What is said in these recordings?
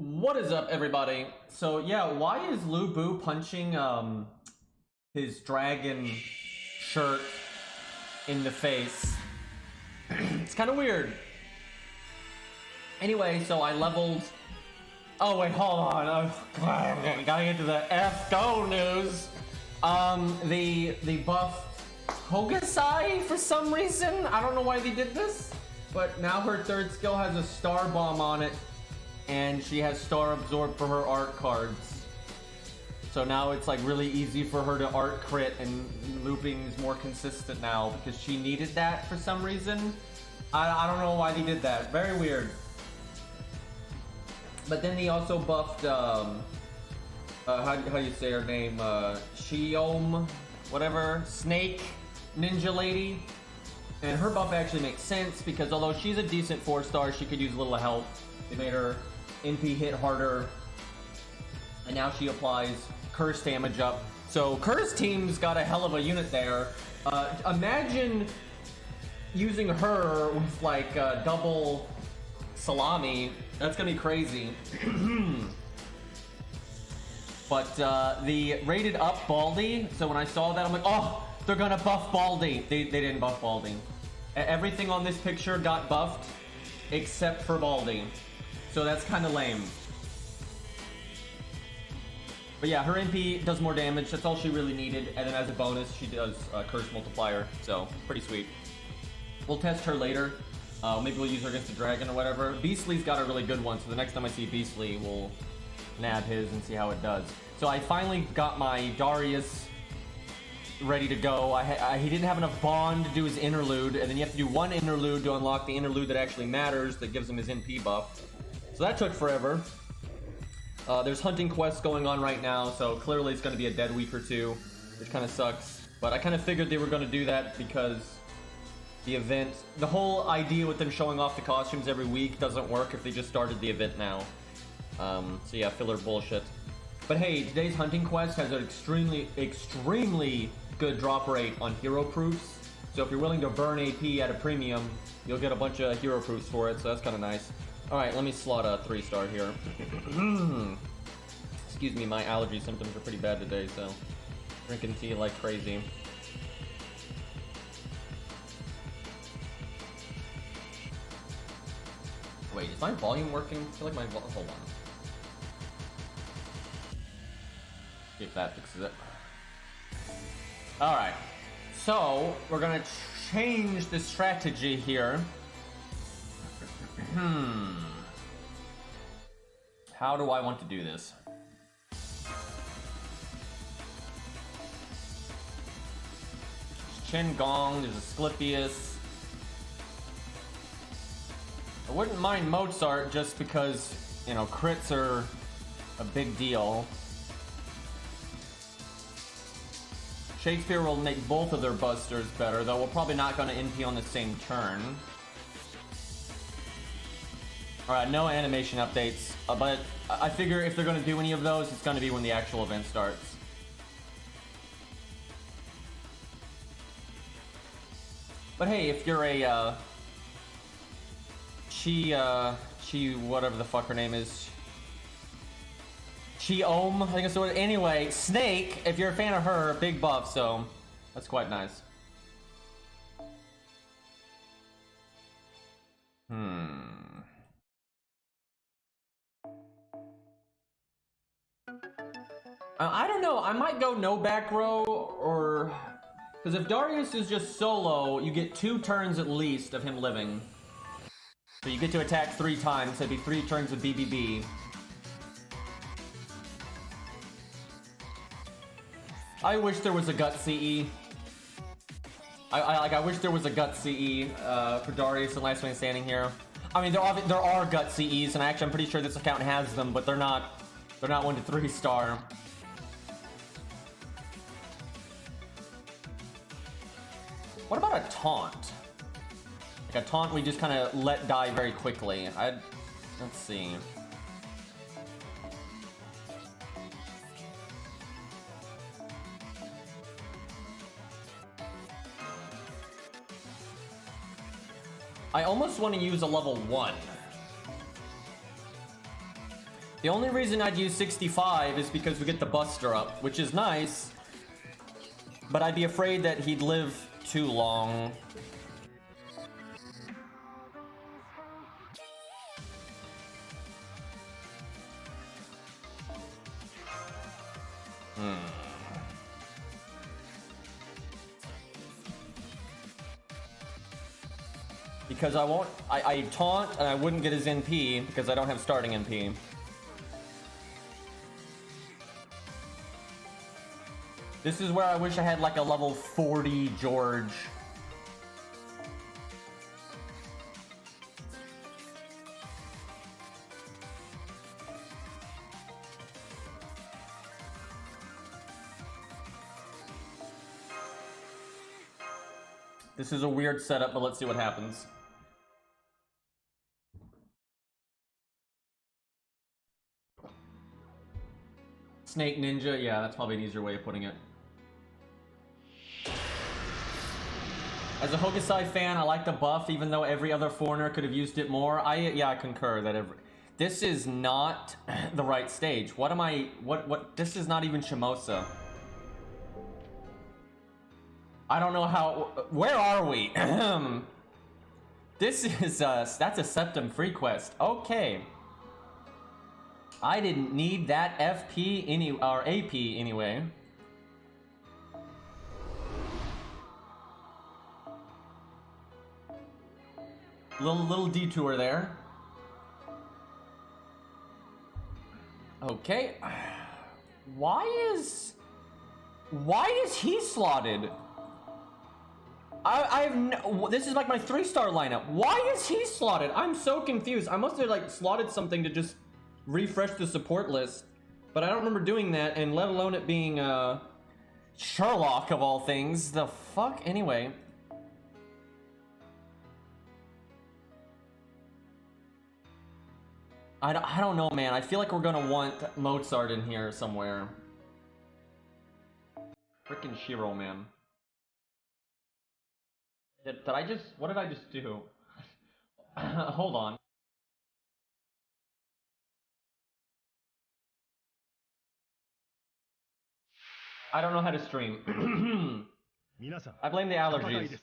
What is up, everybody? So yeah, why is Lu Bu punching his dragon shirt in the face? It's kind of weird. Anyway, so I leveled. Oh wait, hold on. Oh, gotta get to the FGO news. The buff Hogasai for some reason. I don't know why they did this, but now her third skill has a star bomb on it. And she has Star Absorb for her art cards. So now it's like really easy for her to art crit, and looping is more consistent now because she needed that for some reason. I don't know why they did that. Very weird. But then they also buffed, how do you say her name? Shiom, whatever, Snake Ninja Lady. And her buff actually makes sense because although she's a decent 4-star, she could use a little help. They made her NP hit harder, and now she applies curse damage up. So curse team's got a hell of a unit there. Imagine using her with like double salami. That's gonna be crazy. But the rated up Baldy, so when I saw that I'm like, oh, they're gonna buff Baldy. They didn't buff Baldy. Everything on this picture got buffed except for Baldy. So that's kind of lame. But yeah, her MP does more damage. That's all she really needed. And then as a bonus, she does Curse Multiplier. So pretty sweet. We'll test her later. Maybe we'll use her against the dragon or whatever. Beastly's got a really good one. So the next time I see Beastly, we'll nab his and see how it does. So I finally got my Darius ready to go. He didn't have enough bond to do his interlude. And then you have to do one interlude to unlock the interlude that actually matters, that gives him his MP buff. So that took forever. There's hunting quests going on right now, so clearly it's going to be a dead week or two, which kind of sucks. But I kind of figured they were going to do that because the event, the whole idea with them showing off the costumes every week doesn't work if they just started the event now. So yeah, filler bullshit. But hey, today's hunting quest has an extremely good drop rate on hero proofs. So if you're willing to burn AP at a premium, you'll get a bunch of hero proofs for it, so that's kind of nice. Alright, let me slot a 3-star here. Excuse me, my allergy symptoms are pretty bad today, so drinking tea like crazy. Wait, is my volume working? I feel like my hold on. See if that fixes it. Alright, so we're gonna change the strategy here. How do I want to do this? There's Qingong, there's Asclepius. I wouldn't mind Mozart just because, you know, crits are a big deal. Shakespeare will make both of their busters better, though we're probably not going to NP on the same turn. Alright, no animation updates, but I figure if they're going to do any of those, it's going to be when the actual event starts. But hey, if you're a, whatever the fuck her name is, Shiom, I think it's the word. Anyway, Snake, if you're a fan of her, big buff, so that's quite nice. I don't know, I might go no back row, or... Because if Darius is just solo, you get 2 turns at least of him living. So you get to attack 3 times, so it'd be 3 turns of BBB. I wish there was a gut CE. I wish there was a gut CE for Darius and Last Man Standing here. I mean, there are gut CEs, and actually I'm pretty sure this account has them, but they're not 1 to 3-star. What about a taunt? Like a taunt we just kind of let die very quickly. Let's see. I almost want to use a level 1. The only reason I'd use 65 is because we get the Buster up, which is nice, but I'd be afraid that he'd live too long. Because I taunt and I wouldn't get his NP because I don't have starting NP. This is where I wish I had like a level 40 George. This is a weird setup, but let's see what happens. Snake Ninja, yeah, that's probably an easier way of putting it. As a Hokusai fan, I like the buff, even though every other foreigner could have used it more. I concur that this is not the right stage. What am I, this is not even Shimosa. I don't know how, where are we? This is, that's a Septum free quest. Okay. I didn't need that FP or AP anyway. Little detour there. Okay. Why is he slotted? This is like my 3-star lineup. Why is he slotted? I'm so confused. I must have like slotted something to just refresh the support list, but I don't remember doing that, and let alone it being Sherlock of all things. The fuck? Anyway. I don't know, man. I feel like we're gonna want Mozart in here somewhere. Frickin' Shiro, man. What did I just do? Hold on. I don't know how to stream. I blame the allergies.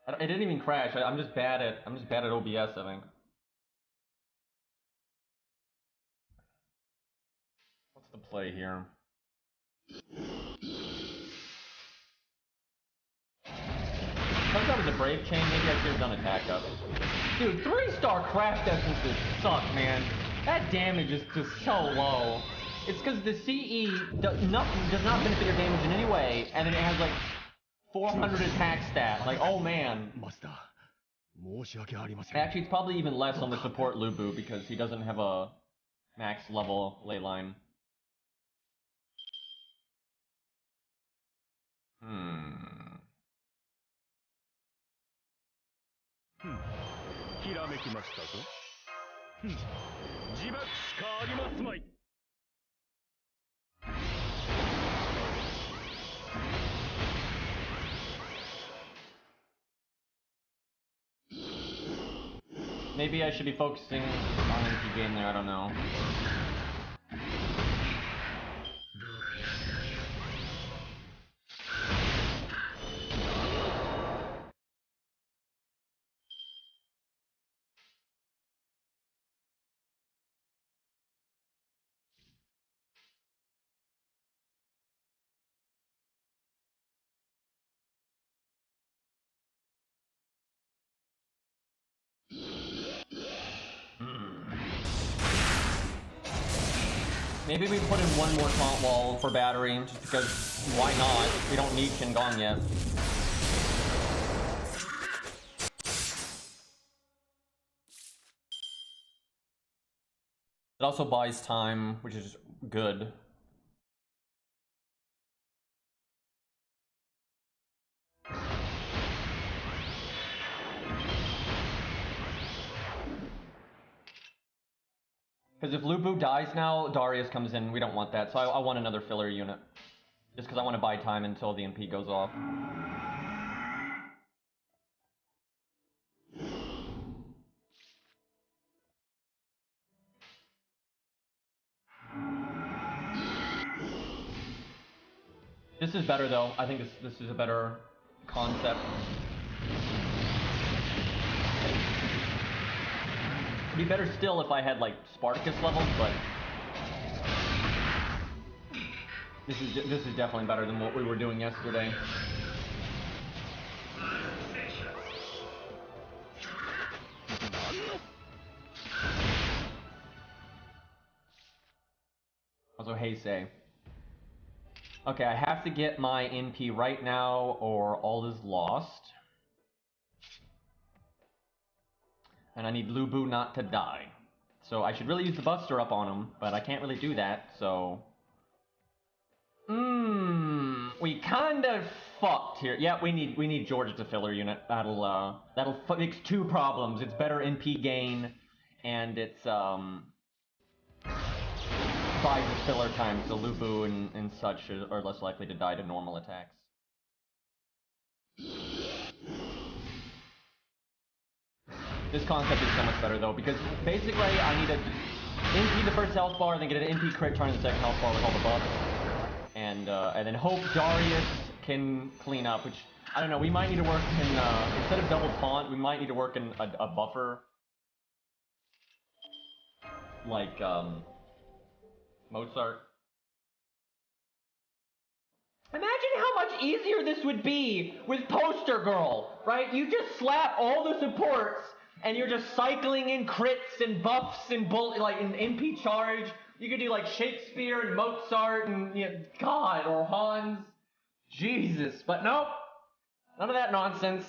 It didn't even crash. I'm just bad at OBS, I think. What's the play here? Because I was a Brave Chain, maybe I should have done attack up. Dude, 3-star craft essences suck, man. That damage is just so low. It's because the CE does not benefit your damage in any way, and then it has like 400 attack stat. Like, oh man. Actually, it's probably even less on the support Lubu because he doesn't have a max level ley line. Maybe I should be focusing on NP game there, I don't know. Maybe we put in one more taunt wall for battery, just because why not? We don't need Shingon yet. It also buys time, which is good. Because if Lubu dies now, Darius comes in. We don't want that, so I want another filler unit. Just because I want to buy time until the MP goes off. is better though. I think this is a better concept. It'd be better still if I had like Spartacus levels, but this is definitely better than what we were doing yesterday. Also, Heisei. Okay, I have to get my NP right now or all is lost. And I need Lu Bu not to die. So I should really use the Buster up on him, but I can't really do that, so... we kinda fucked here. Yeah, we need George as a filler unit. That'll fix two problems. It's better NP gain, and it's, buys the filler time, so Lu Bu and such are less likely to die to normal attacks. This concept is so much better though, because basically I need to NP the first health bar, then get an NP crit turn the second health bar with all the buffs, and then hope Darius can clean up, which, I don't know, we might need to work in, instead of double taunt, we might need to work in a buffer, like, Mozart. Imagine how much easier this would be with Poster Girl, right? You just slap all the supports, and you're just cycling in crits and buffs and like an NP charge. You could do like Shakespeare and Mozart and, you know, God, or Hans. Jesus, but nope, none of that nonsense.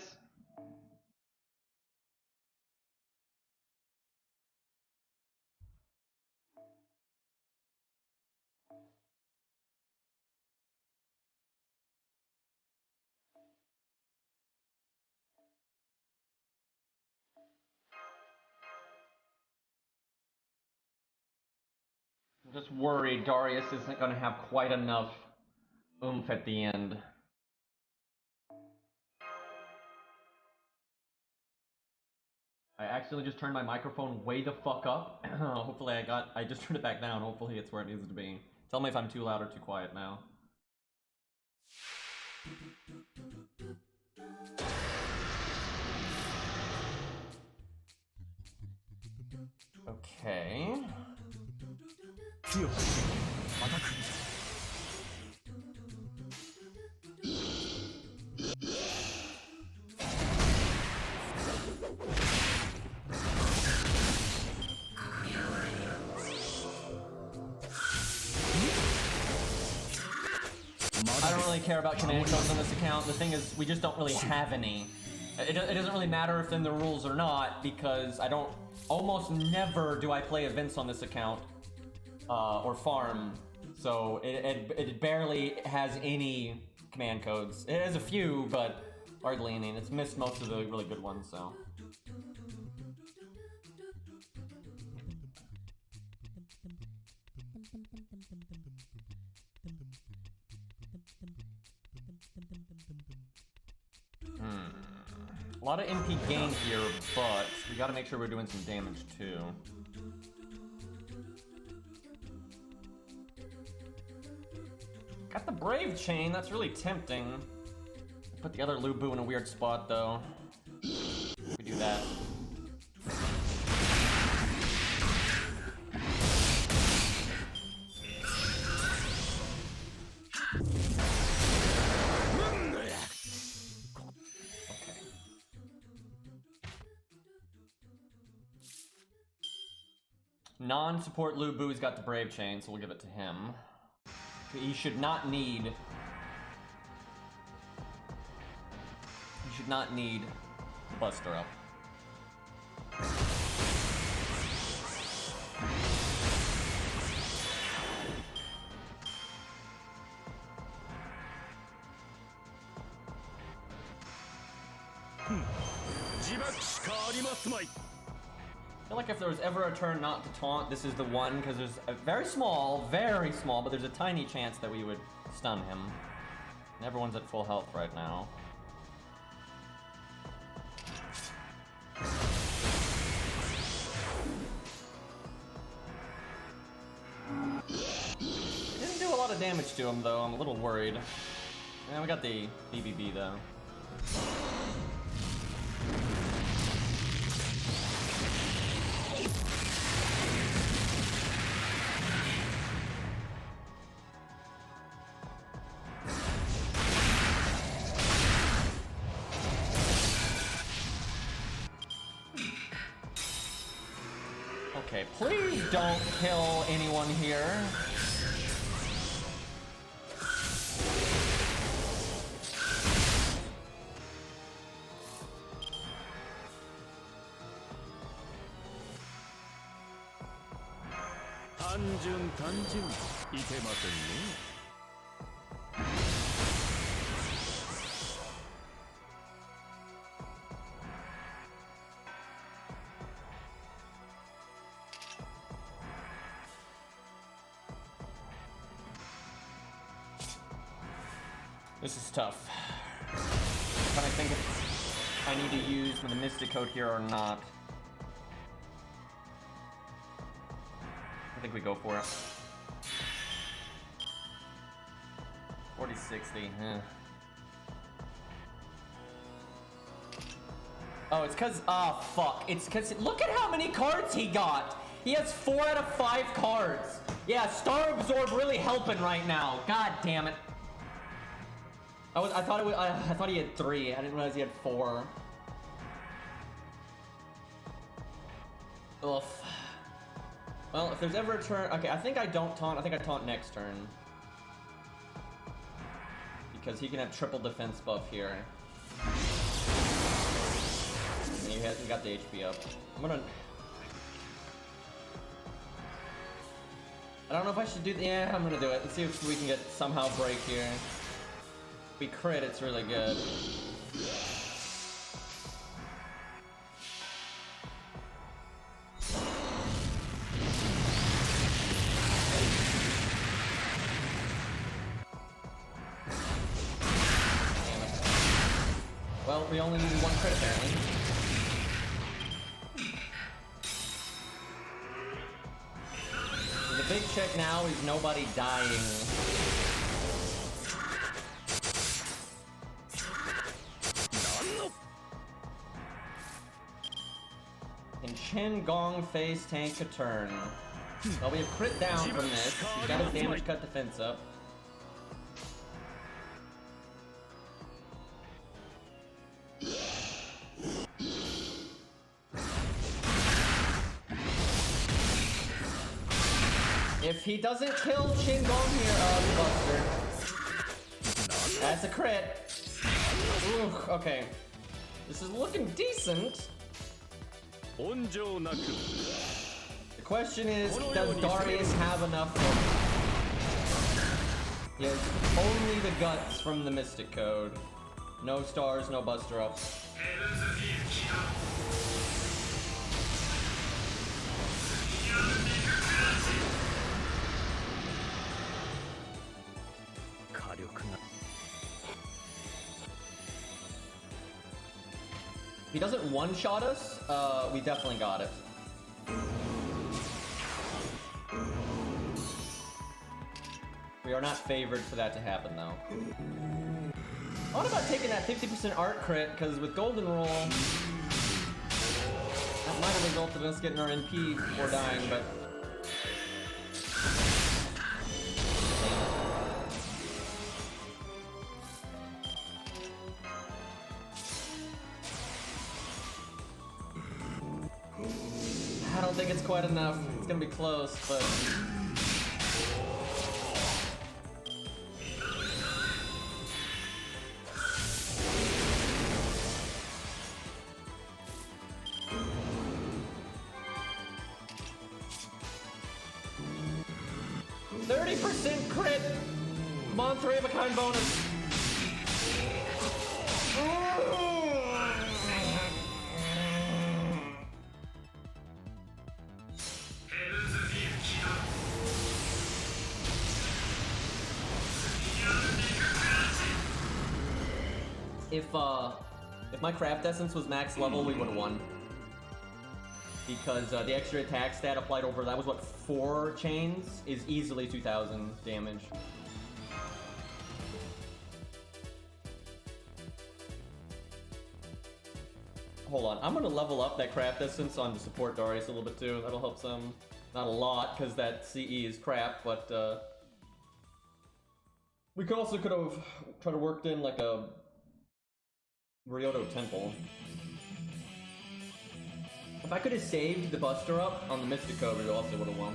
I'm just worried Darius isn't going to have quite enough oomph at the end. I accidentally just turned my microphone way the fuck up. Hopefully I just turned it back down. Hopefully it's where it needs to be. Tell me if I'm too loud or too quiet now. Okay. I don't really care about command codes on this account. The thing is, we just don't really have any. It doesn't really matter if in the rules or not, because I don't... Almost never do I play events on this account, or farm, so it barely has any command codes. It has a few, but hardly any, and it's missed most of the really good ones, so... A lot of MP gain here, but we gotta make sure we're doing some damage too. Got the Brave Chain, that's really tempting. Put the other Lu Bu in a weird spot though. We do that. Non-support Lu Bu's got the Brave Chain, so we'll give it to him. He should not need... He should not need the Buster up. I feel like if there was ever a turn not to taunt, this is the one, because there's a very small, but there's a tiny chance that we would stun him. And everyone's at full health right now. It didn't do a lot of damage to him, though. I'm a little worried. Yeah, we got the BBB though. Okay, please don't kill anyone here. This is tough. I'm trying to think if I need to use the Mystic Code here or not. I think we go for it. 40-60, yeah. Oh, it's cause, fuck. It's cause, look at how many cards he got. He has 4 out of 5 cards. Yeah, Star Absorb really helping right now. God damn it. I thought he had 3. I didn't realize he had 4. Ugh. Well, if there's ever a turn, okay, I think I don't taunt. I think I taunt next turn because he can have triple defense buff here. And he got the HP up. I don't know if I should do. Yeah, I'm gonna do it. Let's see if we can get somehow break here. If we crit, it's really good. Well, we only need 1 crit apparently. The big check now is nobody dying. Can Chen Gong phase tank a turn? Well, we have crit down from this. He's got his damage cut defense up. If he doesn't kill Chen Gong here, Buster. That's a crit. Ooh, okay. This is looking decent. The question is, does Darius have enough? He has only the guts from the Mystic Code. No stars, no buster ups. If he doesn't one-shot us, we definitely got it. We are not favored for that to happen, though. I thought about taking that 50% art crit, because with Golden Roll, that might have resulted in us getting our NP before dying, but... 'I don't think it's quite enough. It's gonna be close, but... %30 crit! Come on, 3 of a kind bonus. If my craft essence was max level, we would have won. Because the extra attack stat applied over, that was what, 4 chains, is easily 2,000 damage. hold on. I'm gonna level up that crap distance on to support Darius a little bit too. That'll help some. Not a lot, because that CE is crap, but we could have tried to work in like a Ryoto Temple. If I could have saved the Buster up on the Mystico, we also would have won.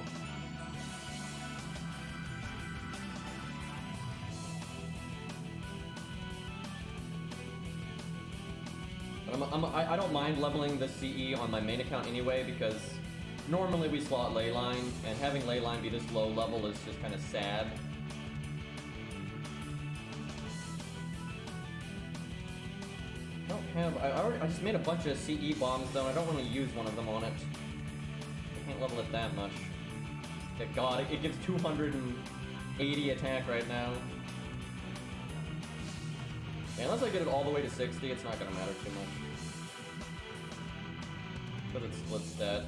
But I don't mind leveling the CE on my main account anyway, because normally we slot Leyline, and having Leyline be this low level is just kind of sad. I don't have... I just made a bunch of CE bombs though, and I don't want to use one of them on it. I can't level it that much. God, it gives 280 attack right now. Yeah, unless I get it all the way to 60, it's not gonna matter too much. But it splits that.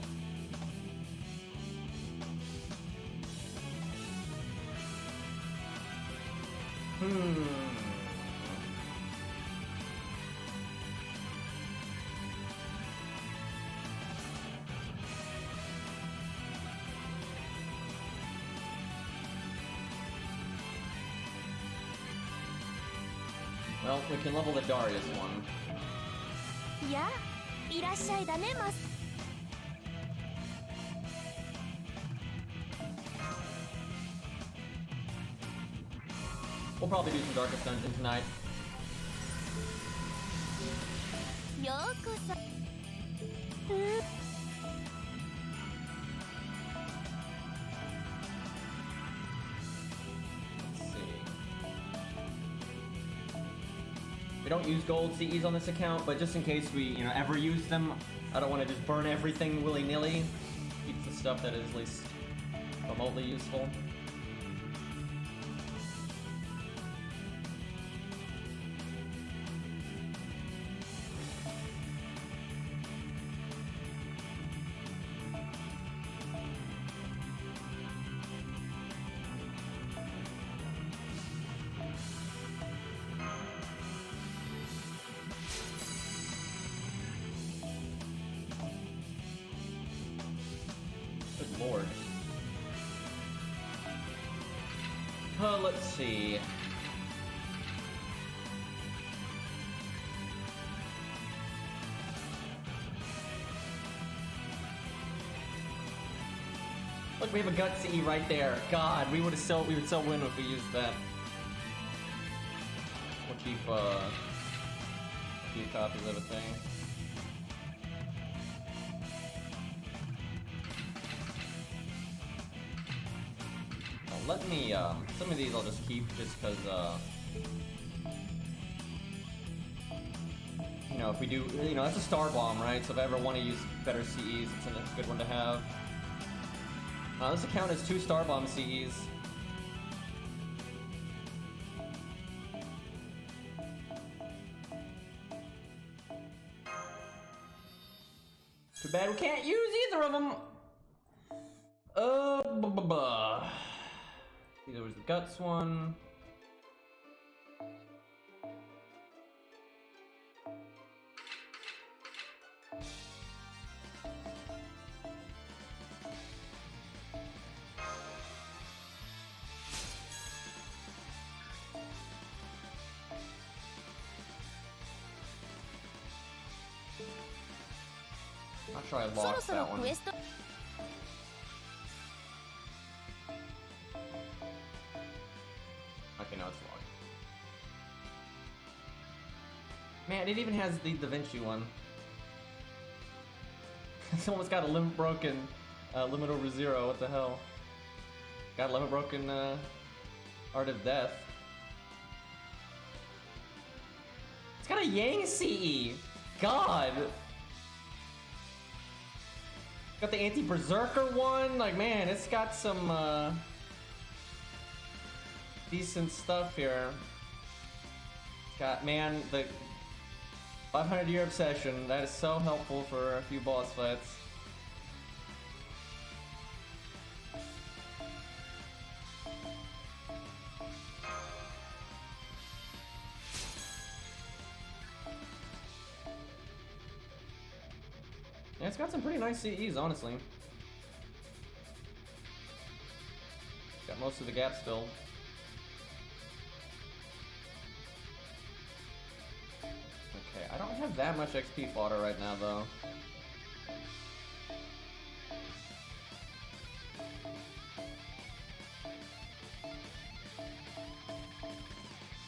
Well, we can level the Darius one. Yeah, いらっしゃいだね、マス。We'll probably do some Darkest Dungeon tonight. ようこそ。We don't use gold CEs on this account, but just in case we, ever use them, I don't want to just burn everything willy-nilly. Keep the stuff that is at least remotely useful. Lord. Let's see. Look, we have a gut CE right there. God, we would so win if we used that. We'll keep a few copies of a thing. Let me, some of these I'll just keep just because, if we do, that's a star bomb, right? So if I ever want to use better CEs, it's a good one to have. This account has 2 star bomb CEs. Too bad we can't use either of them. There was the guts one. Not sure I lost that one. Okay, now it's locked. Man, it even has the Da Vinci one. Someone's got a limit broken limit over 0. What the hell? Got a limit broken Art of Death. It's got a Yang CE. God. Got the anti-berserker one. Like, man, it's got some decent stuff here. It's got, man, the 500-year obsession. That is so helpful for a few boss fights. it's got some pretty nice CEs, honestly. Got most of the gap still. Okay, I don't have that much XP fodder right now, though.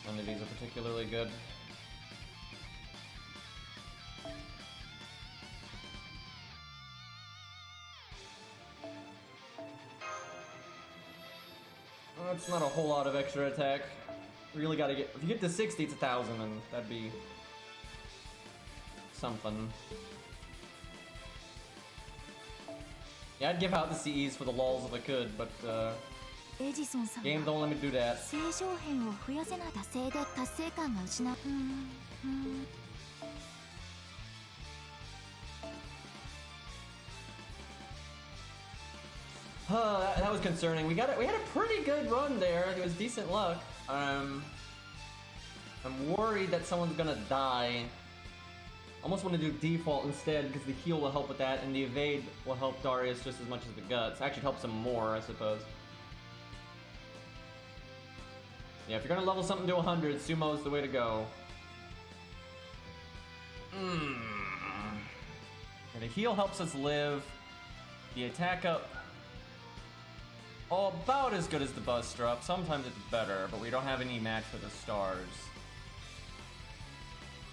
None of these are particularly good. That's not a whole lot of extra attack. Really gotta get... If you get to 60, it's 1,000, and that'd be... something. Yeah, I'd give out the CEs for the lulz if I could, but, game don't let me do that. That was concerning. We had a pretty good run there. It was decent luck. I'm worried that someone's gonna die. Almost want to do default instead because the heal will help with that, and the evade will help Darius just as much as the guts. Actually, it helps him more, I suppose. Yeah, if you're gonna level something to 100, Sumo's the way to go. And the heal helps us live. The attack up. Oh, about as good as the Buster up. Sometimes it's better, but we don't have any match for the stars.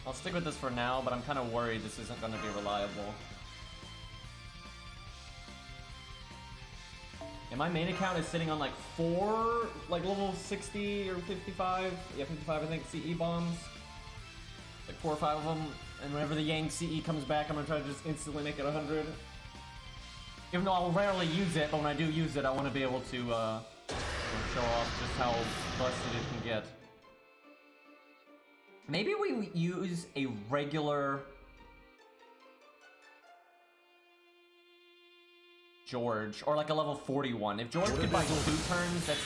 I'll stick with this for now, but I'm kind of worried this isn't going to be reliable. And my main account is sitting on like 4, like level 60 or 55. Yeah, 55 I think, CE bombs. Like 4 or 5 of them. And whenever the Yang CE comes back, I'm going to try to just instantly make it 100. Even though I'll rarely use it, but when I do use it, I want to be able to show off just how busted it can get. Maybe we use a regular George, or like a level 41. If George could buy 2 turns, that's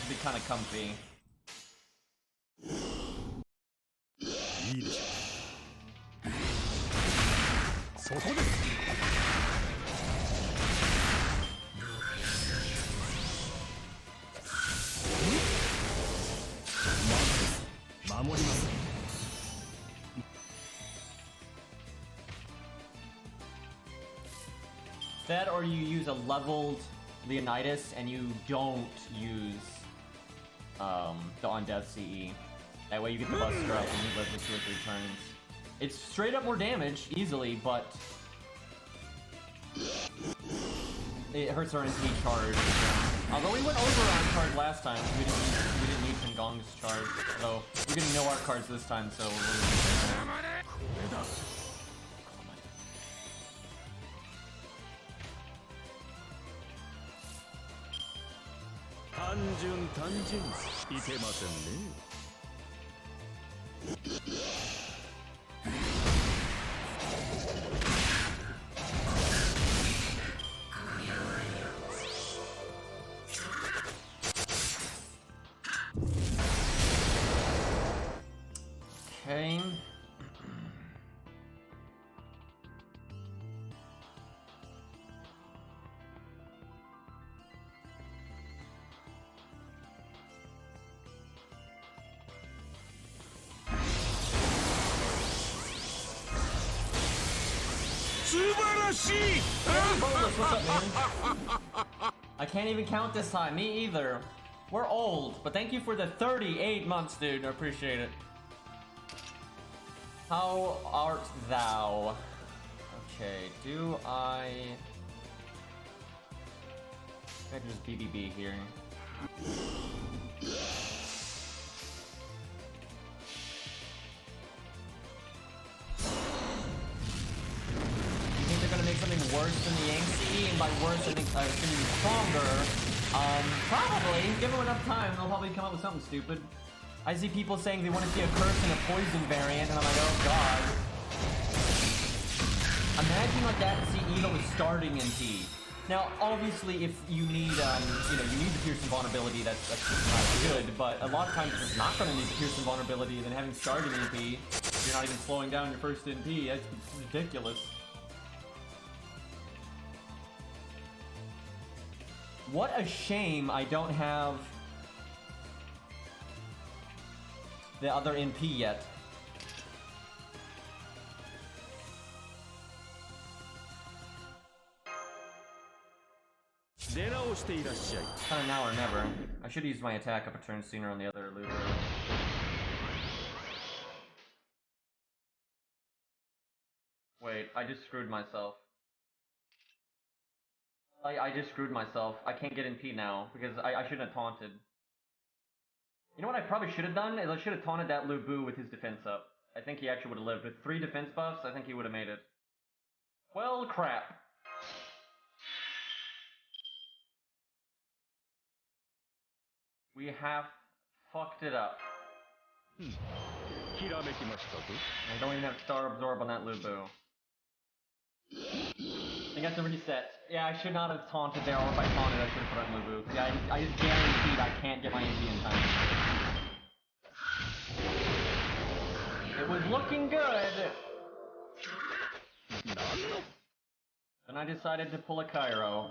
be kind of comfy. That, or you use a leveled Leonidas and you don't use the on-death CE. That way you get the Buster up and you live for 2 or 3 turns. It's straight up more damage, easily, but it hurts our NP charge. Although we went over on charge last time, we didn't need Tengong's charge. So we're getting no art cards this time, so we're okay. What's up, man? I can't even count this time. Me either. We're old, but thank you for the 38 months, dude. I appreciate it. How art thou? Okay, do I can just BBB here. Something worse than the Yang CE, and by worse I think it's gonna be stronger. Probably. Give them enough time, they'll probably come up with something stupid. I see people saying they want to see a curse and a poison variant, and I'm like, oh god. Imagine like that CE that was starting in T. Now, obviously, if you need, you need the Pearson vulnerability, that's not good, but a lot of times you're not going to need the Pearson vulnerability, and then having started NP, you're not even slowing down your first NP. That's ridiculous. What a shame I don't have the other NP yet. Kinda now or never. I should use my attack up a turn sooner on the other Lubu. Wait, I just screwed myself. I just screwed myself. I can't get NP now, because I shouldn't have taunted. You know what I probably should have done? Is I should have taunted that Lubu with his defense up. I think he actually would have lived. With 3 defense buffs, I think he would have made it. Well, crap. We have fucked it up. I don't even have Star Absorb on that Lubu. I got to reset. Yeah, I should not have taunted there, or if I taunted, I should have put on Lubu. Yeah, I just guaranteed I can't get my MP in time. It was looking good! Then I decided to pull a Cairo.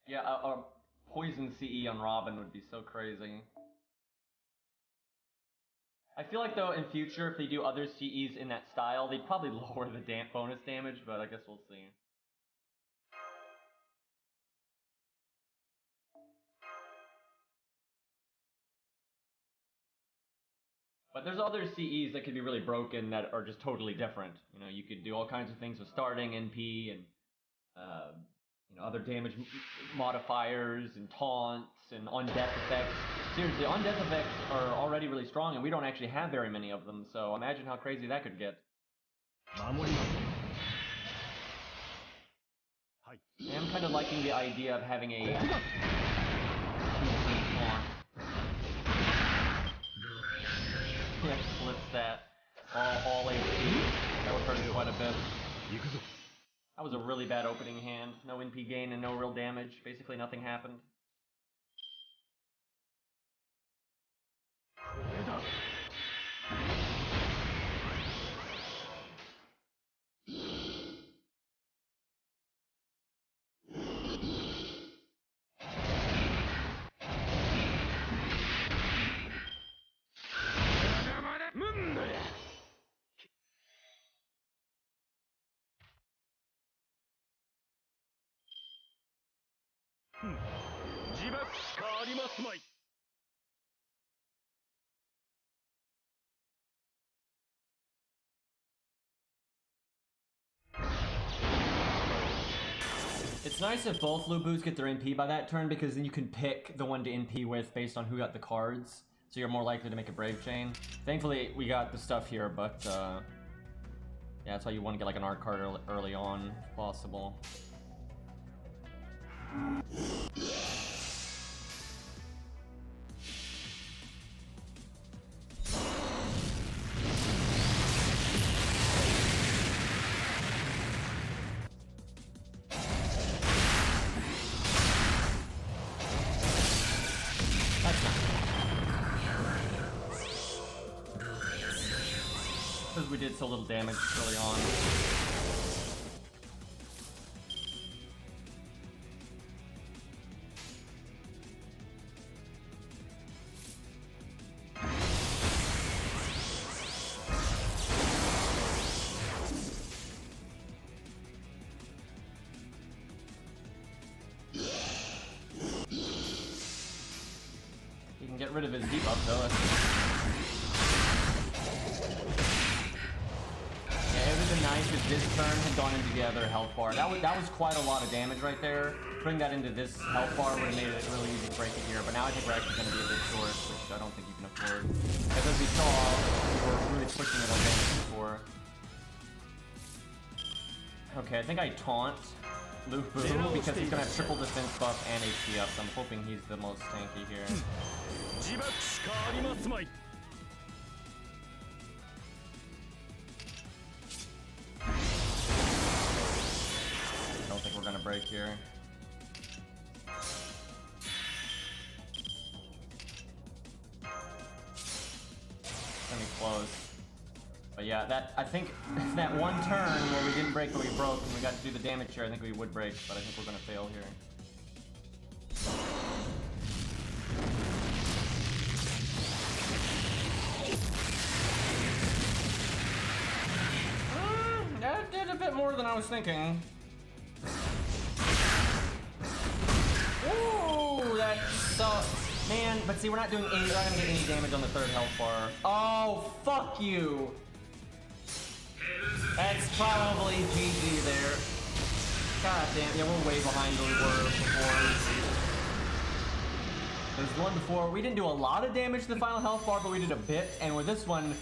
Yeah, a poison CE on Robin would be so crazy. I feel like though in future if they do other CEs in that style, they'd probably lower the bonus damage, but I guess we'll see. But there's other CEs that could be really broken that are just totally different. You know, you could do all kinds of things with starting NP and you know, other damage modifiers and taunts and on-death effects. Seriously, on-death effects are already really strong and we don't actually have very many of them, so imagine how crazy that could get. I am kind of liking the idea of having a taunt. Yeah, splits that. All HP. That would hurt it quite a bit. That was a really bad opening hand. No NP gain and no real damage. Basically nothing happened. It's nice if both Lubus get their NP by that turn, because then you can pick the one to NP with based on who got the cards, so you're more likely to make a Brave Chain. Thankfully, we got the stuff here, but yeah, that's why you want to get like an art card early on, if possible. Because we did so little damage early on. You can get rid of his debuff though. Nice if this turn had gone into the other health bar. That was quite a lot of damage right there. Putting that into this health bar would have made it really easy to break it here, but now I think we're actually going to be a bit short, which I don't think you can afford. Because as we saw, we're really pushing it on damage before. Okay, I think I taunt Lubu because he's going to have triple defense buff and HP up, so I'm hoping he's the most tanky here. I don't think we're gonna break here. Semi-close. But yeah, that I think that one turn where we didn't break but we broke and we got to do the damage here, I think we would break, but I think we're gonna fail here. That did a bit more than I was thinking. Ooh, that sucks. Man, but see, we're not gonna get any damage on the third health bar. Oh, fuck you. That's probably GG there. God damn, yeah, we're way behind where we were before. There's one before. We didn't do a lot of damage to the final health bar, but we did a bit. And with this one,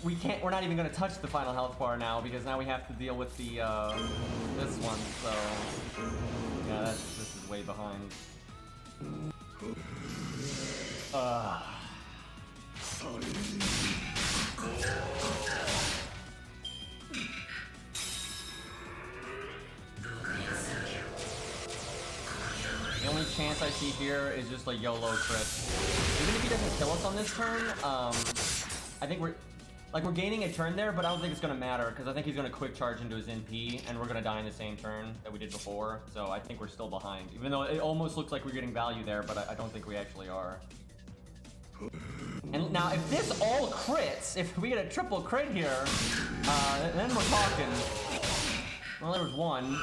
we're not even gonna touch the final health bar now because now we have to deal with the, this one. So, yeah, this is way behind. The only chance I see here is just a YOLO crit. Even if he doesn't kill us on this turn, I think we're gaining a turn there, but I don't think it's gonna matter because I think he's gonna quick charge into his NP, and we're gonna die in the same turn that we did before. So I think we're still behind, even though it almost looks like we're getting value there, but I don't think we actually are. And now, if this all crits, if we get a triple crit here, then we're talking. Well, there was one.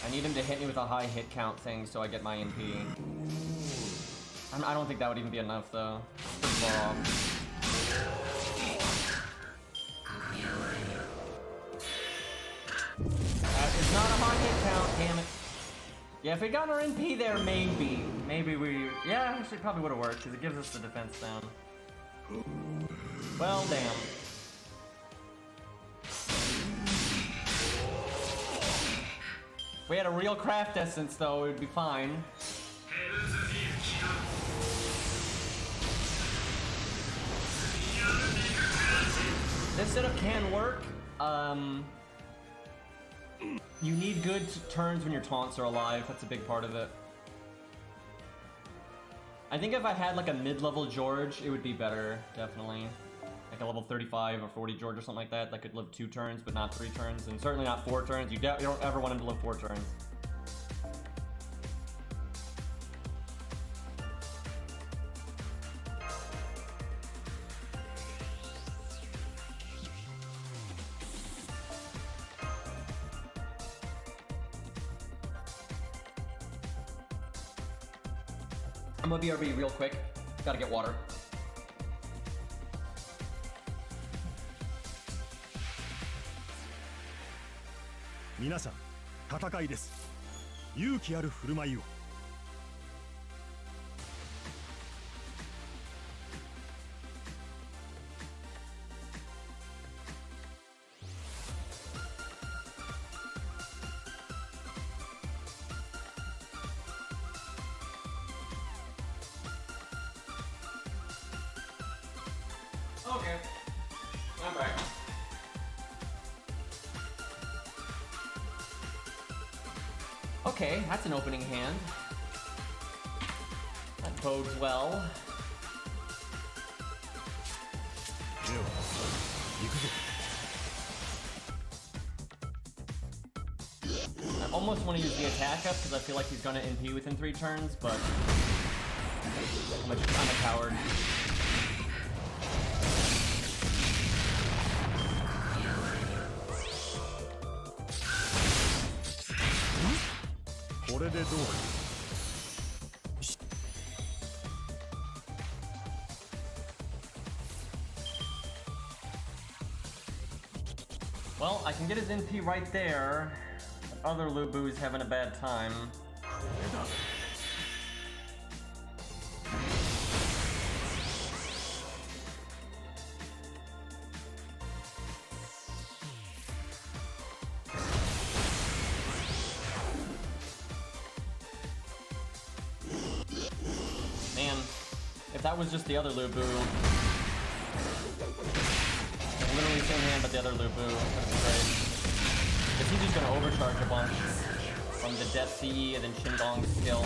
I need him to hit me with a high hit count thing so I get my NP. I don't think that would even be enough, though. Pretty far off. It's not a high hit count, damn it. Yeah, if we got our NP there, maybe we... Yeah, actually probably would have worked, because it gives us the defense down. Well, damn. If we had a real craft essence, though, it would be fine. This setup can work. You need good turns when your taunts are alive. That's a big part of it. I think if I had like a mid-level George, it would be better, definitely. Like a level 35 or 40 George or something like that could live 2 turns, but not 3 turns, and certainly not 4 turns. You don't ever want him to live 4 turns. I'm gonna BRB real quick. Gotta get water. 皆さん、戦いです。勇気ある振る舞いを。Okay, I'm back. Okay, that's an opening hand. That bodes well. I almost want to use the attack up because I feel like he's gonna NP within 3 turns, but I'm a coward. Well, I can get his NP right there. Other Lubu's having a bad time. Man, if that was just the other Lubu, literally same hand but the other Lubu, that'd be great. If he's just gonna overcharge a bunch, from the Death CE and then Shindong's skill.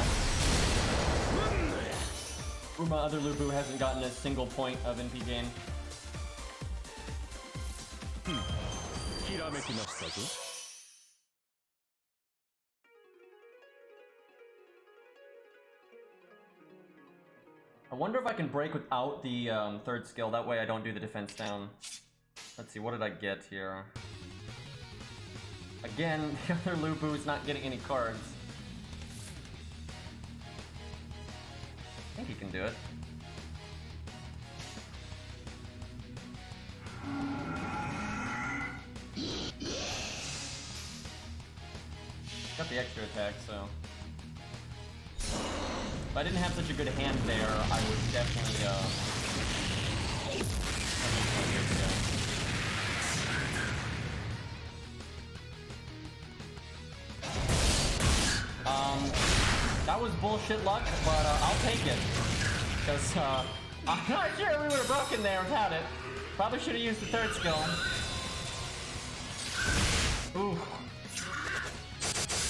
My other Lubu hasn't gotten a single point of NP gain. I wonder if I can break without the third skill, that way I don't do the defense down. Let's see, what did I get here? Again, the other Lubu is not getting any cards. I think he can do it. Got the extra attack, so... If I didn't have such a good hand there, I would definitely, that was bullshit luck, but I'll take it. Because I'm not sure we would have broken there without it. Probably should have used the third skill. Ooh.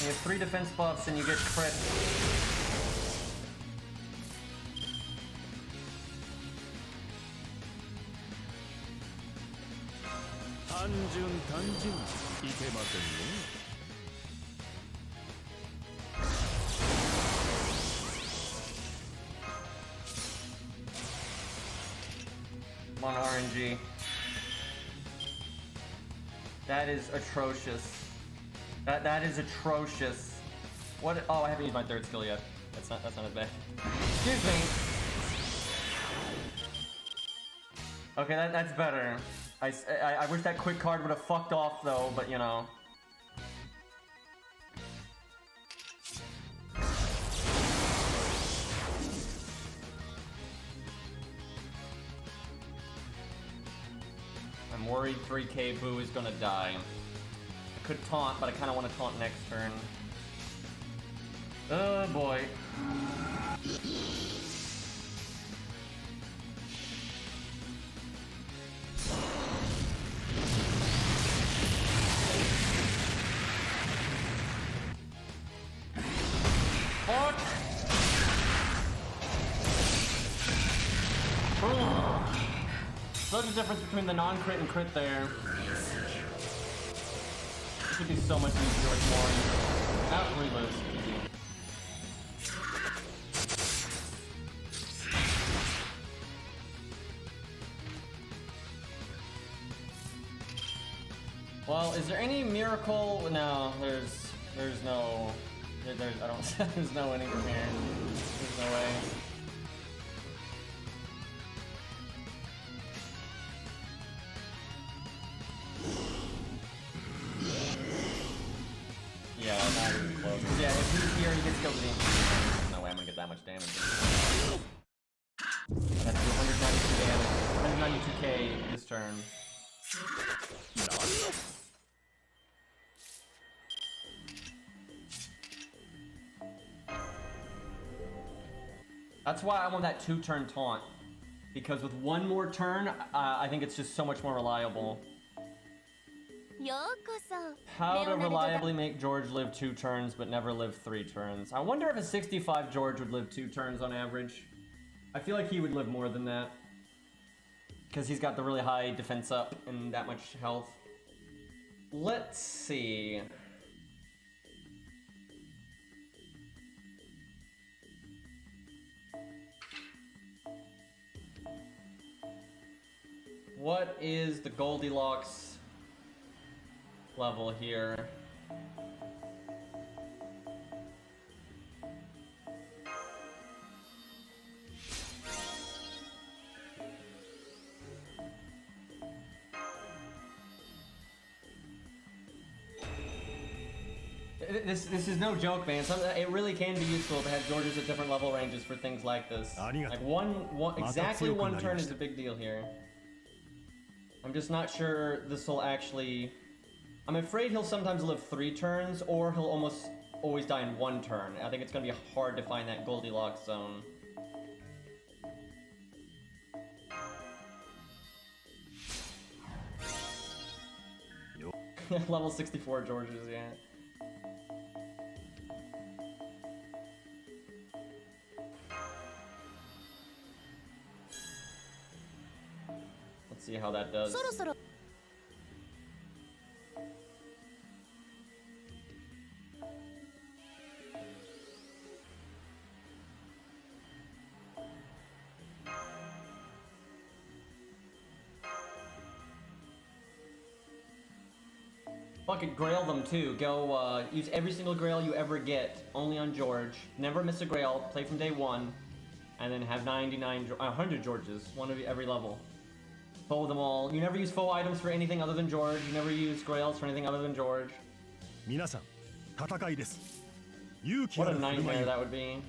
You have 3 defense buffs and you get crit. Come on, RNG. That is atrocious. That is atrocious. What? Oh, I haven't used my third skill yet. That's not as bad. Excuse me. Okay, that's better. I wish that quick card would have fucked off though, but you know. I'm worried 3K Boo is gonna die. I could taunt, but I kinda wanna taunt next turn. Oh boy. Fuck! Such a difference between the non-crit and crit there. This would be so much easier with Mori. Not relist. Easy. Well, is there any miracle? No, there's no. I don't. There's no winning from here. There's no way. Yeah, not even close. Yeah, if he's here, he gets killed with the There's no way I'm gonna get that much damage. That's 192 damage. 192k this turn. That's why I want that 2-turn taunt. Because with one more turn, I think it's just so much more reliable. How to reliably make George live 2 turns but never live 3 turns. I wonder if a 65 George would live 2 turns on average. I feel like he would live more than that. Because he's got the really high defense up and that much health. Let's see. What is the Goldilocks level here? This is no joke, man. It really can be useful to have Georges at different level ranges for things like this. Like exactly one turn is a big deal here. I'm just not sure this will actually... I'm afraid he'll sometimes live 3 turns, or he'll almost always die in 1 turn. I think it's going to be hard to find that Goldilocks zone. Level 64 Georges, yeah. Let's see how that does. そろそろ Fucking grail them too. Go use every single grail you ever get, only on George. Never miss a grail, play from day one, and then have 100 Georges, one of every level. Foe them all. You never use foe items for anything other than George. You never use grails for anything other than George. 皆さん、戦いです。勇気 What あ a る振る舞い nightmare を that would be.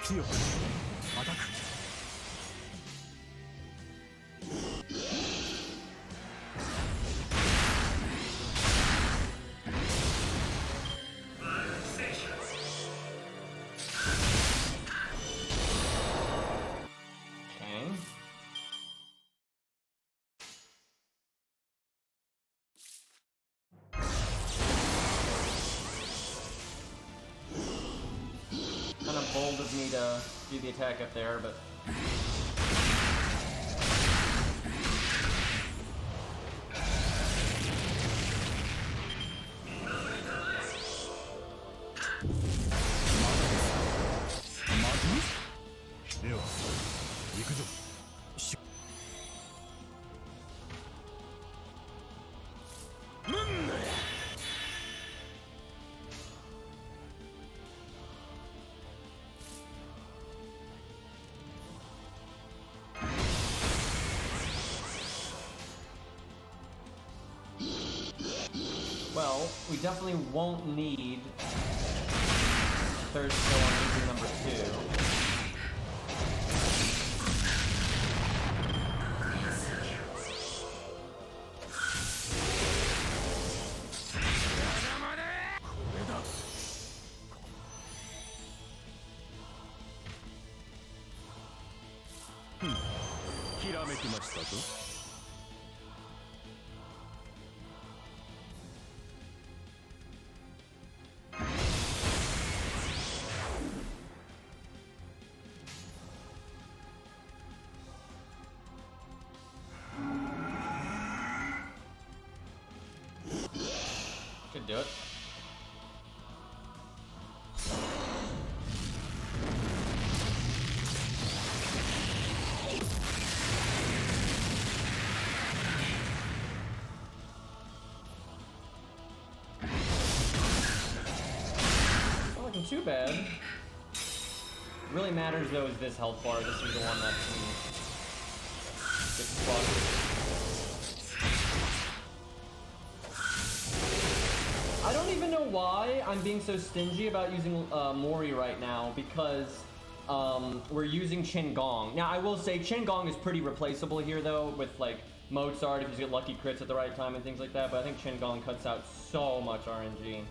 強くアタック。 Okay. Kind of bold of me to do the attack up there, but well, we definitely won't need third skill on region number 2. Could do it. Not looking too bad. What really matters though is this health bar. This is the one that gets fucked. I don't even know why I'm being so stingy about using Mori right now, because we're using Qin Gong. Now, I will say Qin Gong is pretty replaceable here, though, with, like, Mozart if you get lucky crits at the right time and things like that, but I think Qin Gong cuts out so much RNG.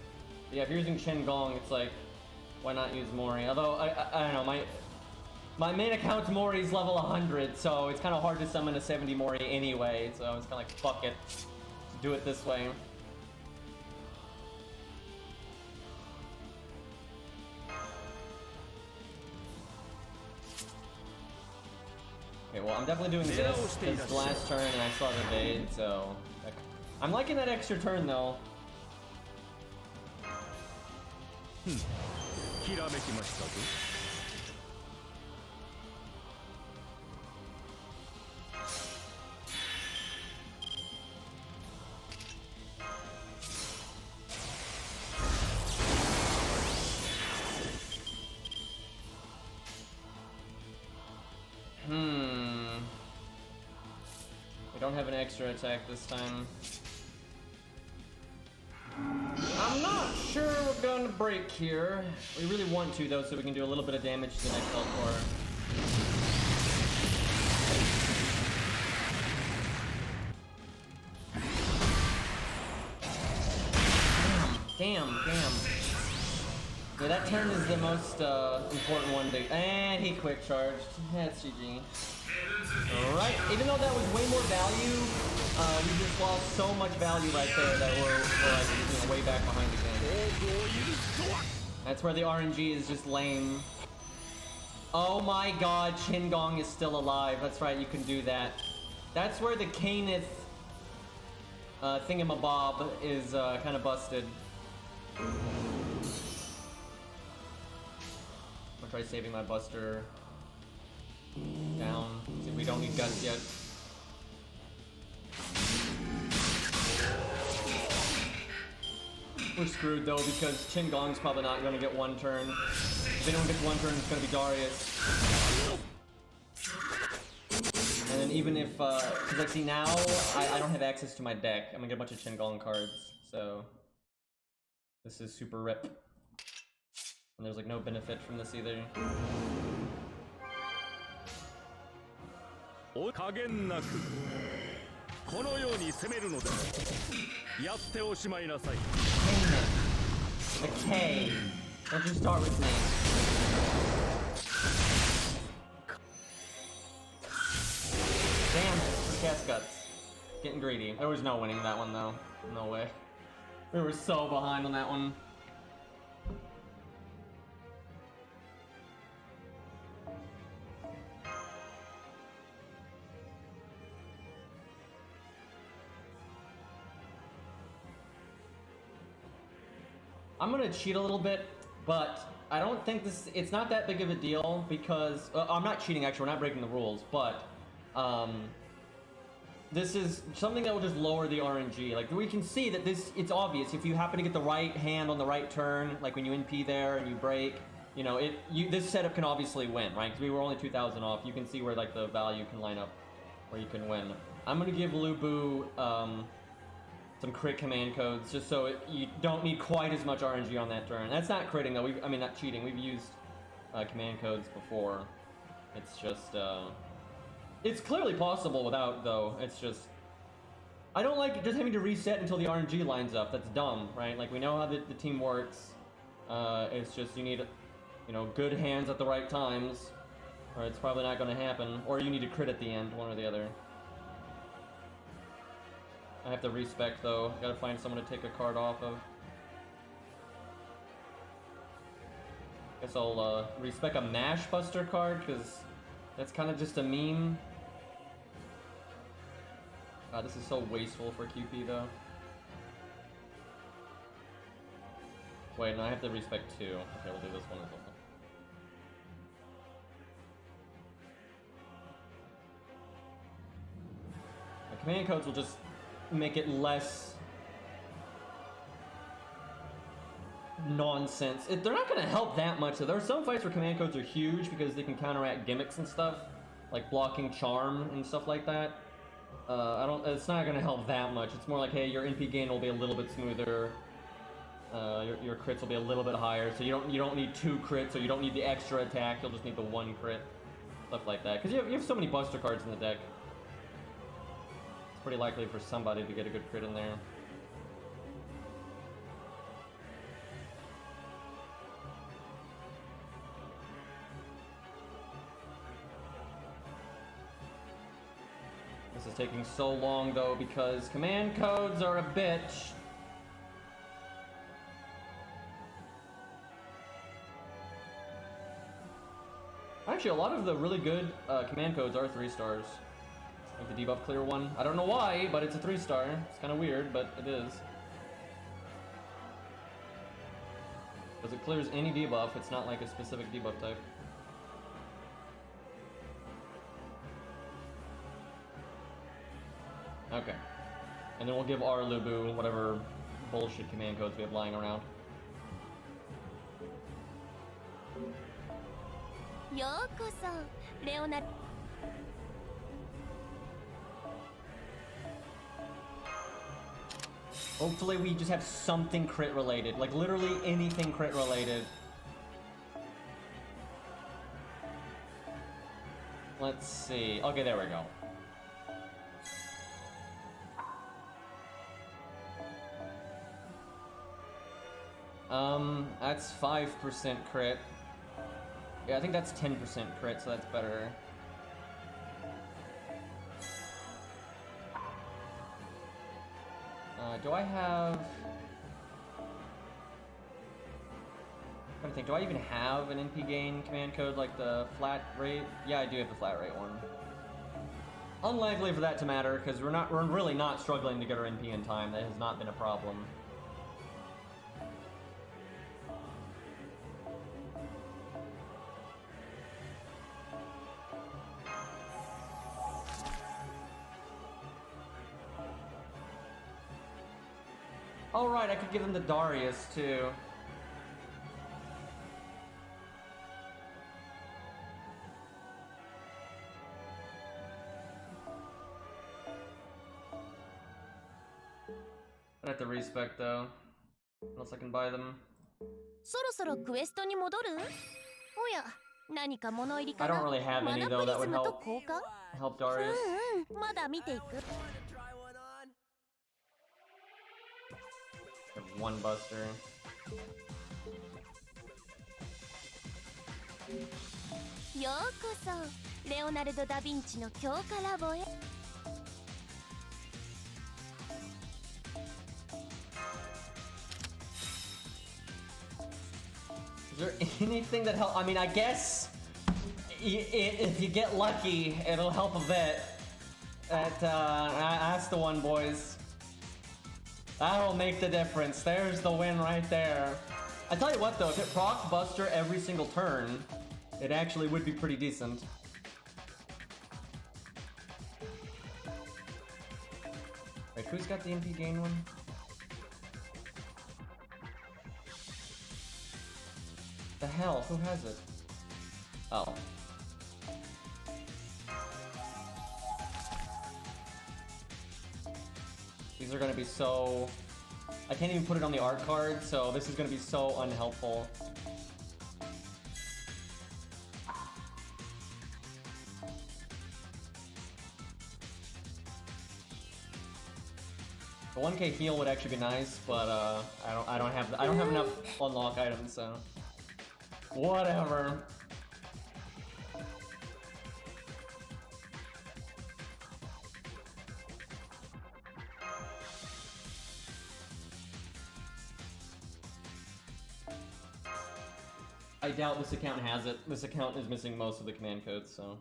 Yeah, if you're using Qin Gong, it's like, why not use Mori? Although, I don't know, my main account's Mori's level 100, so it's kind of hard to summon a 70 Mori anyway, so it's kind of like, fuck it, do it this way. Okay, well, I'm definitely doing this. It's the last turn, and I saw the evade, so I'm liking that extra turn, though. We don't have an extra attack this time. I'm not sure we're going to break here. We really want to, though, so we can do a little bit of damage to the next health bar. Damn. Yeah, that turn is the most important one to... And he quick charged. That's GG. Alright, even though that was way more value, we just lost so much value right there that we're like, you know, way back behind again. That's where the RNG is just lame. Oh my god, Qingong is still alive. That's right, you can do that. That's where the Caneth thingamabob is kind of busted. I'm gonna try saving my Buster down. See if we don't need guts yet. We're screwed though because Qingong's probably not gonna get one turn. If anyone gets one turn, it's gonna be Darius. And then even if, cause like see now, I don't have access to my deck. I'm gonna get a bunch of Qingong cards, so this is super rip. And there's like no benefit from this either. 加減なくこのように攻めるのだやっておしまいなさい Okay, don't you start with me. Damn, gas guts. Getting greedy. There was no winning that one though. No way. We were so behind on that one. I'm gonna cheat a little bit, but I don't think it's not that big of a deal because, I'm not cheating actually, we're not breaking the rules, but, this is something that will just lower the RNG. Like, we can see that it's obvious if you happen to get the right hand on the right turn, like when you NP there and you break, you know, this setup can obviously win, right? Because we were only 2,000 off, you can see where like the value can line up where you can win. I'm gonna give Lubu, some crit command codes, just so you don't need quite as much RNG on that turn. That's not critting though, I mean not cheating, we've used command codes before. It's just, it's clearly possible without though, it's just, I don't like just having to reset until the RNG lines up, that's dumb, right? Like we know how the team works, it's just you need, you know, good hands at the right times, or it's probably not gonna happen, or you need to crit at the end, one or the other. I have to respec though. Gotta find someone to take a card off of. Guess I'll respec a Mash Buster card because that's kind of just a meme. God, this is so wasteful for QP though. Wait, no, I have to respec two. Okay, we'll do this one as well. The command codes will just make it less nonsense. They're not going to help that much. So there are some fights where command codes are huge because they can counteract gimmicks and stuff, like blocking charm and stuff like that. It's not going to help that much. It's more like, hey, your NP gain will be a little bit smoother. Your crits will be a little bit higher, so you don't need 2 crits, so you don't need the extra attack. You'll just need the 1 crit, stuff like that. Because you have so many Buster cards in the deck. Pretty likely for somebody to get a good crit in there. This is taking so long though because command codes are a bitch. Actually, a lot of the really good command codes are 3 stars. Like the debuff clear one. I don't know why, but it's a 3-star. It's kind of weird, but it is. Because it clears any debuff, it's not like a specific debuff type. Okay. And then we'll give our Lubu whatever bullshit command codes we have lying around. Hopefully we just have something crit related, like literally anything crit related. Let's see. Okay, there we go. That's 5% crit. Yeah, I think that's 10% crit, so that's better. Do I have... trying to think, do I even have an NP gain command code like the flat rate? Yeah, I do have the flat rate one. Unlikely for that to matter, because we're really not struggling to get our NP in time. That has not been a problem. Oh right, I could give him the Darius too. I have to respec though, unless I can buy them. そろそろクエストに戻る？おや、何か物入りか I な？ don't really have マ any ナ though プリ that ズ would ムと help 交換？ help Darius. まだ見ていく。I have one Buster. ようこそレオナルド・ダ・ヴィンチの強化ラボへ。 Is there anything that help? I mean, I guess if you get lucky, it'll help a bit. That's the one, boys. That'll make the difference. There's the win right there. I tell you what, though, if it procs Buster every single turn, it actually would be pretty decent. Wait, who's got the MP gain one? The hell? Who has it? Oh. These are gonna be so... I can't even put it on the art card, so this is gonna be so unhelpful. The 1k heal would actually be nice, but I don't have enough unlock items, so whatever. I doubt this account has it. This account is missing most of the command codes, so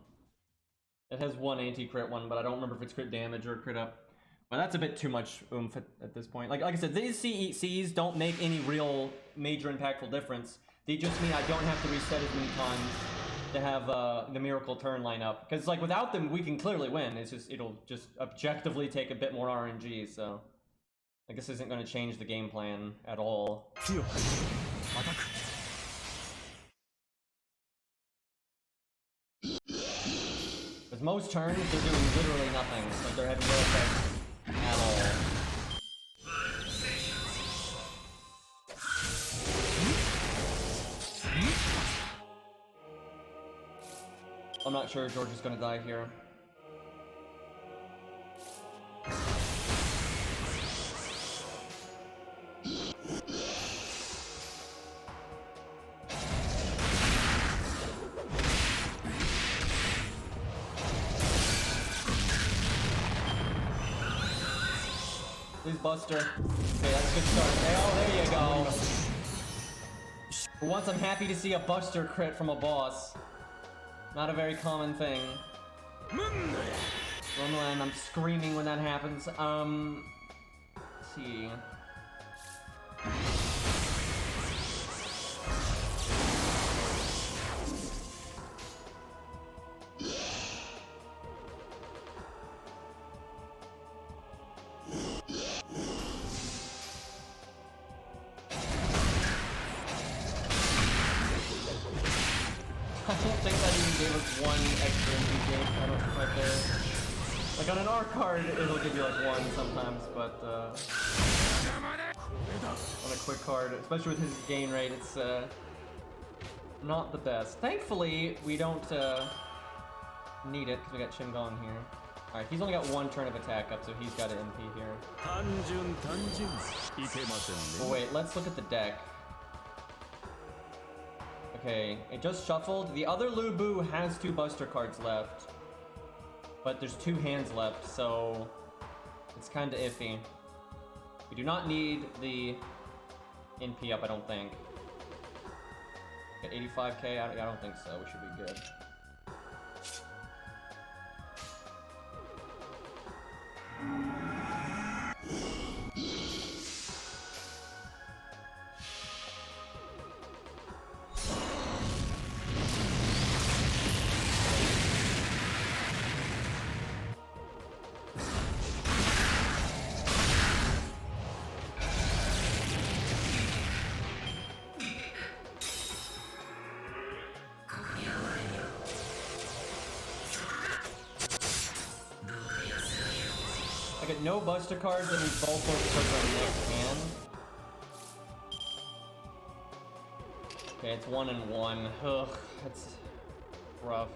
it has one anti-crit one, but I don't remember if it's crit damage or crit up. But that's a bit too much oomph at this point. Like I said, these CECs don't make any real major impactful difference. They just mean I don't have to reset as many times to have the miracle turn line up. Because like without them, we can clearly win. It's just it'll just objectively take a bit more RNG. So I guess this isn't going to change the game plan at all. Because most turns they're doing literally nothing. Like they're having no effect at all. I'm not sure George is gonna die here. Please Buster. Okay, that's a good start. Oh, there you go. For once I'm happy to see a Buster crit from a boss. Not a very common thing. Romulan, I'm screaming when that happens. Let's see. I don't think that even gave us one extra MP game. I don't think right there. Like on an R card, it'll give you like one sometimes, but on a quick card, especially with his gain rate, it's not the best. Thankfully, we don't need it because we got Shingon here. All right, he's only got one turn of attack up, so he's got an MP here. Oh wait, let's look at the deck. Okay, it just shuffled. The other Lubu has 2 Buster cards left, but there's 2 hands left, so it's kind of iffy. We do not need the NP up, I don't think. At 85k? I don't think so. We should be good. I get no Buster cards, that means both those cards are in the next hand. Okay, it's 1 and 1. Ugh, that's rough.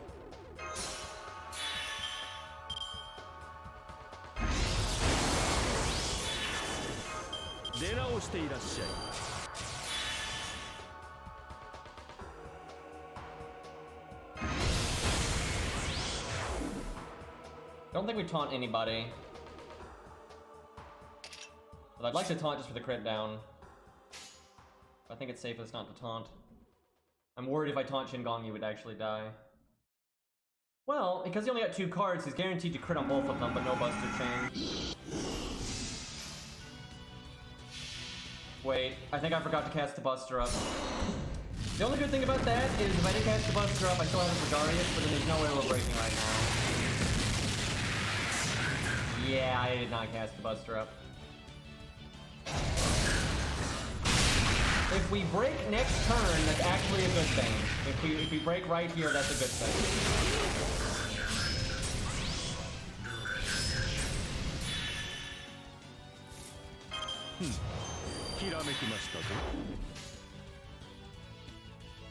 Don't think we taunt anybody. But I'd like to taunt just for the crit down. I think it's safest not to taunt. I'm worried if I taunt Shingon, he would actually die. Well, because he only got 2 cards, he's guaranteed to crit on both of them, but no Buster Chain. Wait, I think I forgot to cast the Buster up. The only good thing about that is if I didn't cast the Buster up, I still have it for Darius, but then there's no way we're breaking right now. Yeah, I did not cast the Buster up. If we break next turn, that's actually a good thing. If we break right here, that's a good thing.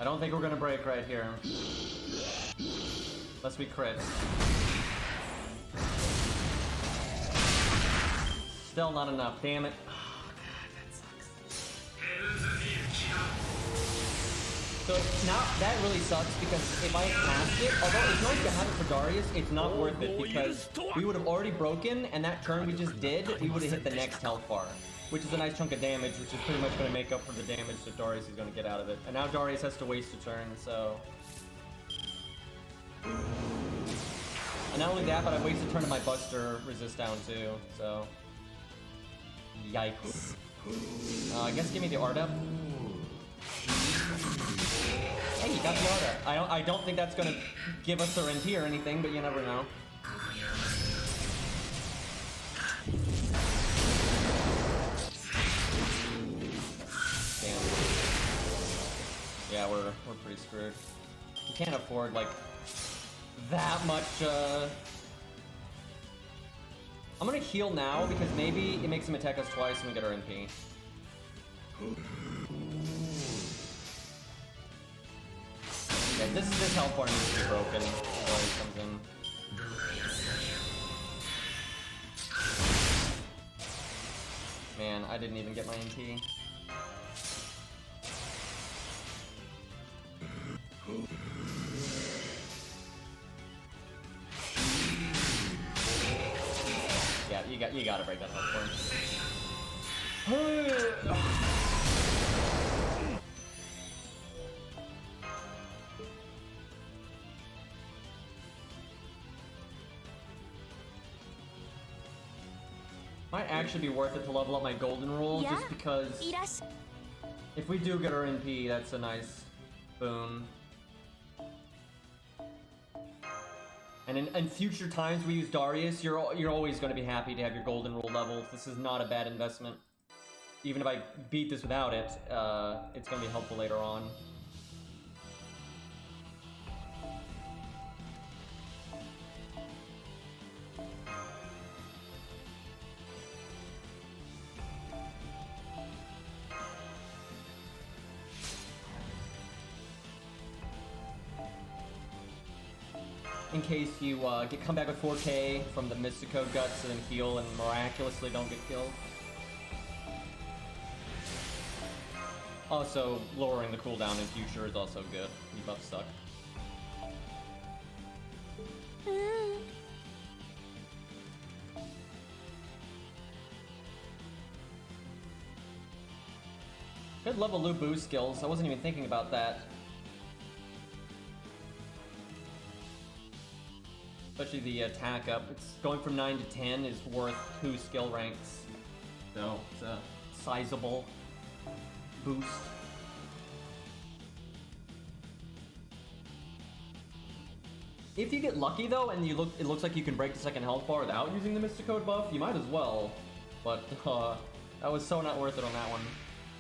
I don't think we're gonna break right here. Unless we crit. Still not enough, damn it. So now that really sucks because if I cast it, although it's nice to have it for Darius, it's not worth it because we would have already broken, and that turn we just did, we would have hit the next health bar, which is a nice chunk of damage, which is pretty much going to make up for the damage that Darius is going to get out of it. And now Darius has to waste a turn, so... And not only that, but I wasted a turn of my Buster resist down too, so... Yikes. I guess give me the art up. Hey, you got the art up. I don't think that's gonna give us our NP or anything, but you never know. Damn. Yeah, we're pretty screwed. We can't afford like that much. I'm gonna heal now because maybe it makes him attack us twice and we get our NP. Yeah, this health bar needs to be broken before he comes in. Man, I didn't even get my NP. Yeah, you gotta break that health bar. Might actually be worth it to level up my golden rule, just because if we do get our NP, that's a nice boon. And in future times we use Darius, you're always going to be happy to have your golden rule leveled. This is not a bad investment. Even if I beat this without it, it's going to be helpful later on. In case you come back with 4k from the Mystico Guts and then heal and miraculously don't get killed. Also, lowering the cooldown in future is also good. Debuffs suck. Good level loop boost skills. I wasn't even thinking about that. especially the attack up. It's going from 9 to 10 is worth 2 skill ranks, so it's a sizable boost. If you get lucky though, and it looks like you can break the second health bar without using the Mystic Code buff, you might as well. But that was so not worth it on that one.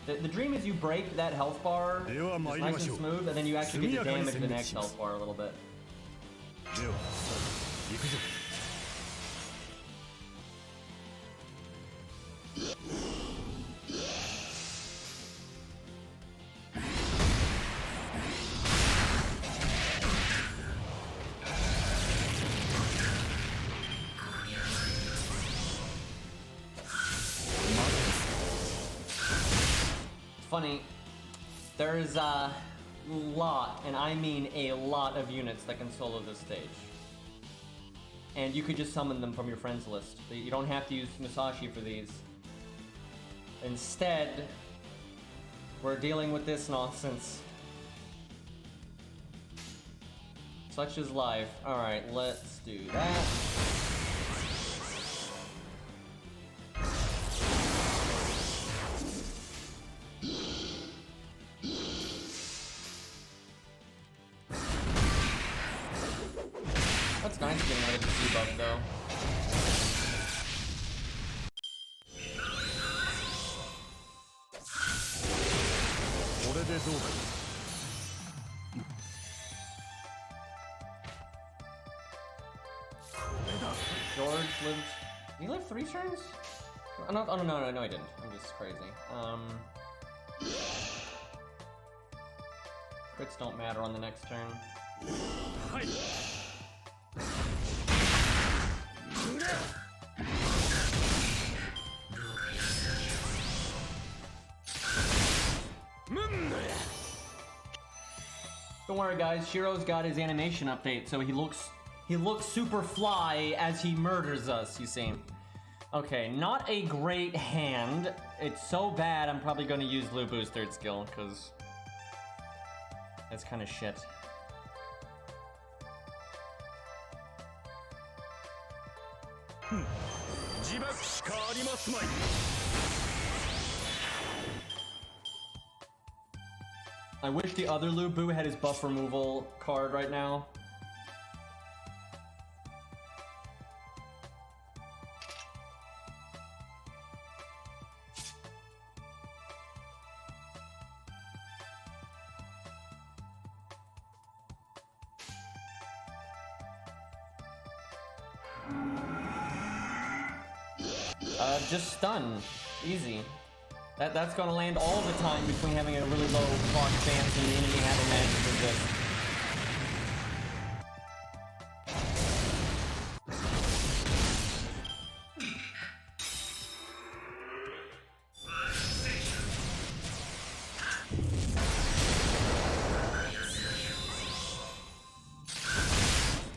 The dream is you break that health bar just nice and smooth, and then you actually get to damage the next health bar a little bit. Funny, there's a lot, and I mean a lot of units that can solo this stage. And you could just summon them from your friends list. You don't have to use Musashi for these. Instead, we're dealing with this nonsense. Such is life. Alright, let's do that. That's nice getting rid of the debuff though. George lived... He lived 3 turns? Oh, no, he didn't. I'm just crazy. Crits don't matter on the next turn. Don't worry guys, Shiro's got his animation update, so he looks super fly as he murders us, you see. Okay, not a great hand. It's so bad I'm probably gonna use Lubu's third skill, because that's kind of shit. I wish the other Lubu had his buff removal card right now. Just stun. Easy. That's gonna land all the time between having a really low proc chance and the enemy having magic resist.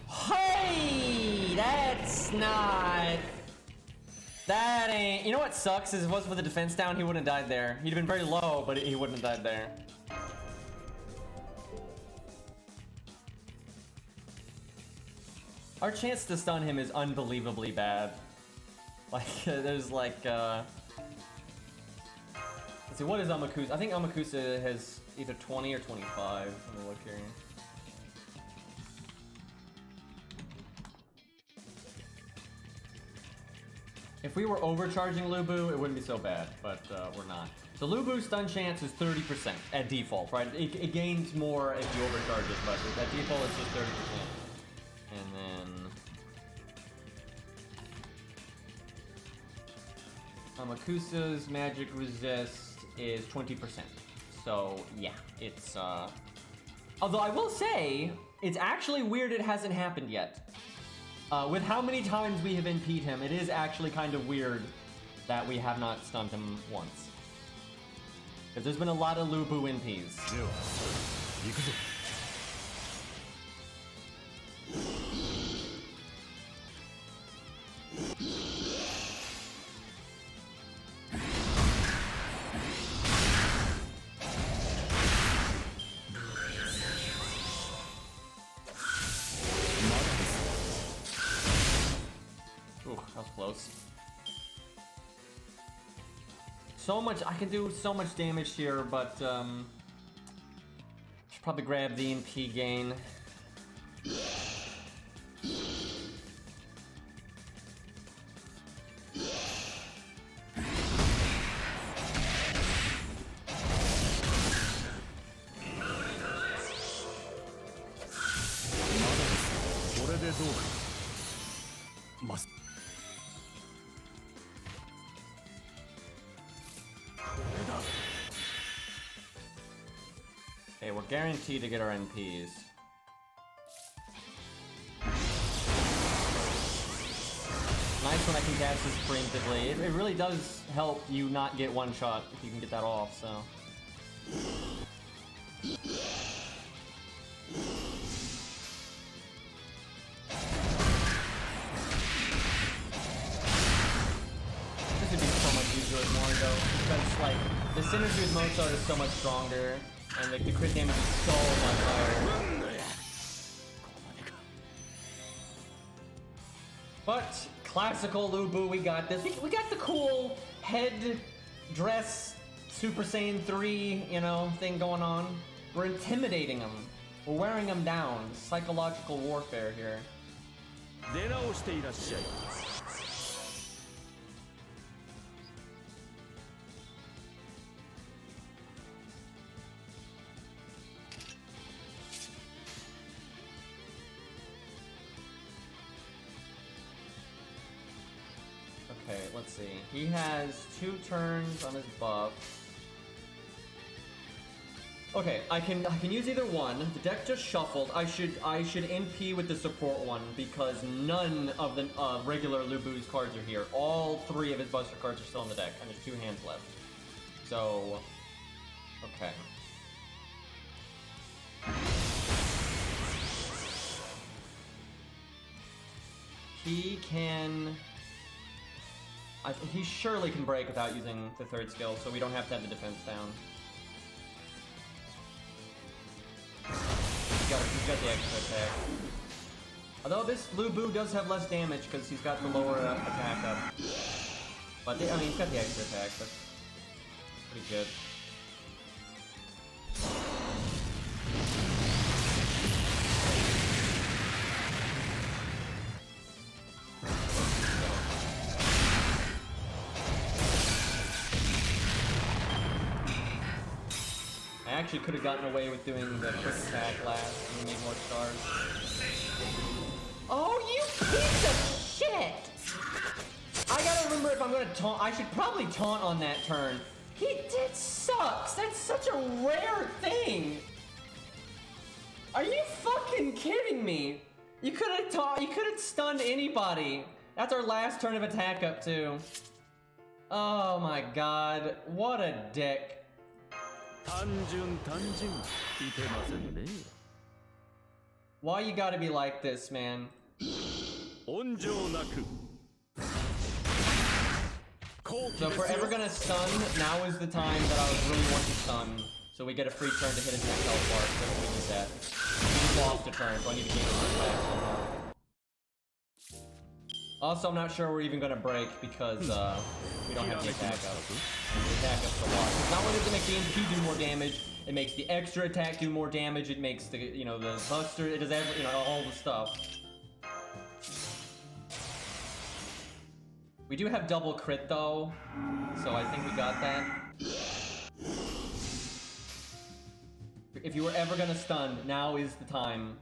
Hey! That's not... That ain't... You know what sucks is if it wasn't for the defense down, he wouldn't have died there. He'd have been very low, but he wouldn't have died there. Our chance to stun him is unbelievably bad. Like, there's like, let's see, what is Amakusa? I think Amakusa has either 20 or 25. Let me look here. If we were overcharging Lubu, it wouldn't be so bad, but we're not. So Lubu's stun chance is 30% at default, right? It gains more if you overcharge it, but at default it's just 30%. And then Amakusa's magic resist is 20%. So yeah, it's although I will say, it's actually weird it hasn't happened yet. With how many times we have NP'd him, it is actually kind of weird that we have not stunned him once. Because there's been a lot of Lubu NPs. So much, I can do so much damage here, but should probably grab the MP gain. Okay, we're guaranteed to get our NPs. Nice when I can cast this preemptively. It really does help you not get one shot if you can get that off, so. This would be so much easier with Morigo, because like the synergy with Mozart is so much stronger, and like the crit damage is so much higher. But classical Lubu, we got this. We got the cool head dress Super Saiyan 3, you know, thing going on. We're intimidating them. We're wearing them down. Psychological warfare here. Okay, let's see. He has 2 turns on his buff. Okay, I can use either one. The deck just shuffled. I should NP with the support one because none of the regular Lubu's cards are here. All 3 of his Buster cards are still in the deck, and there's 2 hands left. So, okay. He can. He surely can break without using the 3rd skill, so we don't have to have the defense down. He's got the extra attack. Although this Lubu does have less damage because he's got the lower attack up. But I mean, he's got the extra attack. That's pretty good. I actually could have gotten away with doing the quick attack last and made more stars. Oh, you piece of shit! I gotta remember if I'm gonna taunt. I should probably taunt on that turn. It sucks. That's such a rare thing. Are you fucking kidding me? You could have stunned anybody. That's our last turn of attack up too. Oh my god, what a dick. Why you gotta be like this, man? So if we're ever gonna stun, now is the time that I would really want to stun. So we get a free turn to hit his next health bar, so we need that. We just lost a turn, so I need to gain a turn back somehow. Also, I'm not sure we're even gonna break because we don't have the attack up. And the attack up's a lot. It's not only does it make the MP do more damage, it makes the extra attack do more damage, it makes the, you know, the buster, it does every, you know, all the stuff. We do have double crit though, so I think we got that. If you were ever gonna stun, now is the time.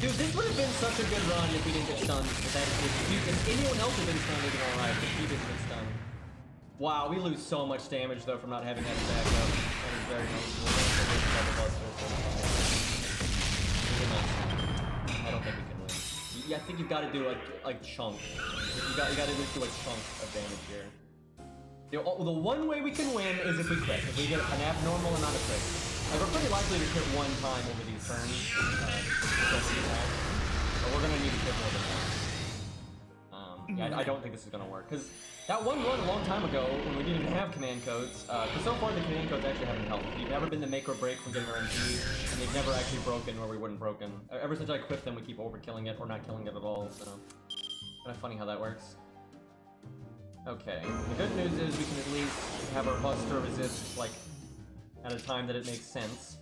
Dude, this would have been such a good run if we didn't get stunned. If anyone else had been stunned, it'd been alright, but he didn't get stunned. Wow, we lose so much damage though from not having that back up. That is very noticeable. I don't think we can win. I think you've got to do like chunk. You got to at least do a chunk of damage here. The one way we can win is if we crit. If we get an abnormal and not a crit. Like, we're pretty likely to crit one time over these turns. But we're gonna need to crit more than that. Yeah, I don't think this is gonna work. Because that one run a long time ago, when we didn't even have command codes, because so far the command codes actually haven't helped. We've never been the make or break from getting our MP, and they've never actually broken where we wouldn't broken. Ever since I equipped them, we keep overkilling it or not killing it at all, so... Kind of funny how that works. Okay, the good news is we can at least have our Buster resist, like, at a time that it makes sense.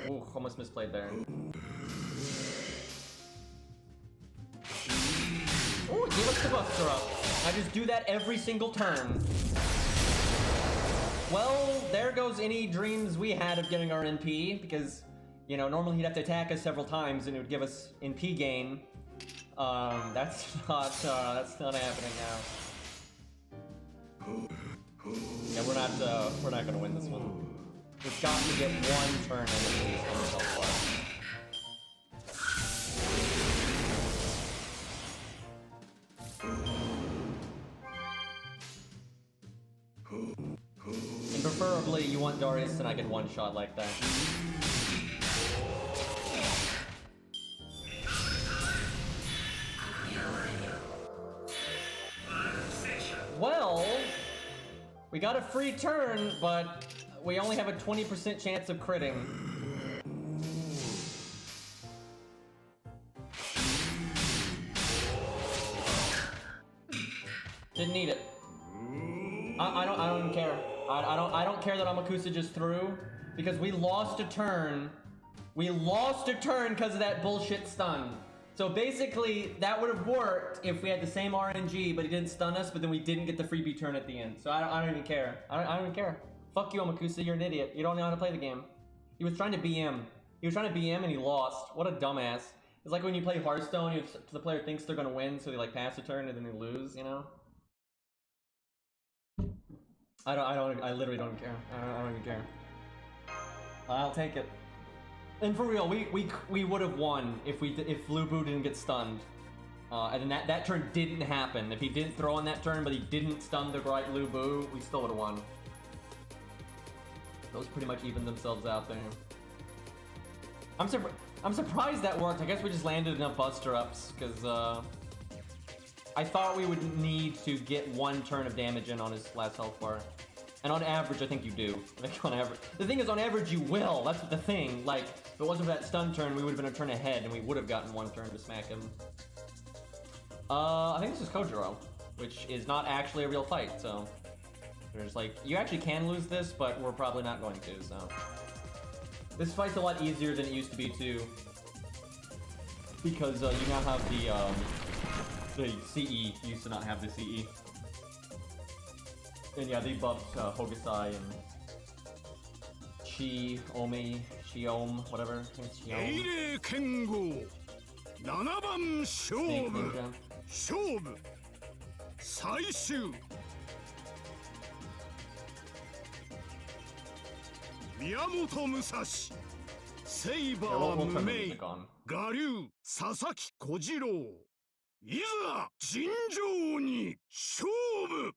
Ooh, almost misplayed there. Ooh, give us the Buster up. I just do that every single turn. Well, there goes any dreams we had of getting our NP, because, you know, normally he'd have to attack us several times and it would give us NP gain. That's not happening now. Yeah, we're not gonna win this one. We've got to get one turn in at least on the self-fire. And preferably, you want Darius and I get one shot like that. Well, we got a free turn, but we only have a 20% chance of critting. Didn't need it. I don't even care. I don't care that Amakusa just threw, because we lost a turn. We lost a turn because of that bullshit stun. So basically, that would have worked if we had the same RNG, but he didn't stun us, but then we didn't get the freebie turn at the end. So I don't even care. I don't even care. Fuck you, Amakusa, you're an idiot. You don't know how to play the game. He was trying to BM. He was trying to BM and he lost. What a dumbass. It's like when you play Hearthstone, the player thinks they're gonna win, so they like pass a turn and then they lose, you know? I literally don't care. I don't even care. I'll take it. And for real, we would have won if Lu Bu didn't get stunned. And then that turn didn't happen. If he didn't throw on that turn, but he didn't stun the right Lu Bu, we still would have won. Those pretty much evened themselves out there. I'm surprised that worked. I guess we just landed enough Buster Ups, because I thought we would need to get one turn of damage in on his last health bar. And on average, I think you do. Like, on average. The thing is, on average, you will. That's the thing. Like, if it wasn't for that stun turn, we would have been a turn ahead, and we would have gotten one turn to smack him. I think this is Kojiro, which is not actually a real fight, so... There's like, you actually can lose this, but we're probably not going to, so... This fight's a lot easier than it used to be, too. Because, you now have the CE. You used to not have the CE. And yeah, they buffed Hokusai and Chi-Omi, Chi-Om, whatever. Chi-Om. Kengo 7番勝負勝負最終宮本武蔵セイバー無名我流佐々木小次郎いざ尋常に勝負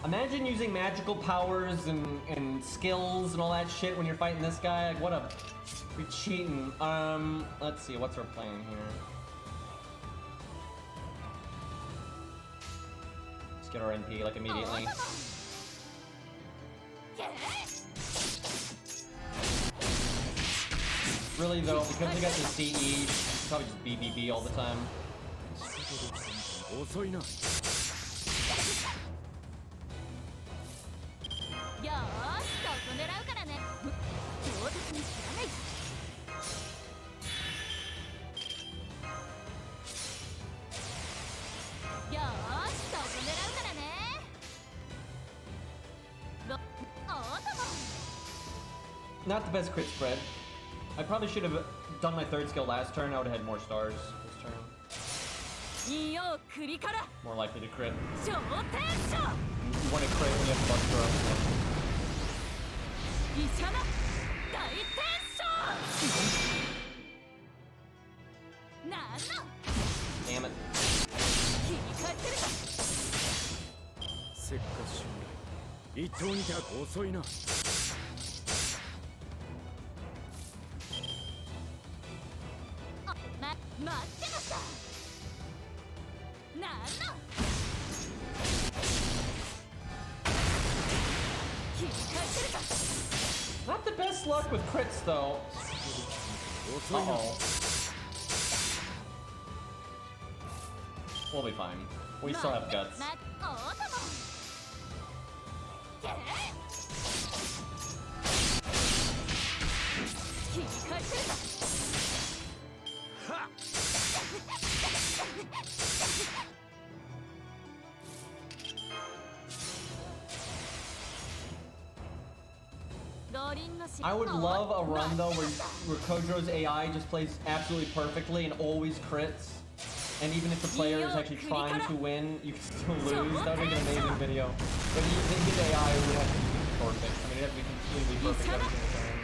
Imagine using magical powers and skills and all that shit when you're fighting this guy. Like, what a... We're cheating. Let's see, what's our plan here? Let's get our NP, like, immediately. Really, though, because we got the CE, probably just BBB all the time. Not the best crit spread. I probably should have done my third skill last turn. I would have had more stars this turn. More likely to crit. You want to crit when you have Buster up. Damn it. せっかしゅん一刀にては遅いな や Not the best luck with crits, though. Uh-oh. We'll be fine. We still have guts. I would love a run though where Kojo's AI just plays absolutely perfectly and always crits. And even if the player is actually trying to win, you can still lose. That would make an amazing video. But his AI would have to be perfect. I mean, it'd have to be completely perfect every single time.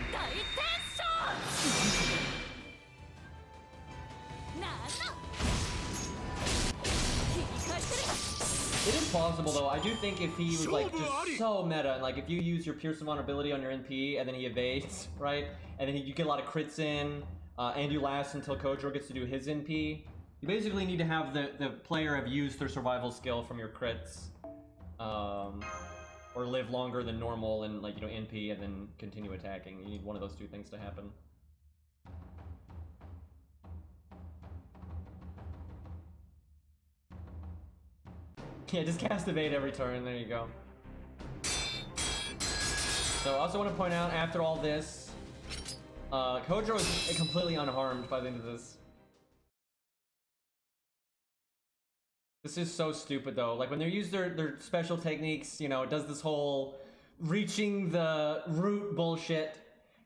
It is plausible though. I do think if he was like just so meta, and like if you use your Pierce Vulnerability on your NP and then he evades, right? And then you get a lot of crits in, and you last until Kojo gets to do his NP. You basically need to have the player have used their survival skill from your crits, or live longer than normal and like, you know, NP and then continue attacking. You need one of those two things to happen. Yeah, just cast evade every turn, there you go. So I also want to point out, after all this, Kojo is completely unharmed by the end of this. This is so stupid though, like when they use their special techniques, you know, it does this whole reaching the root bullshit,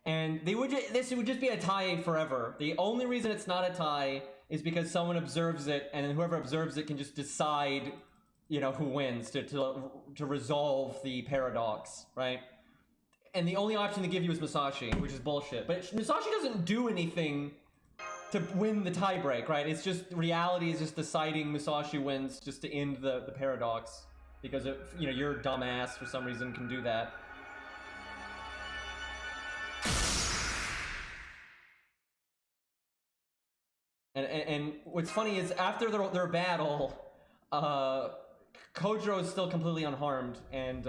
and this would just be a tie forever. The only reason it's not a tie is because someone observes it, and then whoever observes it can just decide, you know, who wins to resolve the paradox, right? And the only option they give you is Musashi, which is bullshit. But Musashi doesn't do anything to win the tiebreak, right? It's just, reality is just deciding Musashi wins just to end the paradox. Because, you know, your dumbass for some reason can do that. And what's funny is, after their battle, Kojo is still completely unharmed, and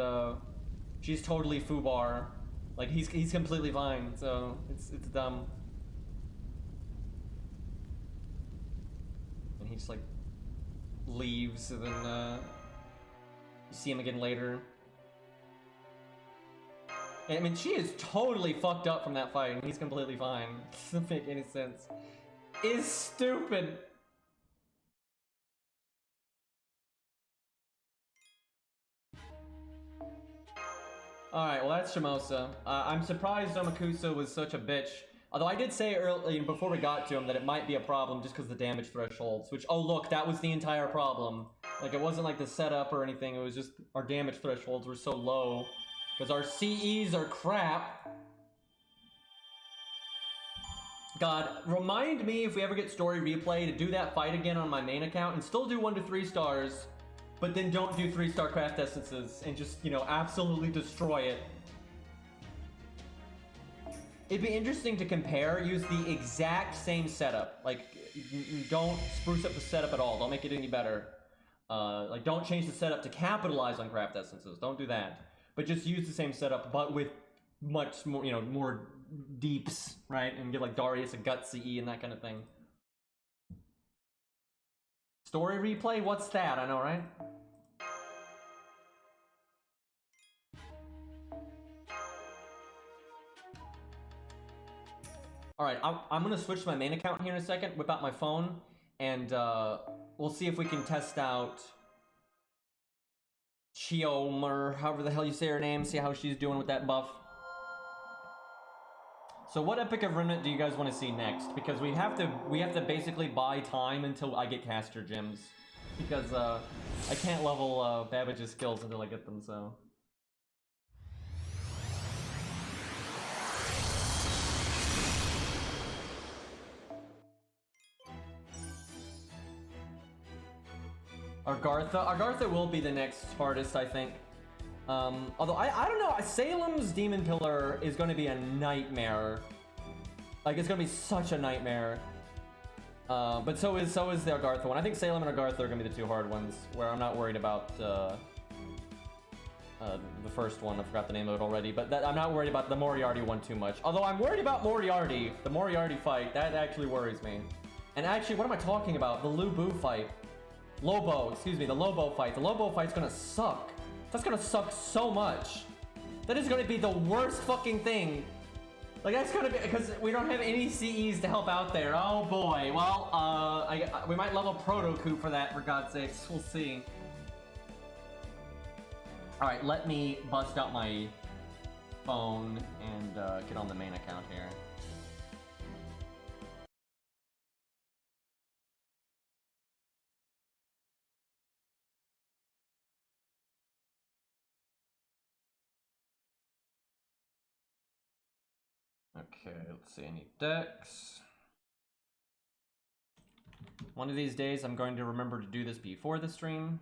she's totally Fubar. Like, he's completely fine, so it's dumb. And he just like leaves, and then you see him again later. And, I mean, she is totally fucked up from that fight, and he's completely fine. Doesn't make any sense. It's stupid. Alright, well that's Shimosa. I'm surprised Zomakusa was such a bitch. Although I did say earlier, before we got to him, that it might be a problem just because of the damage thresholds. Which, oh look, that was the entire problem. Like, it wasn't like the setup or anything, it was just our damage thresholds were so low. Because our CEs are crap. God, remind me if we ever get story replay to do that fight again on my main account and still do 1 to 3 stars. But then don't do 3-star craft essences and just, you know, absolutely destroy it. It'd be interesting to compare, use the exact same setup. Like, don't spruce up the setup at all, don't make it any better. Like, don't change the setup to capitalize on craft essences, don't do that. But just use the same setup, but with much more, you know, more deeps, right? And give like Darius a gut CE and that kind of thing. Story replay? What's that? I know, right? Alright, I'm gonna switch to my main account here in a second, whip out my phone, and we'll see if we can test out Chioma, however the hell you say her name, see how she's doing with that buff. So what Epic of Remnant do you guys want to see next? Because we have to basically buy time until I get caster gems. Because I can't level Babbage's skills until I get them, so. Argartha will be the next hardest, I think. Although I don't know, Salem's Demon Pillar is going to be a nightmare. Like, it's going to be such a nightmare. But so is the Argartha one. I think Salem and Argartha are going to be the 2 hard ones, where I'm not worried about The first one, I forgot the name of it already, but I'm not worried about the Moriarty one too much. Although I'm worried about Moriarty, the Moriarty fight, that actually worries me. And actually, what am I talking about? The Lu Bu fight. Lobo, excuse me, the Lobo fight. The Lobo fight's gonna suck. That's gonna suck so much. That is gonna be the worst fucking thing. Like, that's gonna be, because we don't have any CEs to help out there. Oh boy, well, we might level Proto Coup for that, for God's sakes. We'll see. Alright, let me bust out my phone and get on the main account here. Okay, let's see, any decks. One of these days I'm going to remember to do this before the stream.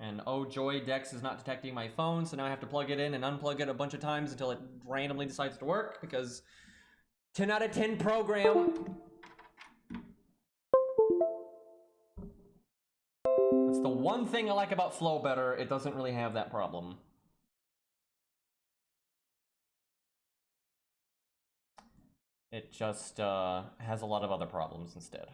And oh joy, Dex is not detecting my phone, so now I have to plug it in and unplug it a bunch of times until it randomly decides to work, because 10 out of 10 program. That's the one thing I like about Flow better, it doesn't really have that problem. It just has a lot of other problems instead.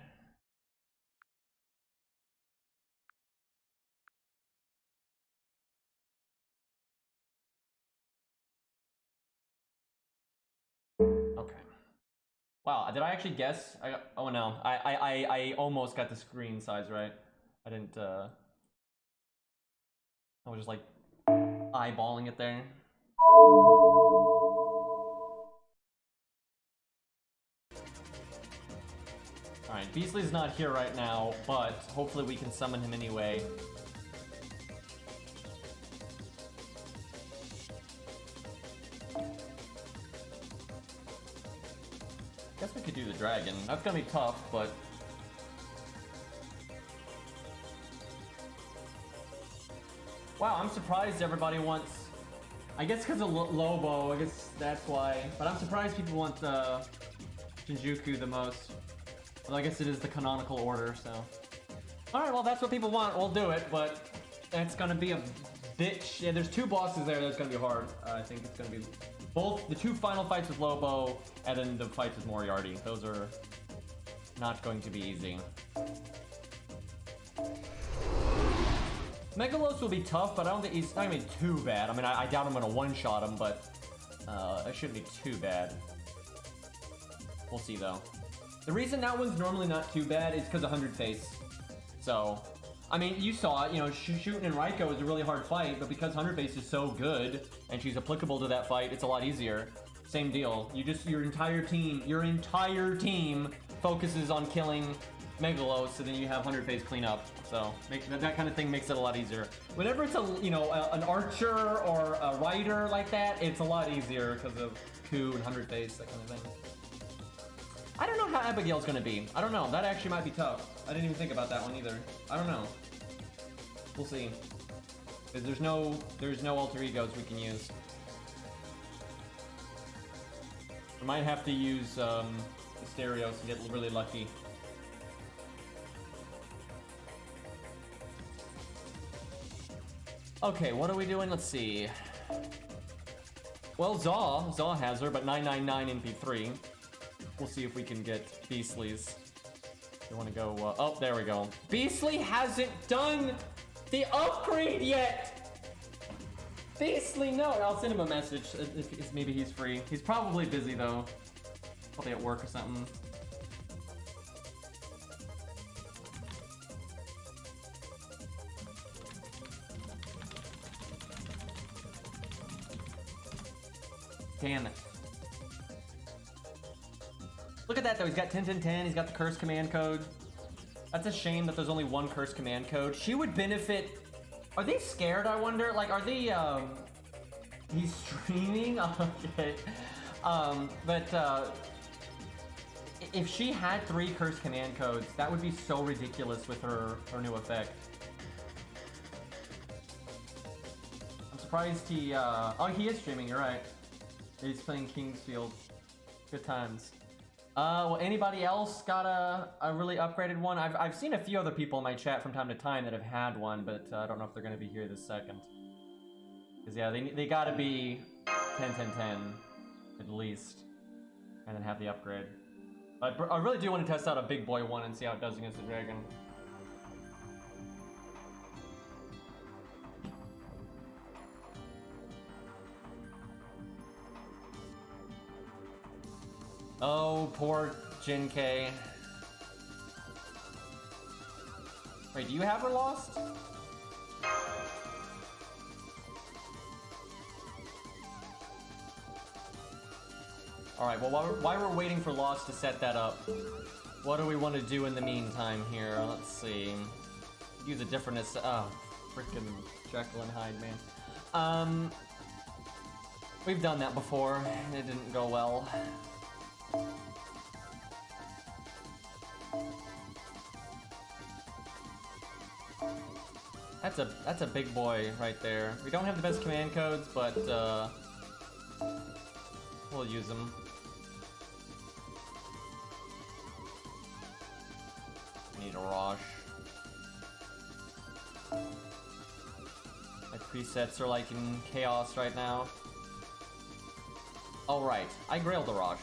Okay. Wow, did I actually guess? Oh no, I almost got the screen size right. I didn't, I was just like eyeballing it there. Alright, Beastly's not here right now, but hopefully we can summon him anyway. Guess we could do the dragon. That's gonna be tough, but... Wow, I'm surprised everybody wants... I guess because of Lobo, I guess that's why. But I'm surprised people want Shinjuku the most. Well, I guess it is the canonical order, so... Alright, well that's what people want, we'll do it, but... That's gonna be a bitch. Yeah, there's two bosses there that's gonna be hard. I think it's gonna be... Both the two final fights with Lobo, and then the fights with Moriarty. Those are not going to be easy. Megalos will be tough, but I don't think he's not gonna be too bad. I mean, I doubt I'm gonna one-shot him, but it shouldn't be too bad. We'll see, though. The reason that one's normally not too bad is because of 100 face. So, I mean, you saw it, you know, shooting in Raiko is a really hard fight, but because 100 face is so good, and she's applicable to that fight, it's a lot easier. Same deal. Your entire team focuses on killing Megalos, so then you have 100 face clean up. So, that kind of thing makes it a lot easier. Whenever it's an archer or a rider like that, it's a lot easier because of Coup and 100 face, that kind of thing. I don't know how Abigail's gonna be. I don't know. That actually might be tough. I didn't even think about that one either. I don't know. We'll see. Because there's no alter egos we can use. We might have to use the stereos to get really lucky. Okay, what are we doing? Let's see. Well, Zaw has her, but 999 MP3. We'll see if we can get Beastly's. You want to go, oh, there we go. Beastly hasn't done the upgrade yet! Beastly, no! I'll send him a message if maybe he's free. He's probably busy, though. Probably at work or something. Damn it. Look at that though, he's got 10-10-10, he's got the curse command code. That's a shame that there's only one curse command code. She would benefit... Are they scared, I wonder? Like, are they, He's streaming? Okay. If she had 3 curse command codes, that would be so ridiculous with her new effect. I'm surprised he, oh, he is streaming, you're right. He's playing Kingsfield. Good times. Well, anybody else got a really upgraded one? I've seen a few other people in my chat from time to time that have had one, but I don't know if they're going to be here this second. Because yeah, they gotta be 10, 10, 10 at least, and then have the upgrade. But I really do want to test out a big boy one and see how it does against the dragon. Oh, poor Jin-K. Wait, do you have her lost? Alright, well, while we're waiting for Lost to set that up, what do we want to do in the meantime here? Let's see. Use a different... Oh, freaking Jekyll and Hyde, man. We've done that before. It didn't go well. That's a big boy right there. We don't have the best command codes, but we'll use them. Need a Rosh. My presets are like in chaos right now. Oh right, I grailed a Rosh.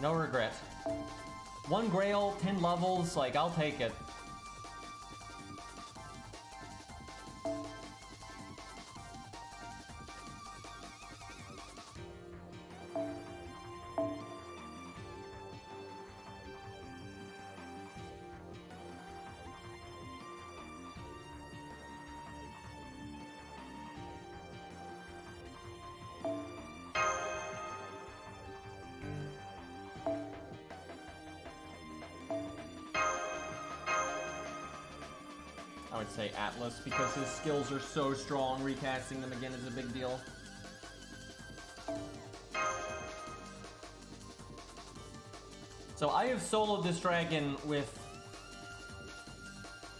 No regret. 1 grail, 10 levels, like I'll take it. I would say Atlas, because his skills are so strong, recasting them again is a big deal. So I have soloed this dragon with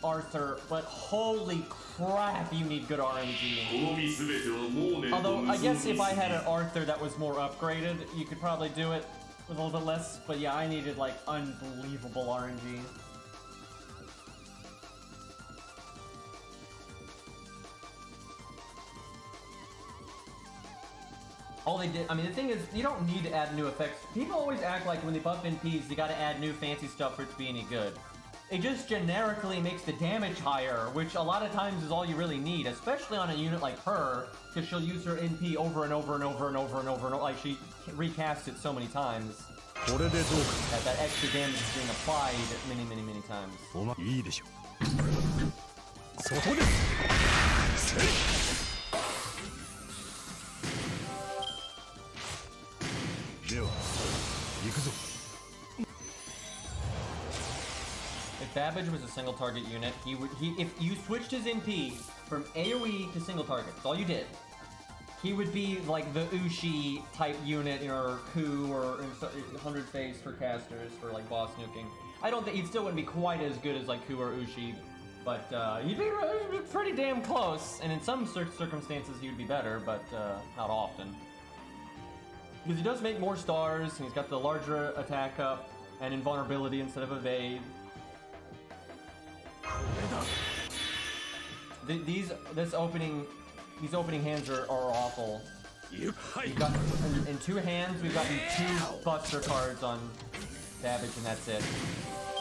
Arthur, but holy crap, you need good RNG. Although, I guess if I had an Arthur that was more upgraded, you could probably do it with a little bit less, but yeah, I needed like unbelievable RNG. All they did, I mean, the thing is, you don't need to add new effects. People always act like when they buff NPs, they gotta add new fancy stuff for it to be any good. It just generically makes the damage higher, which a lot of times is all you really need, especially on a unit like her, because she'll use her NP over and over and over and over and over and over, like she recasts it so many times. That extra damage is being applied many, many, many times. If Babbage was a single target unit, if you switched his NP from AoE to single target, that's all you did, he would be like the Ushi type unit, or Ku, or 100 phase for casters for like boss nuking. I don't think, he still wouldn't be quite as good as like Ku or Ushi, but he'd be pretty damn close, and in some circumstances he would be better, but not often. Because he does make more stars, and he's got the larger attack up, and invulnerability instead of evade. These opening hands are awful. We've got, in 2 hands, we've gotten 2 Buster cards on Babbage, and that's it.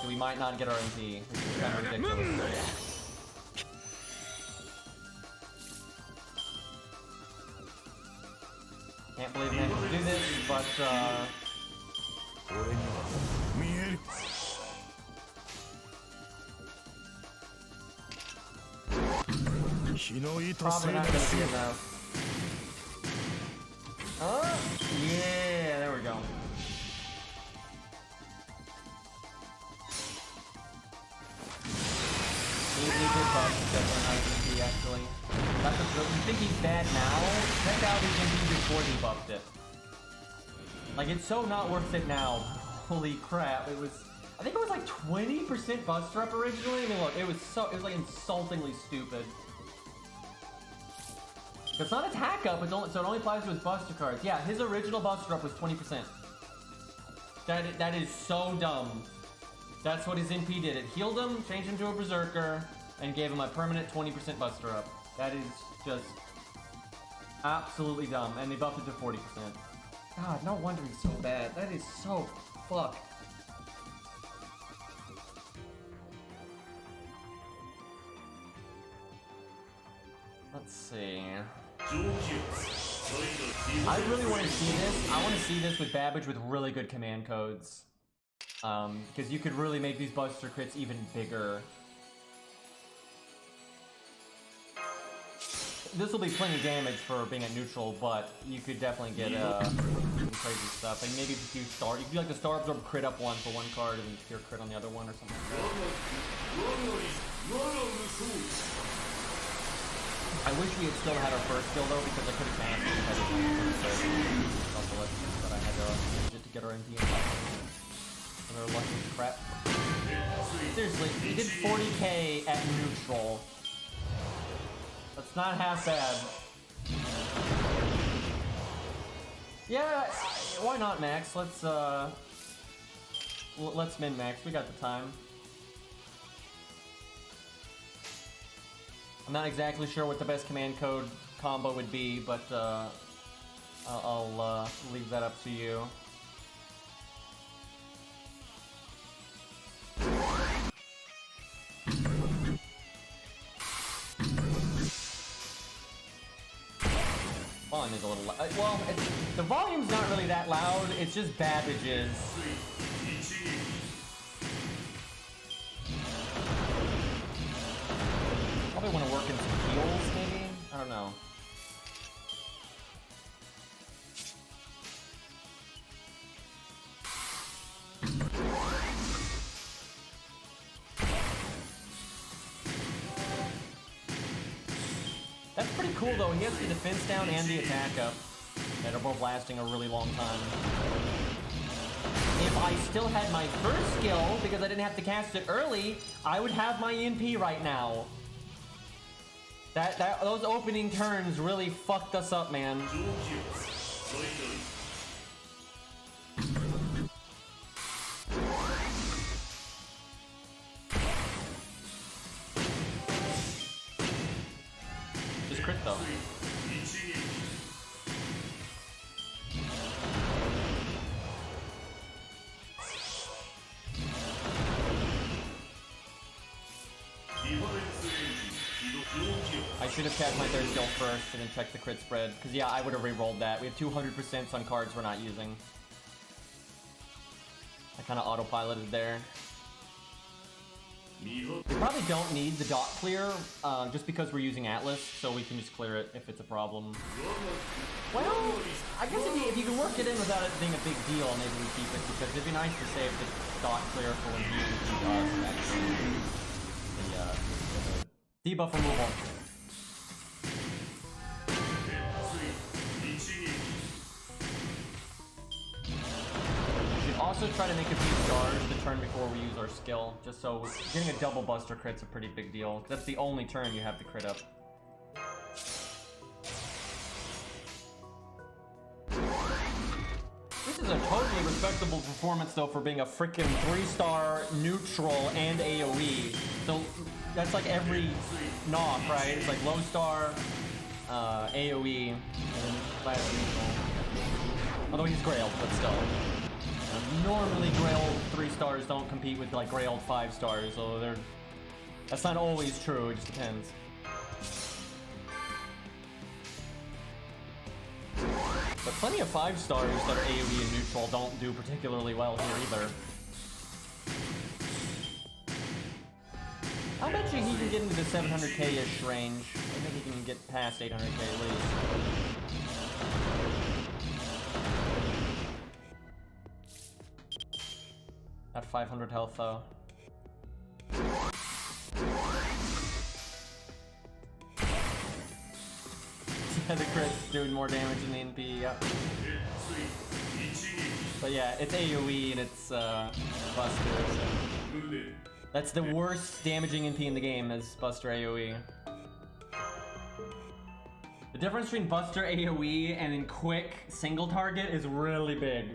So we might not get our MP, which is kind of ridiculous. Can't believe I managed to do this, but probably not gonna be enough. Oh, yeah, there we go. He did buff definitely not MP actually. That's what's really, you think he's bad now? Check out his MP before he buffed it. Like, it's so not worth it now. Holy crap, it was, I think it was like 20% Buster up originally. I mean, look, it was like insultingly stupid. It's not attack up, so it only applies to his Buster cards. Yeah, his original Buster up was 20%. That is so dumb. That's what his NP did. It healed him, changed him to a Berserker, and gave him a permanent 20% Buster up. That is just Absolutely dumb, and they buffed it to 40%. God, no wonder he's so bad. That is so fucked. Let's see. I really want to see this. I want to see this with Babbage with really good command codes. Because you could really make these Buster crits even bigger. This will be plenty of damage for being at neutral, but you could definitely get some crazy stuff. And maybe if you star, you could do like the Star Absorb crit up one for one card and pure crit on the other one or something like that. I wish we had still had our first skill though, because I could have cast it if I didn't but I had to use it to get our MP in. And our luck was crap. Seriously, he did 40k at neutral. That's not half bad. Yeah, why not max? Let's min max. We got the time. I'm not exactly sure what the best command code combo would be, but I'll leave that up to you. Volume is a little well, the volume's not really that loud, it's just Babbage's. Probably want to work in some heals, maybe? I don't know. That's pretty cool though, he has the defense down and the attack up. That are both lasting a really long time. If I still had my first skill, because I didn't have to cast it early, I would have my EMP right now. Those opening turns really fucked us up, man. Just crit though. I should have cast my third skill first and then checked the crit spread. Because yeah, I would have re-rolled that. We have 200% on cards we're not using. I kind of autopiloted there. We probably don't need the dot clear, just because we're using Atlas, so we can just clear it if it's a problem. Well, I guess if you can work it in without it being a big deal, maybe we keep it, because it'd be nice to save the dot clear for when he does actually the debuff removal. Also try to make a few stars the turn before we use our skill, just so getting a double Buster crit's a pretty big deal. That's the only turn you have to crit up. This is a totally respectable performance though for being a freaking 3-star neutral and AoE. So that's like every knock, right? It's like low star, AoE, and then last neutral. Although he's grailed, but still. Normally Grailed 3 stars don't compete with like Grailed 5 stars, so that's not always true, it just depends. But plenty of 5 stars that are AoE and neutral don't do particularly well here either. I'll bet you he can get into the 700k-ish range. I think he can get past 800k at least. At 500 health though. Yeah, the crit's doing more damage than the NP, yep. But yeah, it's AoE and it's Buster, so. That's the worst damaging NP in the game is Buster AoE. The difference between Buster AoE and then quick single target is really big.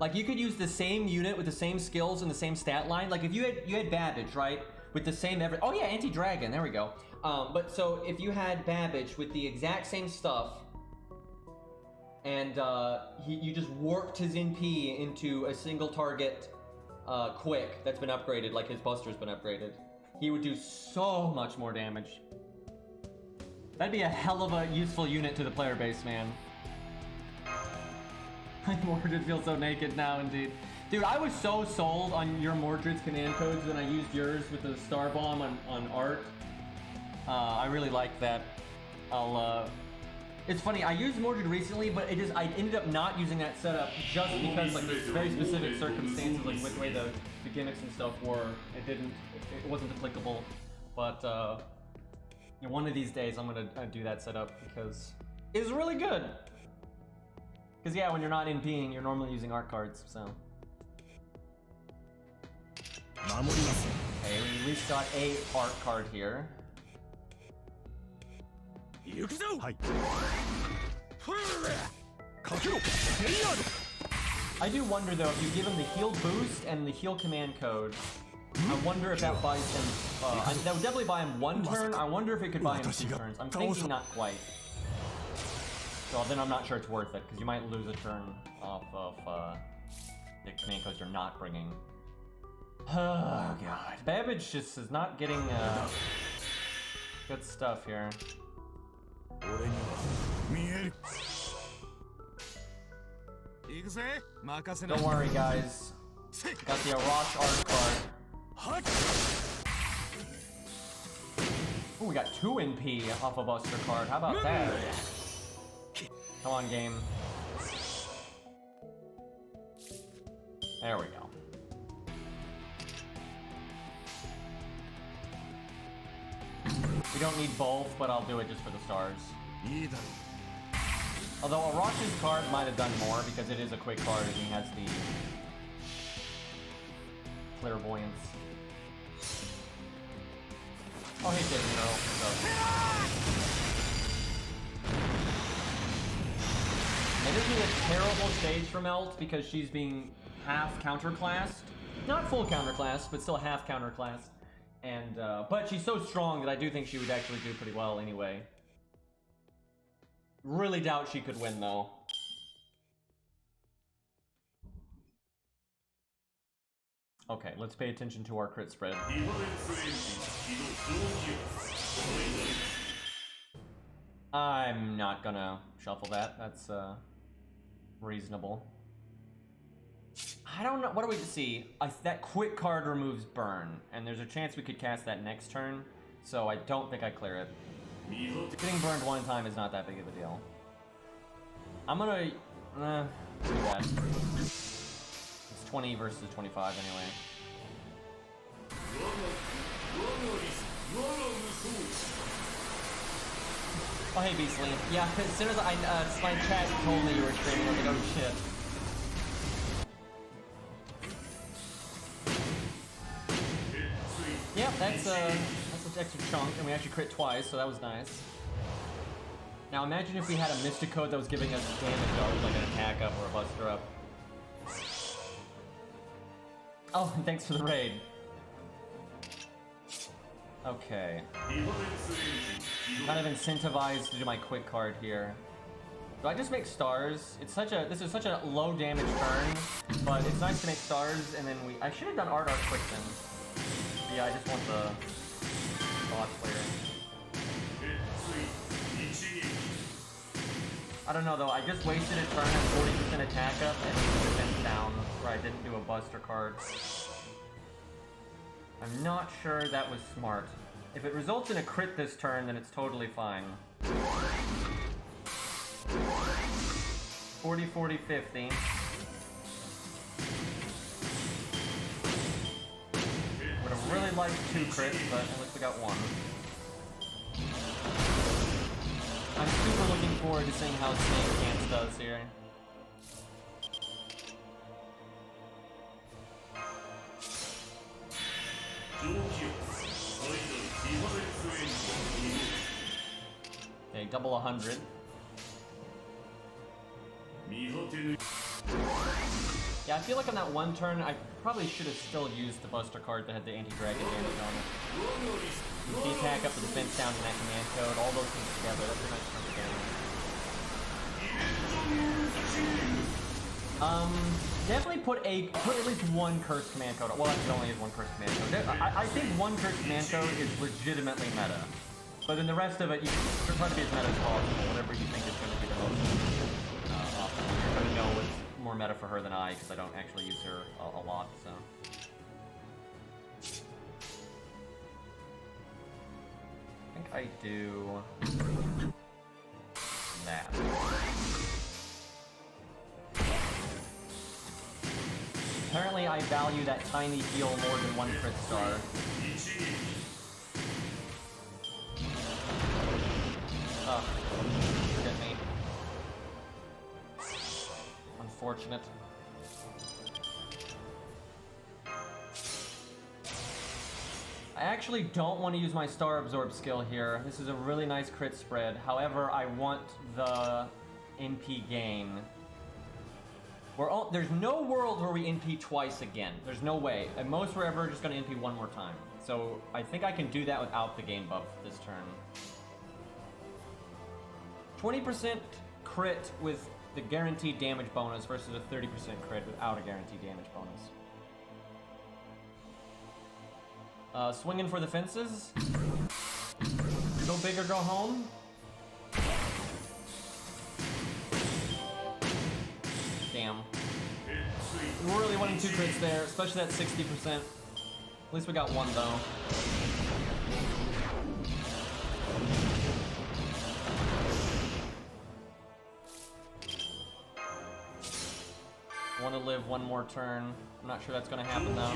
Like you could use the same unit with the same skills and the same stat line. Like if you had Babbage, right? with the same oh yeah, anti-dragon, there we go. But so if you had Babbage with the exact same stuff, and you just warped his NP into a single target quick that's been upgraded, like his Buster's been upgraded, he would do so much more damage. That'd be a hell of a useful unit to the player base, man. Mordred feels so naked now, indeed. Dude, I was so sold on your Mordred's command codes when I used yours with the Star Bomb on Art. I really like that. It's funny, I used Mordred recently, but I ended up not using that setup just because, like, there's very specific circumstances, like with the way the gimmicks and stuff were. It wasn't applicable. But one of these days I'm gonna do that setup because it's really good. Because yeah, when you're not NPing, you're normally using art cards, so. Okay, we at least got a art card here. I do wonder though, if you give him the heal boost and the heal command code, I wonder if that buys him, that would definitely buy him 1 turn. I wonder if it could buy him 2 turns. I'm thinking not quite. So then I'm not sure it's worth it, because you might lose a turn off of the command codes you're not bringing. Oh god. Babbage just is not getting good stuff here. Don't worry guys. Got the Arash art card. Ooh, we got 2 NP off a Buster card. How about that? Come on, game. There we go. We don't need both, but I'll do it just for the stars. Although Arash's card might have done more because it is a quick card and he has the clairvoyance. Oh, hey, Disney Girl. And this is a terrible stage for Melt because she's being half counterclassed. Not full counterclassed, but still half counterclassed. And, but she's so strong that I do think she would actually do pretty well anyway. Really doubt she could win, though. Okay, let's pay attention to our crit spread. I'm not gonna shuffle that. That's, reasonable. I don't know. What do we see? That quick card removes burn, and there's a chance we could cast that next turn, so I don't think I clear it. Getting burned 1 time is not that big of a deal. I'm gonna do that. It's 20 versus 25 anyway. Oh hey Beastly. Yeah, as soon as my chat told me you were streaming, I was like, oh shit. Yep, that's an extra chunk, and we actually crit twice, so that was nice. Now imagine if we had a Mystic Code that was giving us damage up, like an attack up or a buster up. Oh, and thanks for the raid. Okay. Kind of incentivized to do my quick card here. Do I just make stars? This is such a low damage turn, but it's nice to make stars, and then I should have done art quick then. But yeah, I just want the boss player. I don't know though, I just wasted a turn at 40% attack up and defense down where I didn't do a buster card. I'm not sure that was smart. If it results in a crit this turn, then it's totally fine. 40, 40, 50. Would have really liked 2 crits, but at least we got 1. I'm super looking forward to seeing how Snake Dance does here. Okay, double 100. Yeah, I feel like on that one turn, I probably should have still used the Buster card that had the anti-dragon damage on it. The attack up the defense down in that command code, all those things together, that's a nice chunk of damage. Definitely put at least one cursed command code. Well, actually only is one cursed command code. I think one cursed command code is legitimately meta. But then the rest of it, you can try to be as meta as possible, whatever you think is going to be the most optimal. You're going to know what's more meta for her than I, because I don't actually use her a lot, so. I think I do that. Apparently I value that tiny heal more than one crit star. Oh, forget me. Unfortunate. I actually don't want to use my Star Absorb skill here. This is a really nice crit spread. However, I want the NP gain. There's no world where we NP twice again. There's no way. At most, we're ever just going to NP one more time. So I think I can do that without the game buff this turn. 20% crit with the guaranteed damage bonus versus a 30% crit without a guaranteed damage bonus. Swinging for the fences. Go big or go home. Damn. We're really wanting 2 crits there, especially that 60%. At least we got one though. I want to live one more turn. I'm not sure that's going to happen though.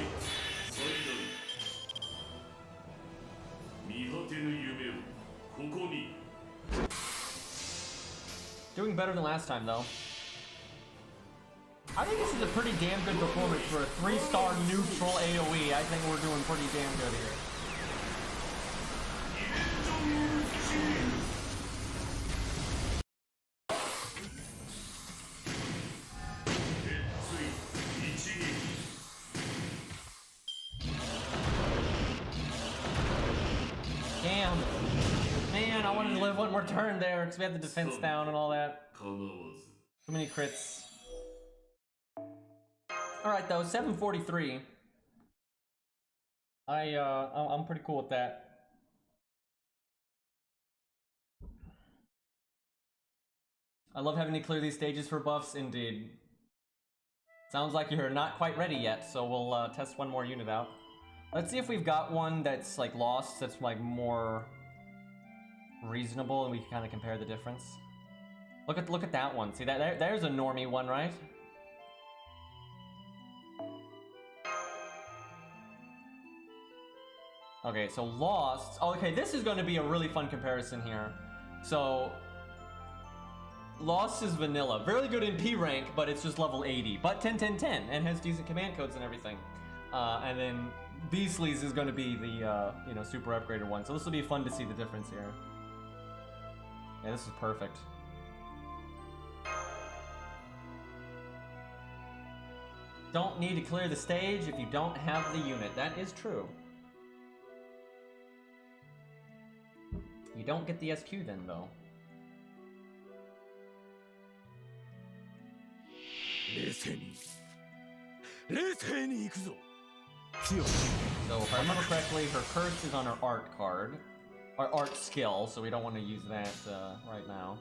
Doing better than last time though. I think this is a pretty damn good performance for a 3-star neutral AoE. I think we're doing pretty damn good here. Damn. Man, I wanted to live one more turn there because we had the defense down and all that. Too many crits. Alright though, 743. I'm pretty cool with that. I love having to clear these stages for buffs, indeed. Sounds like you're not quite ready yet, so we'll test one more unit out. Let's see if we've got one that's like lost, that's like more reasonable, and we can kind of compare the difference. Look at that one. See that there's a normie one, right? Okay, so lost. Oh, okay, this is going to be a really fun comparison here. So, lost is vanilla. Very good in P rank, but it's just level 80. But 10-10-10, and has decent command codes and everything. And then Beastly's is going to be the, you know, super upgraded one. So this will be fun to see the difference here. Yeah, this is perfect. Don't need to clear the stage if you don't have the unit. That is true. You don't get the SQ then, though. So, if I remember correctly, her curse is on her art card. Or art skill, so we don't want to use that right now.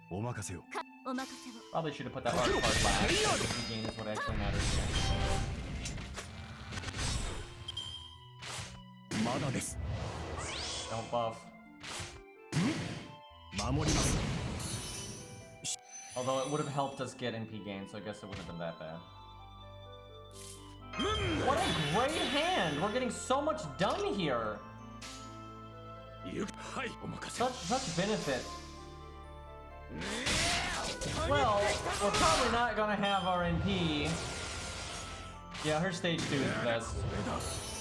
Probably should have put that art card last. The gain is what actually matters here. Don't buff. Although it would have helped us get NP gain, so I guess it wouldn't have been that bad. What a great hand! We're getting so much done here! Such benefit. Well, we're probably not gonna have our NP. Yeah, her stage 2 is the best.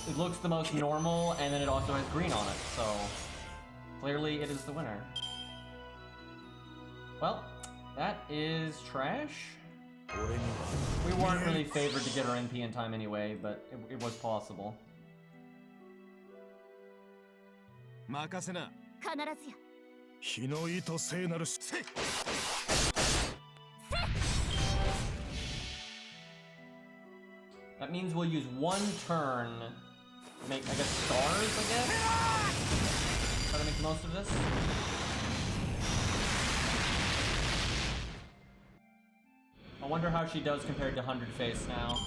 It looks the most normal, and then it also has green on it, so clearly it is the winner. Well, that is trash. We weren't really favored to get our NP in time anyway, but it was possible. 任せな。必ずや。日の糸聖なるせ。That means we'll use one turn to make, I guess, stars, I guess? Try to make the most of this. I wonder how she does compared to 100 Face now.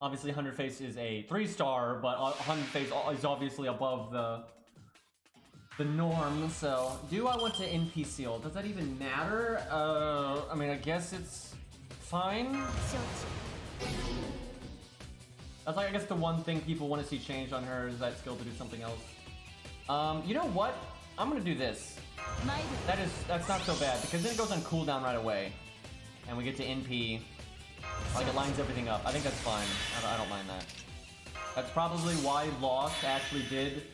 Obviously 100 Face is a 3-star, but 100 Face is obviously above the norm, so... Do I want to NP seal? Does that even matter? I mean, I guess it's fine. That's like, I guess the one thing people want to see changed on her is that skill to do something else. You know what? I'm gonna do this. That's not so bad, because then it goes on cooldown right away. And we get to NP. Like, it lines everything up. I think that's fine. I don't mind that. That's probably why Lost actually did,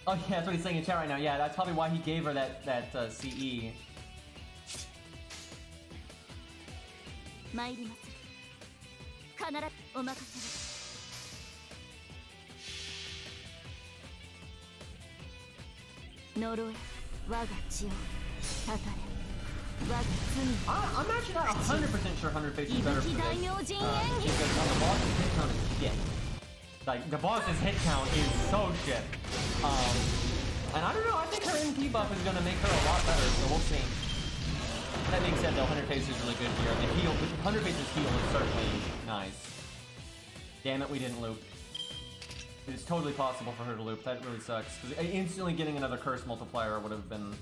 Oh yeah, that's what he's saying in chat right now. Yeah, that's probably why he gave her that CE. I'm actually not 100% sure 100 Face is better for this. Because on the boss's hit count is shit. Like, the boss's hit count is so shit. And I don't know, I think her NP buff is gonna make her a lot better, so we'll see. That being said though, 100 Face is really good here. The heal, 100 Face's heal is certainly nice. Damn it, we didn't loop. It's totally possible for her to loop, that really sucks. Because instantly getting another curse multiplier would have been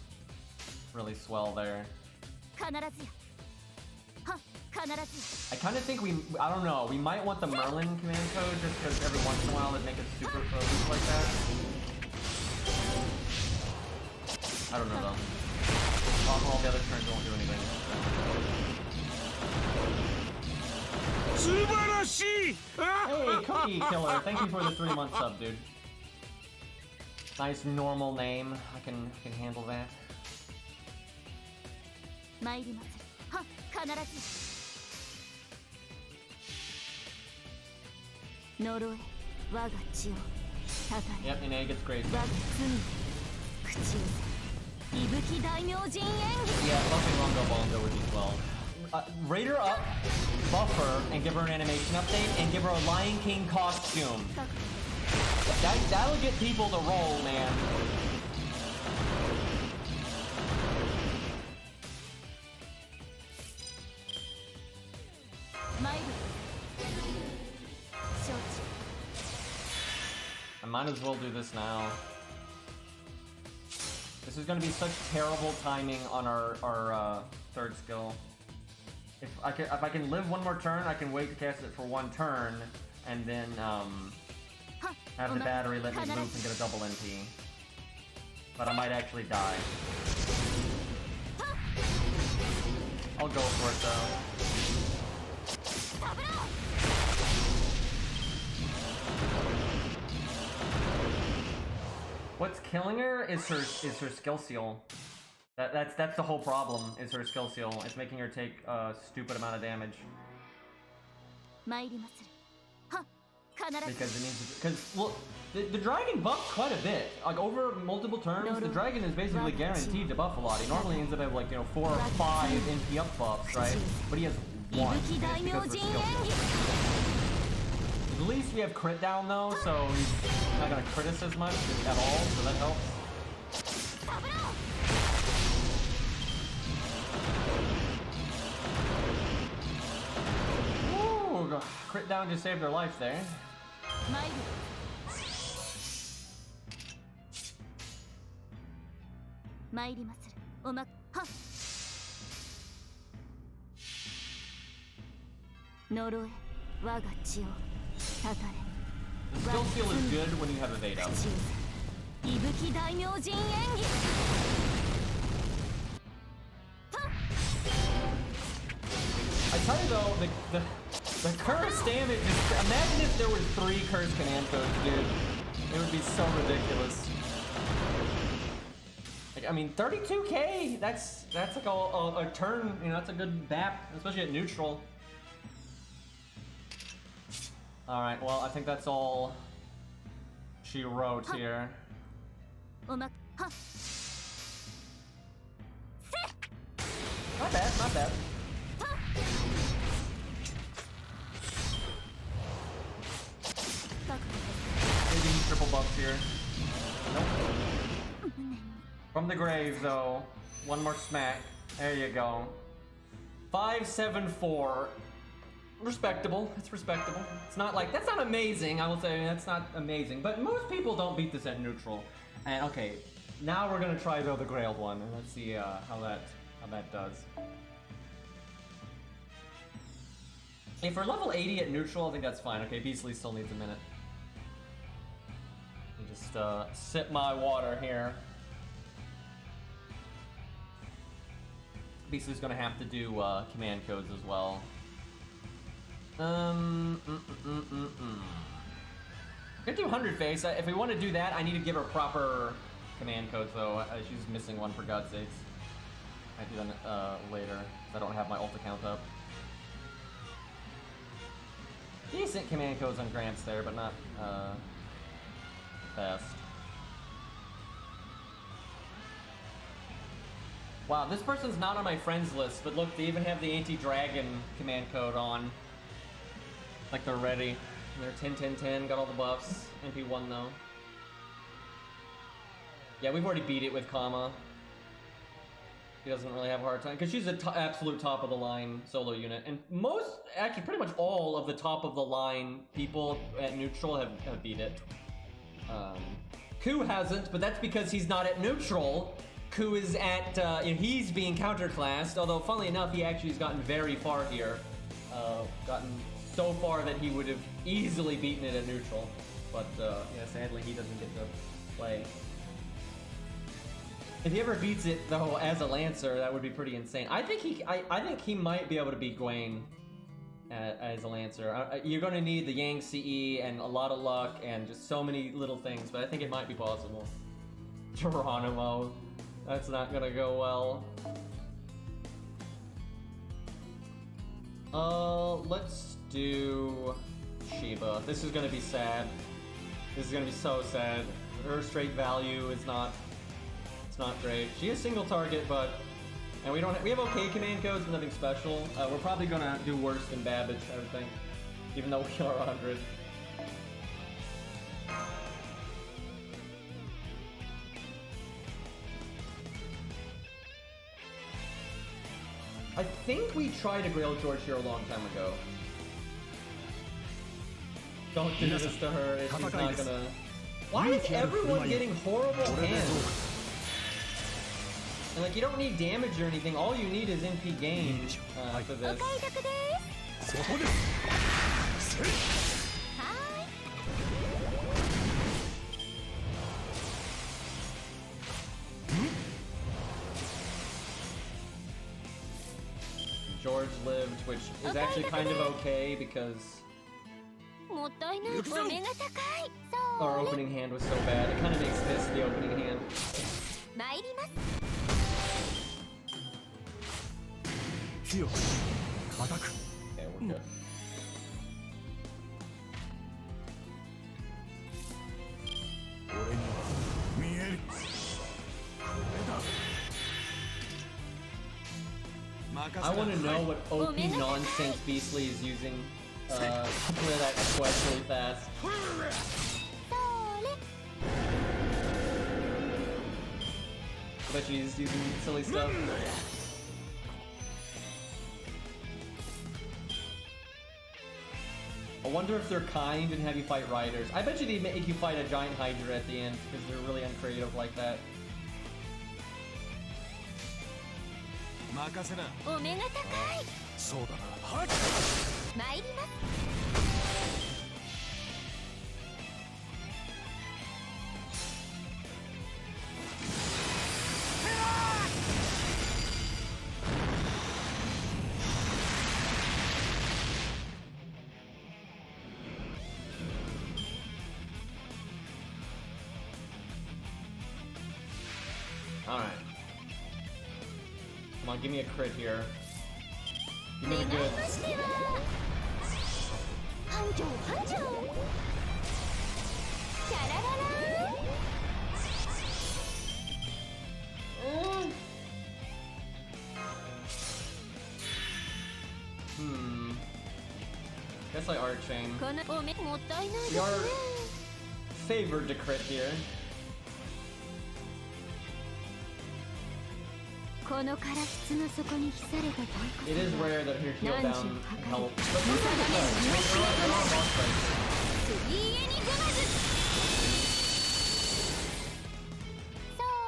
really swell there. I kind of think I don't know, we might want the Merlin command code just because every once in a while it'd make a super loop like that. I don't know though. All the other turns won't do anything. Hey, Cookie Killer, thank you for the 3-month sub, dude. Nice normal name, I can handle that. Yep, Ine gets great. Yeah, buffing Rongo Bongo would be swell. Rate her up, buff her, and give her an animation update, and give her a Lion King costume. That'll get people to roll, man. I might as well do this now. This is gonna be such terrible timing on our third skill. If I can live one more turn, I can wait to cast it for one turn, and then have the battery let me loop and get a double NP. But I might actually die. I'll go for it though. What's killing her is her skill seal. That's the whole problem, is her skill seal. It's making her take a stupid amount of damage. Because look, the dragon buffs quite a bit. Like over multiple turns, the dragon is basically guaranteed to buff a lot. He normally ends up with like 4 or 5 NP up buffs, right? But he has 1 because of skill seal. At least we have crit down though, so he's not gonna crit us as much at all, so that helps. Ooh, crit down just saved her life there. The skill seal is good when you have evade up. I tell you though, the curse damage is, imagine if there were 3 curse command codes, dude. It would be so ridiculous. Like I mean, 32k. That's like a turn. You know, that's a good BAP, especially at neutral. All right. Well, I think that's all she wrote here. Not bad. Not bad. Maybe he triple buffs here. Nope. From the grave, though. One more smack. There you go. 574. Respectable. It's respectable. It's not like, that's not amazing. I will say that's not amazing. But most people don't beat this at neutral. And okay, now we're gonna try though the Grailed one, and let's see how that does. If we're level 80 at neutral, I think that's fine. Okay, Beastly still needs a minute. Let me just sip my water here. Beastly's gonna have to do command codes as well. Gonna do 100 face. If we want to do that, I need to give her proper command codes though. She's missing one, for God's sakes. I do that later. I don't have my ult account up. Decent command codes on Grants there, but not best. Wow, this person's not on my friends list, but look, they even have the anti-dragon command code on. Like they're ready. They're 10-10-10, got all the buffs. MP1 though. Yeah, we've already beat it with Kama. She doesn't really have a hard time, because she's an absolute top of the line solo unit. And most, actually pretty much all of the top of the line people at neutral have beat it. Ku hasn't, but that's because he's not at neutral. Ku is at, he's being counterclassed, although funnily enough, he actually has gotten very far here. Gotten so far that he would have easily beaten it at neutral. But, yeah, sadly he doesn't get to play. If he ever beats it, though, as a Lancer, that would be pretty insane. I think he might be able to beat Gwaine as a Lancer. You're going to need the Yang CE and a lot of luck and just so many little things, but I think it might be possible. Geronimo. That's not going to go well. Let's do Shiba. This is going to be sad. This is going to be so sad. Her straight value is not... It's not great. She is single target, but... And we have okay command codes, but nothing special. We're probably gonna do worse than Babbage, I would think. Even though we are 100. I think we tried a Grail George here a long time ago. Don't do this to her if she's not gonna... Why is everyone getting horrible hands? And like, you don't need damage or anything, all you need is NP gain for this. George lived, which is actually kind of okay because our opening hand was so bad. It kind of makes this the opening hand. Okay, we're good. I want to know what OP nonsense Beastly is using to clear that quest really fast. I bet she's using silly stuff. I wonder if they're kind and have you fight riders. I bet you they make you fight a giant Hydra at the end because they're really uncreative like that. Alright. Come on, give me a crit here. Give me the good. Guess I art chain. We are favored to crit here. It is rare that her heal down helps. But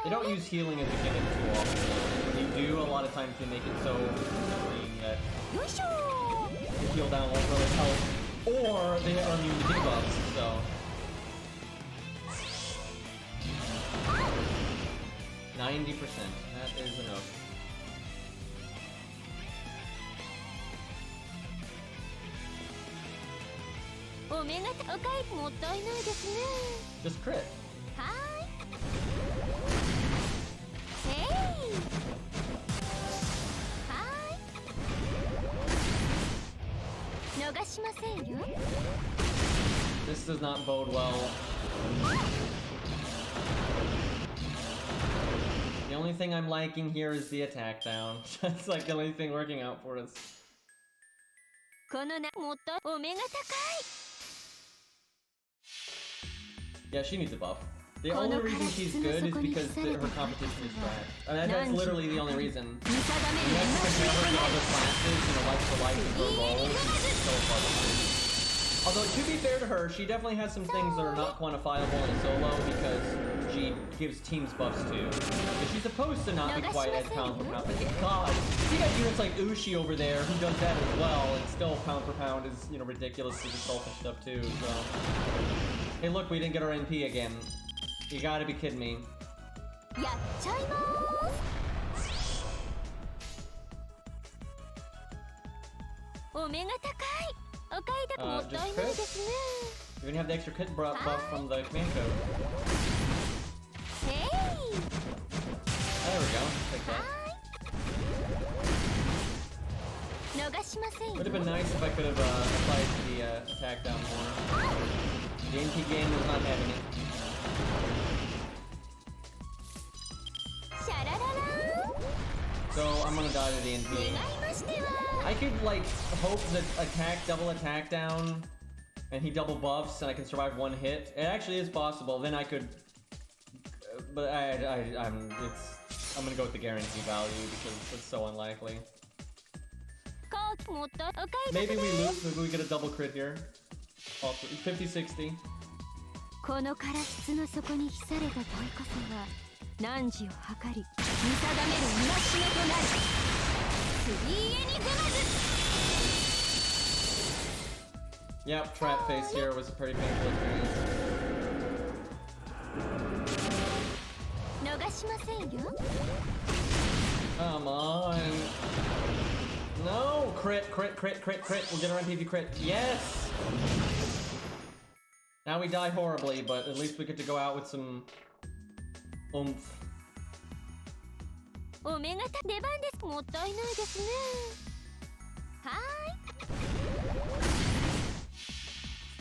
they don't use healing at the beginning too often. When you do, a lot of times they make it so annoying that the heal down won't really help. Or they are immune to debuffs, so. 90%. That is enough. Just crit. This does not bode well. The only thing I'm liking here is the attack down. That's like the only thing working out for us. Yeah, she needs a buff. The only reason she's good is because her competition is trash. I mean, that's literally the only reason. You have to compare her to other classes, you know, like for life and her role, she's so far behind. Although, to be fair to her, she definitely has some things that are not quantifiable in solo because she gives teams buffs too. But she's supposed to not be quite as pound for pound. But God, you got units like Ushi over there who does that as well, and still pound for pound is, you know, ridiculously selfish stuff too, so. Hey look, we didn't get our NP again. You gotta be kidding me. Just crit. You're gonna have the extra crit buff from the command code. There we go. Take that. Would have been nice if I could have applied the attack down more. The NP game was not having it. So I'm gonna die to the NP. I could like hope that double attack down, and he double buffs, and I can survive one hit. It actually is possible. Then I could, but I'm gonna go with the guarantee value because it's so unlikely. Maybe we lose. Maybe we get a double crit here. 50-60. Yep, trap face here was a pretty painful experience. Come on. No! Crit. We'll get our MPV crit. Yes! Now we die horribly, but at least we get to go out with some oomph.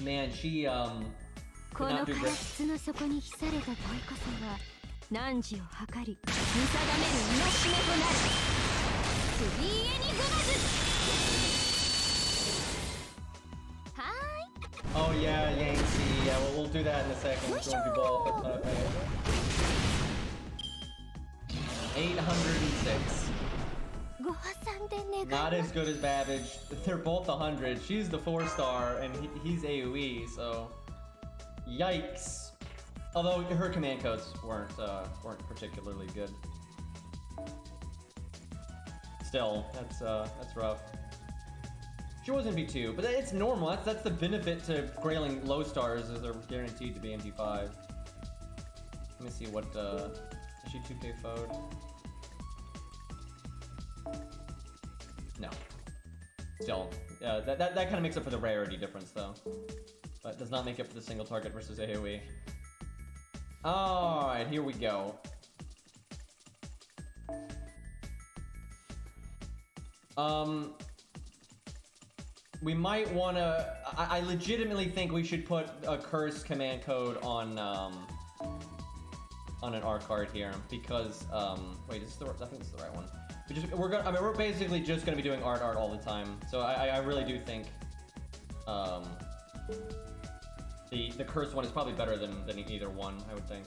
Man, she could not do great. Oh yeah, Yangtze. Yeah, well, we'll do that in a second. It's going to be ball, but not bad. 806. Not as good as Babbage. They're both 100. She's the 4-star, and he's AoE, so yikes. Although her command codes weren't particularly good. Still, that's rough. She wasn't B2, but it's normal. That's the benefit to grailing low stars, is they're guaranteed to be MP5. Let me see what is she 2K FO'd? No. Still, that kind of makes up for the rarity difference though, but does not make up for the single target versus AoE. All right, here we go. We might want to. I legitimately think we should put a curse command code on an R card here because wait, is this the? I think this is the right one. We're basically just gonna be doing art all the time. So I really do think the curse one is probably better than either one. I would think.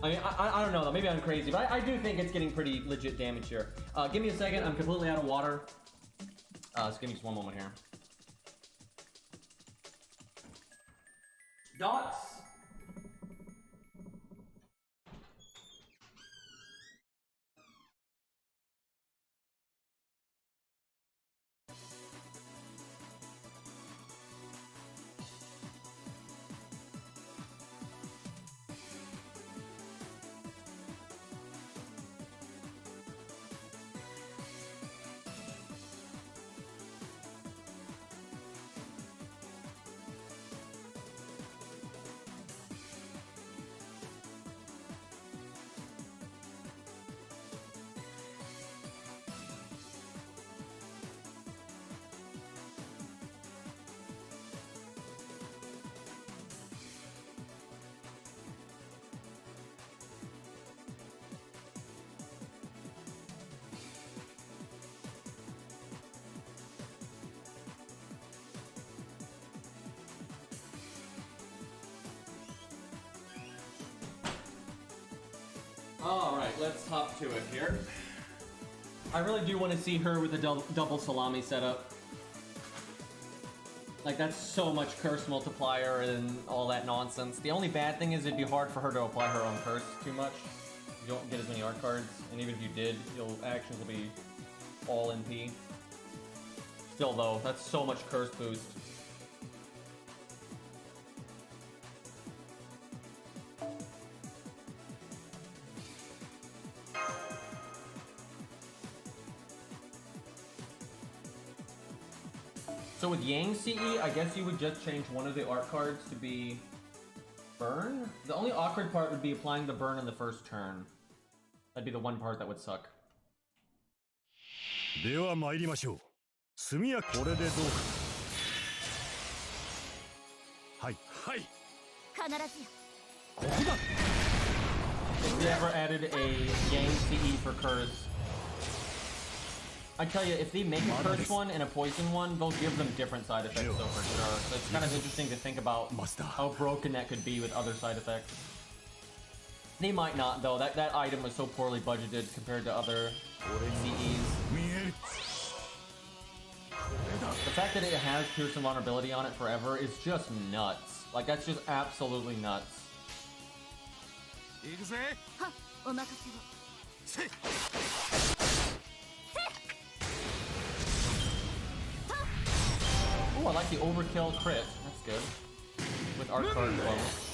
I mean, I don't know though. Maybe I'm crazy, but I do think it's getting pretty legit damage here. Give me a second. I'm completely out of water. Just give me just one moment here. Dots. Alright, let's hop to it here. I really do want to see her with a double salami setup. Like, that's so much curse multiplier and all that nonsense. The only bad thing is it'd be hard for her to apply her own curse too much. You don't get as many art cards, and even if you did, your actions will be all NP. Still though, that's so much curse boost. So with Yang CE, I guess you would just change one of the art cards to be burn? The only awkward part would be applying the burn in the first turn. That'd be the one part that would suck. では参りましょう。速やこれでどうか。はい。はい。必ずや。ここだ。If we ever added a Yang CE for curse, I tell you, if they make a curse one and a poison one, they'll give them different side effects though for sure. So it's kind of interesting to think about how broken that could be with other side effects. They might not though. That item was so poorly budgeted compared to other CEs. The fact that it has Pierce and Vulnerability on it forever is just nuts. Like, that's just absolutely nuts. Ooh, I like the overkill crit. That's good. With art card bonus.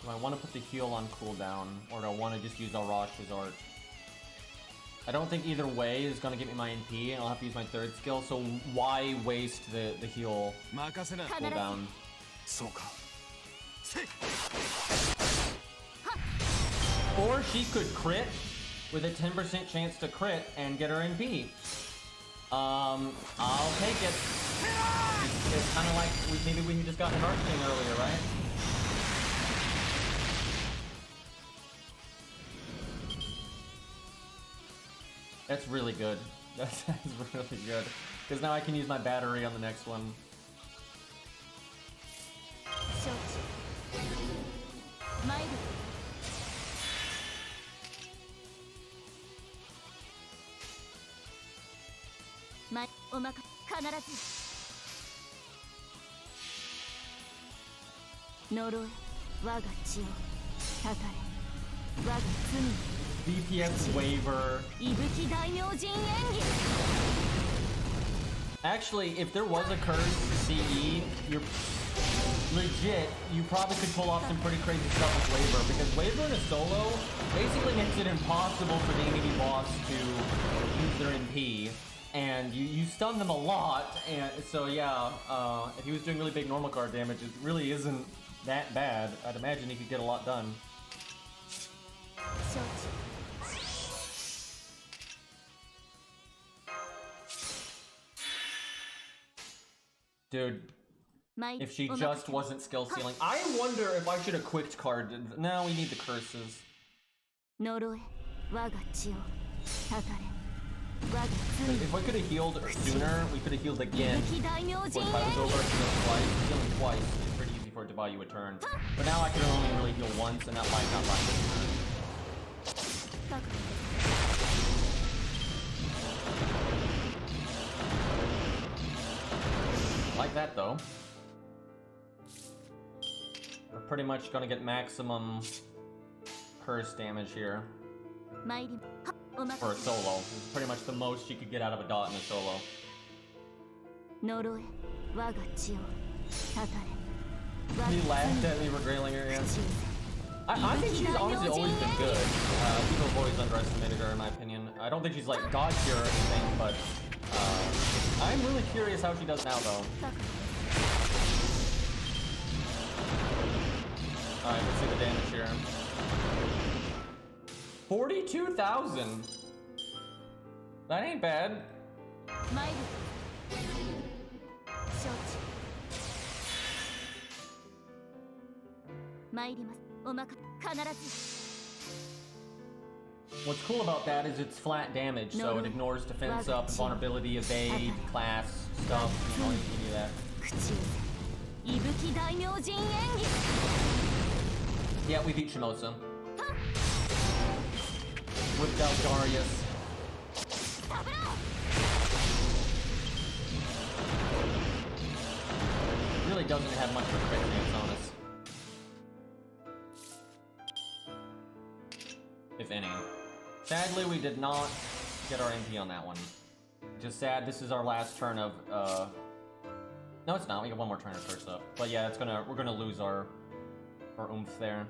Do I want to put the heal on cooldown, or do I want to just use Arash's art? I don't think either way is going to get me my NP, and I'll have to use my third skill, so why waste the heal cooldown? Or she could crit with a 10% chance to crit and get her NP. I'll take it. It's kind of like maybe we just got an art thing earlier, right? That's really good. That's really good. Because now I can use my battery on the next one. DPS waiver. Actually, if there was a curse CE, you're legit, you probably could pull off some pretty crazy stuff with waiver, because waiver in a solo basically makes it impossible for the enemy boss to use their MP. and you stun them a lot, and so yeah, if he was doing really big normal card damage, it really isn't that bad. I'd imagine he could get a lot done. Dude, if she just wasn't skill sealing, I wonder if I should have quicked carded. No, we need the curses. If we could have healed sooner, we could have healed again. Before the fight was over, healing twice is pretty easy for it to buy you a turn. But now I can only really heal once, and that might not buy me a turn. Like that though. We're pretty much gonna get maximum curse damage here. For a solo. This is pretty much the most you could get out of a dot in a solo. He laughed at me regaling her, yeah. I think she's honestly always been good. People have always underestimated her in my opinion. I don't think she's like god tier or anything, but I'm really curious how she does now though. Alright, let's see the damage here. 42,000. That ain't bad. What's cool about that is it's flat damage, so it ignores defense up, vulnerability, evade, class, stuff, you know, you do that. Yeah, we beat Shimosa. Whipped out Darius. Really doesn't have much of a crit chance on us. If any. Sadly, we did not get our MP on that one. Just sad, this is our last turn of, no it's not, we got one more turn to curse up. But yeah, we're gonna lose our oomph there.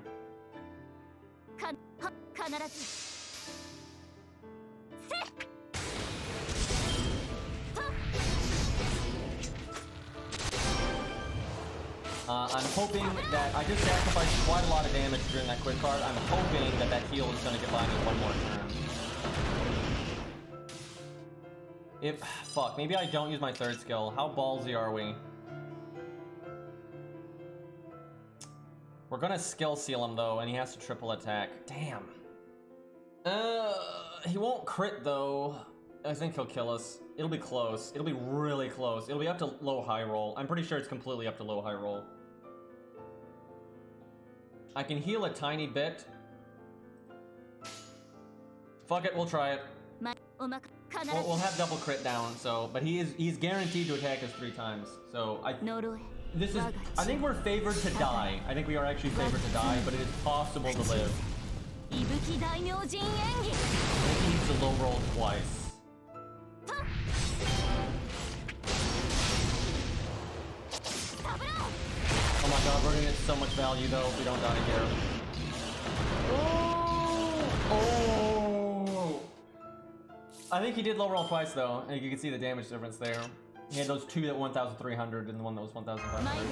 I'm hoping that I just sacrificed quite a lot of damage during that quick card. I'm hoping that that heal is going to get by me one more turn. Fuck, maybe I don't use my third skill. How ballsy are we? We're gonna skill seal him though, and he has to triple attack. Damn. He won't crit though. I think he'll kill us. It'll be close. It'll be really close. It'll be up to low high roll. I'm pretty sure it's completely up to low high roll. I can heal a tiny bit. Fuck it, we'll try it. We'll have double crit down, so but he's guaranteed to attack us 3 times. So I think we're favored to die. I think we are actually favored to die, but it is possible to live. I think he needs to low roll twice. Oh my god, we're gonna get so much value though if we don't die here. Oh! I think he did low roll twice though, and you can see the damage difference there. He had those 2 at 1,300 and the one that was 1,500.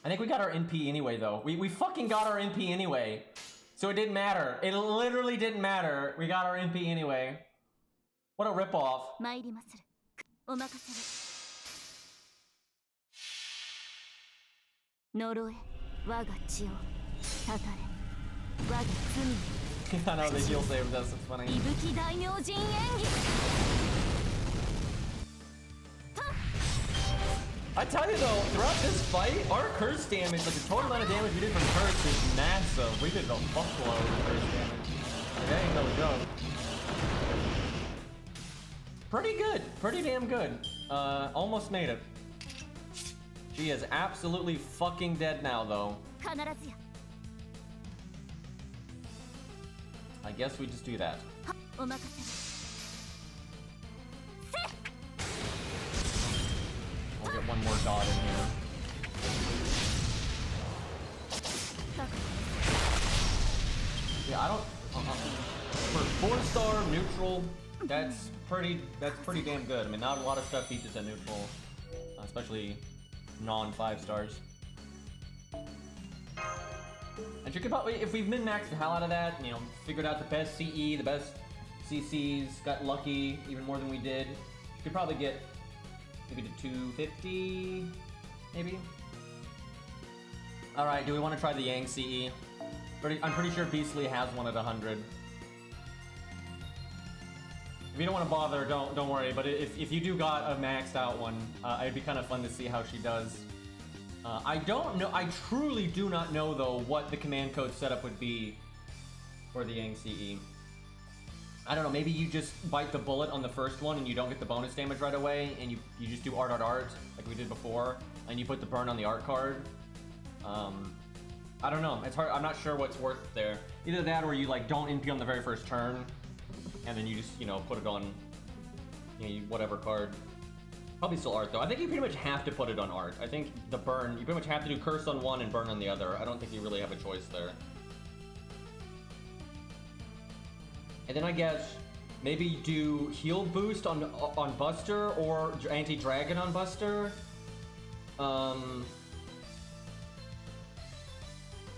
I think we got our NP anyway though. We fucking got our NP anyway. So it didn't matter. It literally didn't matter. We got our NP anyway. What a ripoff. I know the heal save, that's funny. I tell you though, throughout this fight, our curse damage, like the total amount of damage we did from curse is massive. We did a fuckload of curse damage. That ain't no joke. Pretty good, pretty damn good. Almost made it. She is absolutely fucking dead now though. I guess we just do that. We'll get one more god in here. Yeah, I don't... For 4-star neutral, That's pretty damn good. I mean, not a lot of stuff beats this at neutral, especially non-5 stars. And you could probably, if we've min-maxed the hell out of that, you know, figured out the best CE, the best CCs, got lucky even more than we did, you could probably get maybe to 250, maybe. All right, do we want to try the Yang CE? I'm pretty sure Beastly has one at 100. If you don't want to bother, don't worry. But if you do got a maxed out one, it'd be kind of fun to see how she does. I don't know. I truly do not know though what the command code setup would be for the Yang CE. I don't know. Maybe you just bite the bullet on the first one and you don't get the bonus damage right away, and you just do art like we did before, and you put the burn on the art card. I don't know. It's hard. I'm not sure what's worth there. Either that or you like don't NP on the very first turn, and then you just, you know, put it on, you know, whatever card. Probably still art though. I think you pretty much have to put it on art. I think the burn, you pretty much have to do curse on one and burn on the other. I don't think you really have a choice there. And then I guess maybe do heal boost on Buster or anti-dragon on Buster.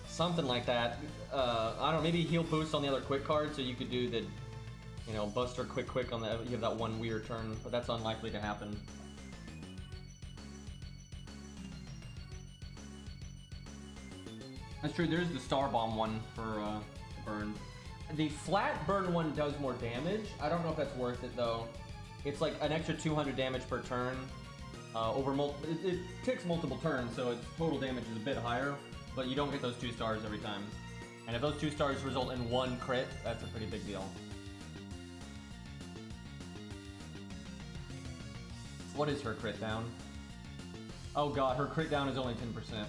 Something like that. I don't know, maybe heal boost on the other quick card so you could do the, you know, Buster quick on the, you have that one weird turn, but that's unlikely to happen. That's true, there's the Star Bomb one for burn. The flat burn one does more damage. I don't know if that's worth it though. It's like an extra 200 damage per turn. It takes multiple turns, so its total damage is a bit higher, but you don't get those 2 stars every time. And if those 2 stars result in 1 crit, that's a pretty big deal. What is her crit down? Oh god, her crit down is only 10%.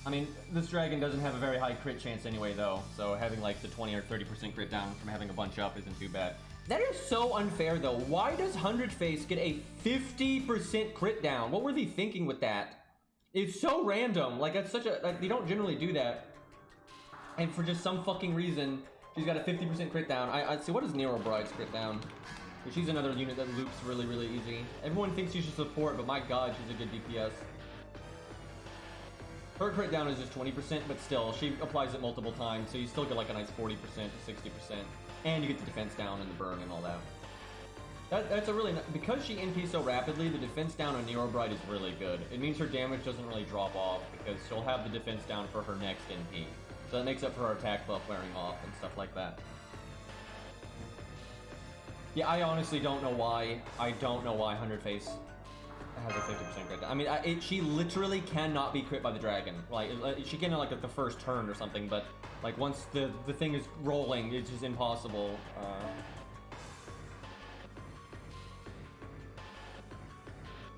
I mean, this dragon doesn't have a very high crit chance anyway though, so having like the 20 or 30% crit down from having a bunch up isn't too bad. That is so unfair though. Why does 100 Face get a 50% crit down? What were they thinking with that? It's so random. Like, that's such a, like, they don't generally do that. And for just some fucking reason, she's got a 50% crit down. I see, what is Nero Bride's crit down? She's another unit that loops really, really easy. Everyone thinks she should support, but my god, she's a good DPS. Her crit down is just 20%, but still, she applies it multiple times, so you still get like a nice 40% to 60%. And you get the defense down and the burn and all that. That's a really, because she NPs so rapidly, the defense down on Nero Bride is really good. It means her damage doesn't really drop off, because she'll have the defense down for her next NP. So that makes up for her attack buff wearing off and stuff like that. Yeah, I honestly don't know why. I don't know why 100 Face has a 50% crit. I mean, she literally cannot be crit by the dragon. Like, she can like at the first turn or something, but like once the thing is rolling, it's just impossible.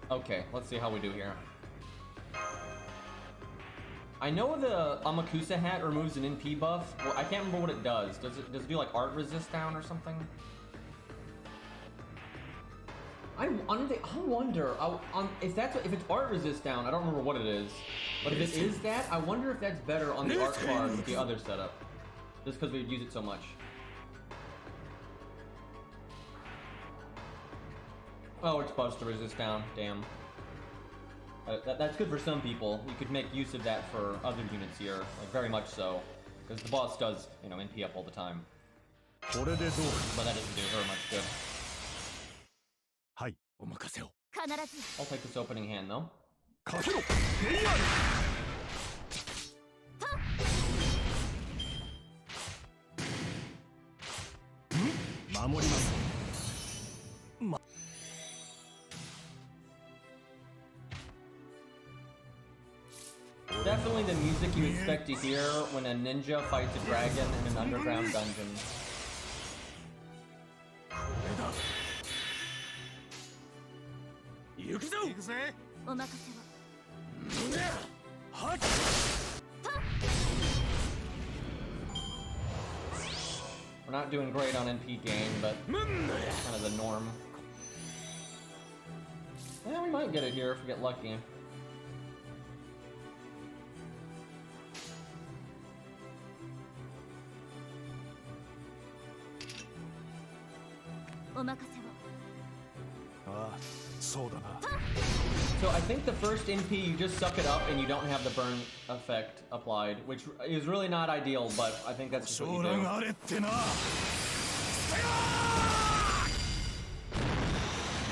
Okay, let's see how we do here. I know the Amakusa hat removes an NP buff. Well, I can't remember what it does. Does it do like art resist down or something? I wonder if it's art resist down. I don't remember what it is, but if it is that, I wonder if that's better on the art card with the other setup, just because we would use it so much. Oh, it's Buster resist down. Damn. That's good for some people. You could make use of that for other units here, like very much so, because the boss does, you know, NP up all the time. But that doesn't do her much good. I'll take this opening hand though. Definitely the music you expect to hear when a ninja fights a dragon in an underground dungeon. We're not doing great on NP gain, but kind of the norm. Yeah, we might get it here if we get lucky. お任せを。ああ、そうだな。 So I think the first NP you just suck it up and you don't have the burn effect applied, which is really not ideal, but I think that's just what you do.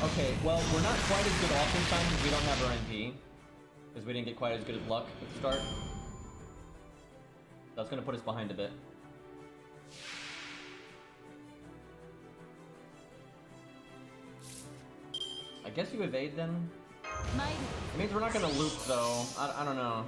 Okay, well, we're not quite as good offense time because we don't have our NP. Because we didn't get quite as good as luck at the start. That's gonna put us behind a bit. I guess you evade then? It means we're not gonna loop though. I don't know.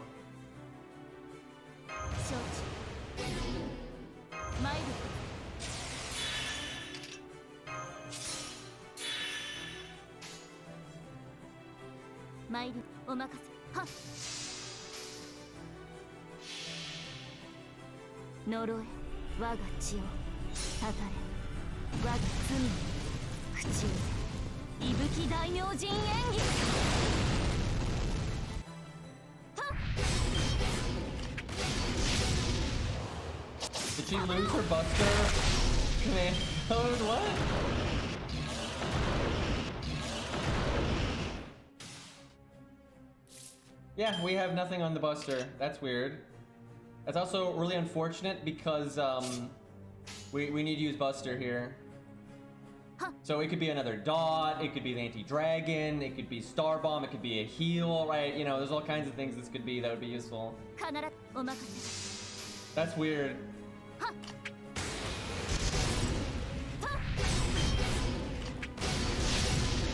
Did she lose her Buster command code? What? Yeah, we have nothing on the Buster. That's weird. That's also really unfortunate because we need to use Buster here. So it could be another dot, it could be the anti-dragon, it could be Star Bomb, it could be a heal, right? You know, there's all kinds of things this could be that would be useful. That's weird.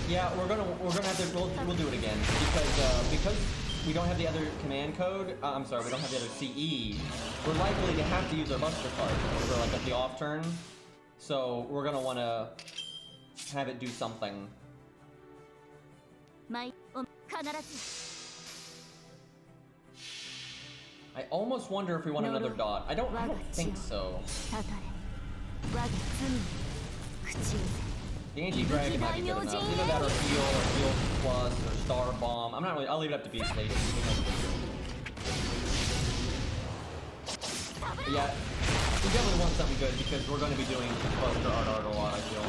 Yeah, we're gonna have to we'll do it again because we don't have the other command code. I'm sorry, we don't have the other CE. We're likely to have to use our Buster card for like at the off turn. So we're gonna want to have it do something. I almost wonder if we want another dot. I don't think so. The anti-dragon might be good enough. Either that or heal plus or Star Bomb. I'm not really. I'll leave it up to Beast Lady. But yeah, we definitely want something good because we're going to be doing Buster Art a lot, I feel.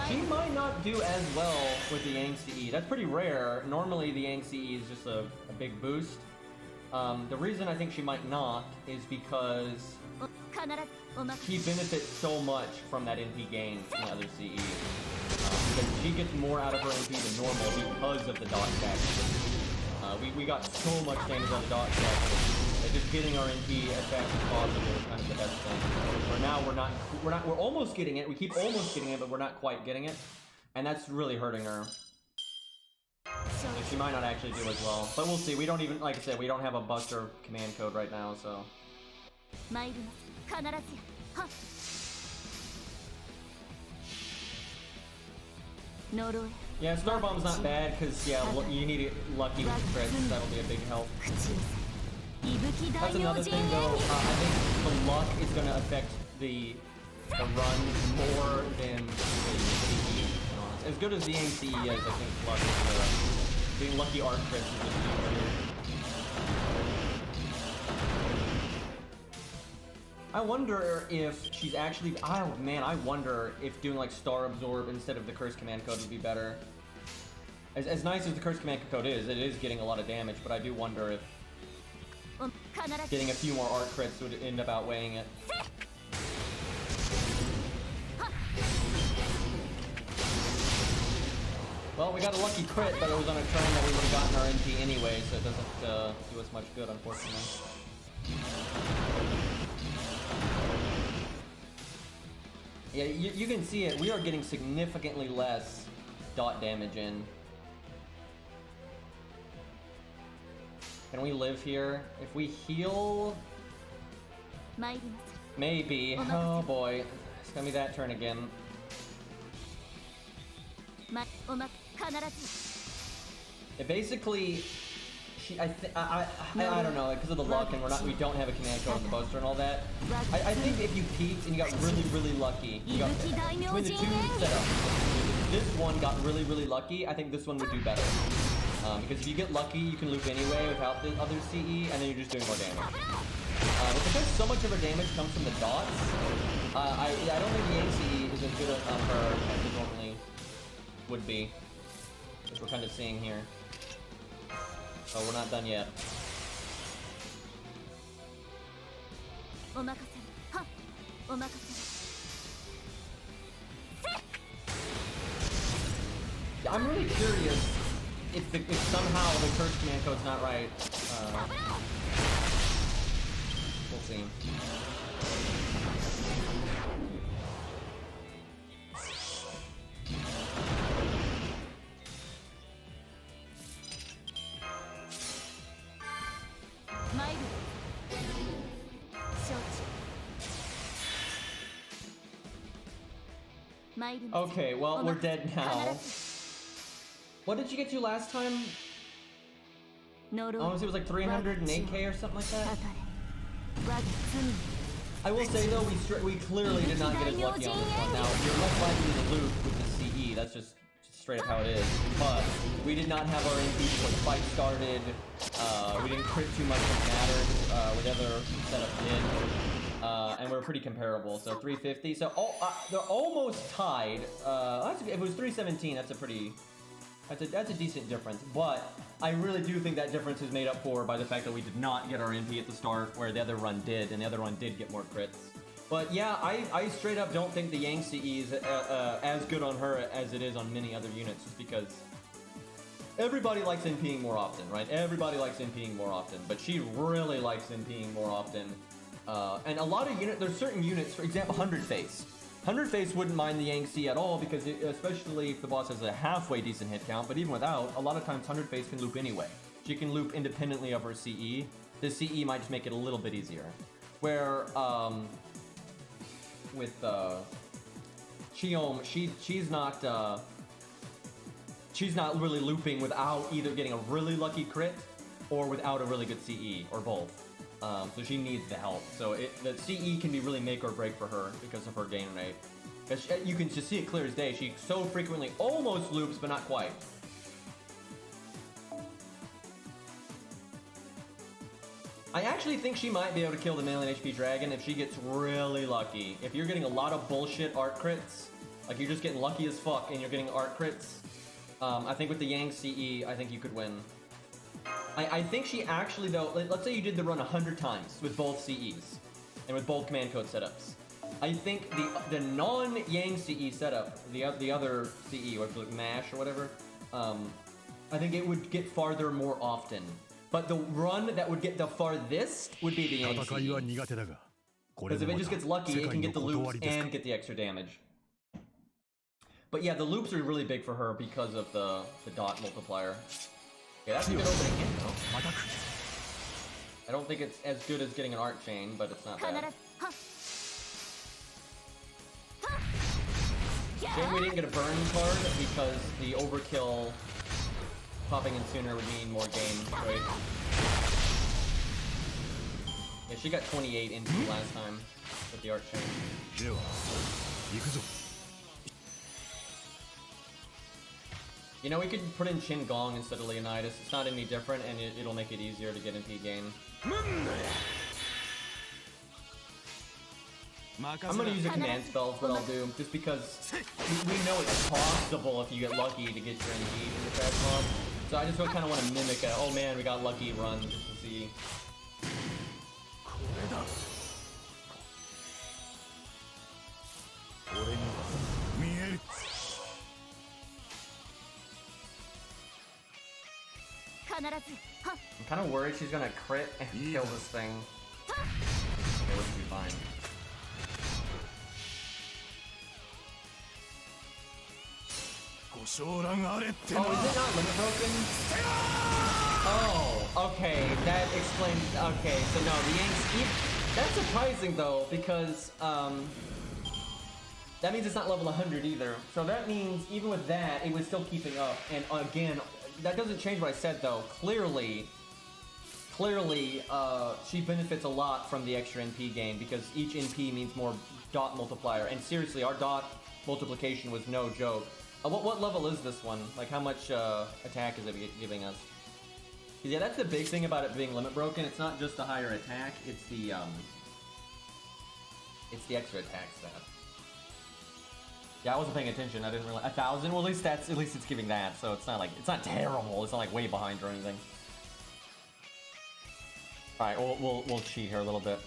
She might not do as well with the Yang CE. That's pretty rare. Normally the Yang CE is just a big boost. The reason I think she might not is because she benefits so much from that NP gain from the other CE. Because she gets more out of her NP than normal because of the dot stack. We got so much damage on the dot stack that just getting our NP as fast as possible is kind of the best thing. For now, we're almost getting it. We keep almost getting it, but we're not quite getting it, and that's really hurting her. And she might not actually do as well, but we'll see. We don't even, like I said, we don't have a Buster command code right now, so. Yeah, Star Bomb's not bad because yeah, you need it lucky with crits. That'll be a big help. That's another thing though. I think the luck is going to affect the run more than the CE. As good as the CE is, I think luck is being lucky art crits is just easier. I wonder if she's actually. Oh man, I wonder if doing like Star Absorb instead of the Curse Command Code would be better. As nice as the Curse Command Code is, it is getting a lot of damage, but I do wonder if getting a few more art crits would end up outweighing it. Well, we got a lucky crit, but it was on a turn that we would have gotten our NP anyway, so it doesn't do us much good, unfortunately. Yeah, you can see it. We are getting significantly less dot damage in. Can we live here? If we heal... Maybe. Oh boy. It's gonna be that turn again. It basically... I don't know, because of the luck and we don't have a command code on the Buster and all that. I think if you peaked and you got really lucky, you got between the two setups. If this one got really lucky, I think this one would do better. Because if you get lucky, you can loop anyway without the other CE, and then you're just doing more damage. But because so much of her damage comes from the dots, I don't think the CE is as good on her as it normally would be, which we're kind of seeing here. Oh, we're not done yet. I'm really curious if somehow the curse command code's not right. We'll see. Okay, well, we're dead now. What did you get to last time? I want to say it was like 308k or something like that. I will say though, we clearly did not get as lucky on this one. Now, you're less likely to loot with the CE, that's just straight up how it is. But we did not have our MP before the fight started. We didn't crit too much when it mattered. Whatever setup did. And we're pretty comparable, so 350. So they're almost tied. If it was 317, that's a pretty... That's a decent difference, but I really do think that difference is made up for by the fact that we did not get our MP at the start, where the other run did, and the other run did get more crits. But yeah, I straight up don't think the Yang CE is as good on her as it is on many other units, just because everybody likes MPing more often, right? Everybody likes MPing more often, but she really likes MPing more often. And a lot of units, there's certain units, for example, 100 Face. 100 Face wouldn't mind the Yang C at all, because especially if the boss has a halfway decent hit count, but even without, a lot of times 100 Face can loop anyway. She can loop independently of her CE. The CE might just make it a little bit easier. Where, with, Chiom, she's not really looping without either getting a really lucky crit, or without a really good CE, or both. So she needs the help. So the CE can be really make or break for her because of her gain rate. You can just see it clear as day. She so frequently almost loops, but not quite. I actually think she might be able to kill the million HP dragon if she gets really lucky. If you're getting a lot of bullshit art crits, like you're just getting lucky as fuck and you're getting art crits, I think with the Yang CE, I think you could win. I think she actually, though, let's say you did the run 100 times with both CEs and with both command code setups. I think the non-Yang CE setup, the other CE, or like MASH or whatever, I think it would get farther more often. But the run that would get the farthest would be the Yang CE. Because if it just gets lucky, it can get the loops and get the extra damage. But yeah, the loops are really big for her because of the dot multiplier. Yeah, that's a good opening hit, though. I don't think it's as good as getting an art chain, but it's not bad. Shame we didn't get a burn card, because the overkill popping in sooner would mean more gain, right? Yeah, she got 28 into last time with the art chain. You know, we could put in Chin Gong instead of Leonidas. It's not any different, and it'll make it easier to get MP gain. I'm gonna use a command spell is what I'll do, just because we know it's possible if you get lucky to get your MP in the trash mob. So I just kind of want to mimic a, oh man, we got lucky run just to see. I'm kind of worried she's gonna crit and kill this thing. Okay, we should be fine. Oh, is it not limit broken? Oh, okay, that explains. Okay, so no, the Yanks. That's surprising though, because that means it's not level 100 either. So that means even with that, it was still keeping up. And again, that doesn't change what I said though. Clearly, she benefits a lot from the extra NP gain, because each NP means more dot multiplier. And seriously, our dot multiplication was no joke. What level is this one? Like, how much attack is it giving us? Yeah, that's the big thing about it being limit broken. It's not just a higher attack. It's the extra attack stat. Yeah, I wasn't paying attention. I didn't realize 1,000. Well, at least it's giving that. So it's not like terrible. It's not like way behind or anything. All right, we'll cheat here a little bit.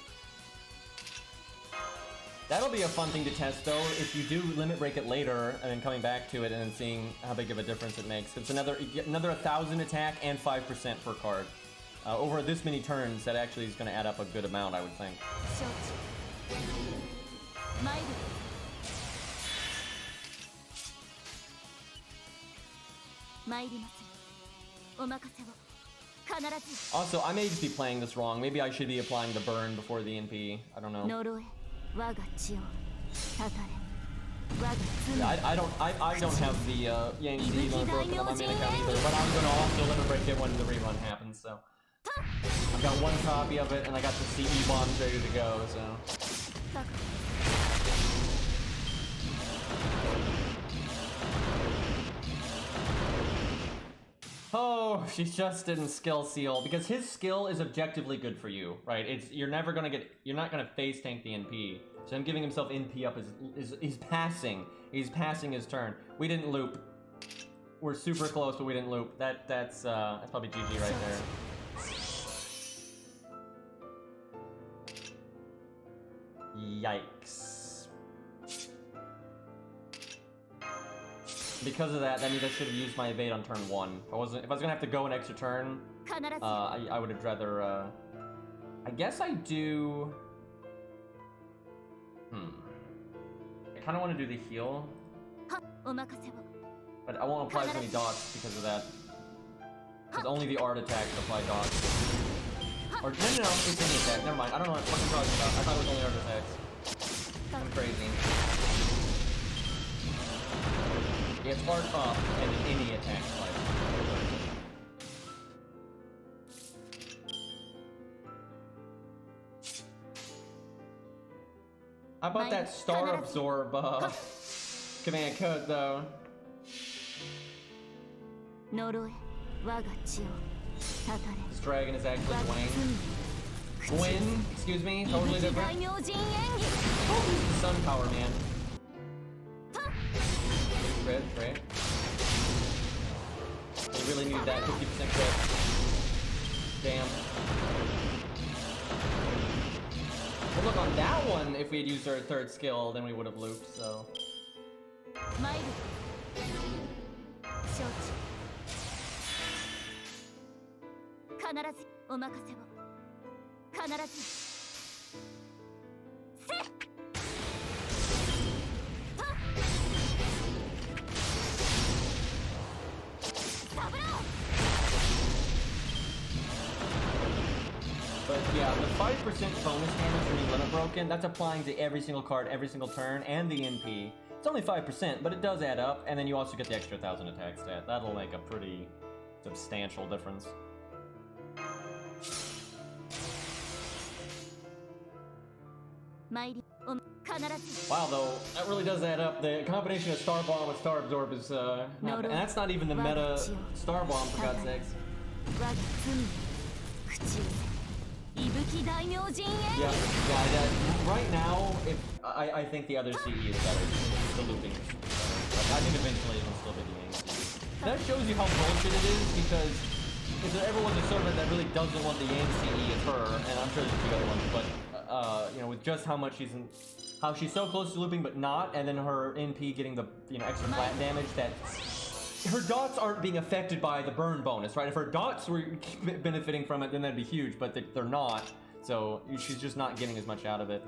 That'll be a fun thing to test, though, if you do limit break it later and then coming back to it and then seeing how big of a difference it makes. It's another 1,000 attack and 5% per card. Over this many turns, that actually is going to add up a good amount, I would think. Also, I may just be playing this wrong. Maybe I should be applying the burn before the NP. I don't know. Yeah, I don't have the Yankee limit broken on my main account either, but I'm gonna also limit break it when the rerun happens, so. I've got one copy of it and I got the CE bombs ready to go, so. Oh, she just didn't skill seal because his skill is objectively good for you, right? You're not gonna face tank the NP. So him giving himself NP up is passing. He's passing his turn. We didn't loop. We're super close, but we didn't loop. That's probably GG right there. Yikes. Because of that means I should have used my evade on turn 1. If I was gonna have to go an extra turn, I would have rather. I guess I do. I kind of want to do the heal, but I won't apply as many dots because of that. Because only the art attacks apply dots. Or no, it's any attack. Never mind. I don't know what I'm talking about. I thought it was only art attacks. I'm crazy. Yeah, it's art up and then any attack applies. How about that star absorb command code though? This dragon is actually Dwayne. Gwyn, excuse me, totally different. Oh, sun power man. Crit, right? We really need that 50% crit. Damn. Well, look, on that one, if we had used our third skill, then we would have looped, so. But yeah, the 5% bonus damage from being limit broken, that's applying to every single card, every single turn, and the NP. It's only 5%, but it does add up, and then you also get the extra 1,000 attack stat. That'll make a pretty substantial difference. Wow, though, that really does add up. The combination of Star Bomb with Star Absorb is, and that's not even the meta Star Bomb, for God's sakes. Yeah, right now, I think the other CE is better. The looping is better. Like, I think eventually it will still be the Yang CE. That shows you how bullshit it is, because if there ever was a server that really doesn't want the Yang CE, it's her, and I'm sure there's a few other ones, but, you know, with just how much how she's so close to looping but not, and then her NP getting the, extra flat damage, that her dots aren't being affected by the burn bonus, right? If her dots were benefiting from it, then that'd be huge, but they're not, so she's just not getting as much out of it.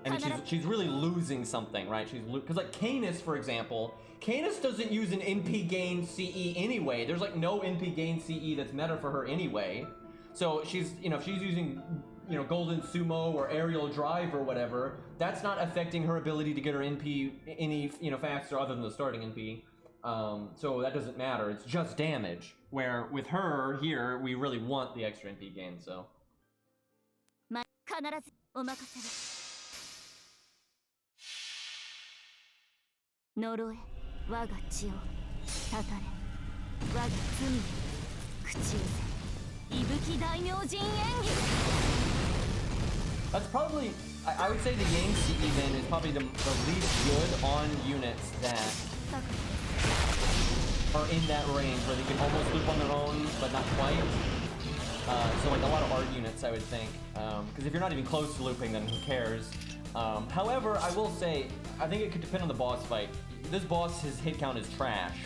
And she's really losing something, right? Because like Canis, for example, Canis doesn't use an NP gain CE anyway. There's like no NP gain CE that's meta for her anyway. So she's, if she's using, Golden Sumo or Aerial Drive or whatever, that's not affecting her ability to get her NP any, faster other than the starting NP. So that doesn't matter. It's just damage. Where with her here, we really want the extra NP gain, so. 我が血をたたれ我が罪を口寄せ息吹大明神演技 That's probably, I would say the Yangtze even is probably the least good on units that are in that range where they can almost loop on their own, but not quite. So like a lot of art units, I would think. Because if you're not even close to looping, then who cares? However, I will say, I think it could depend on the boss fight. This boss, his hit count is trash.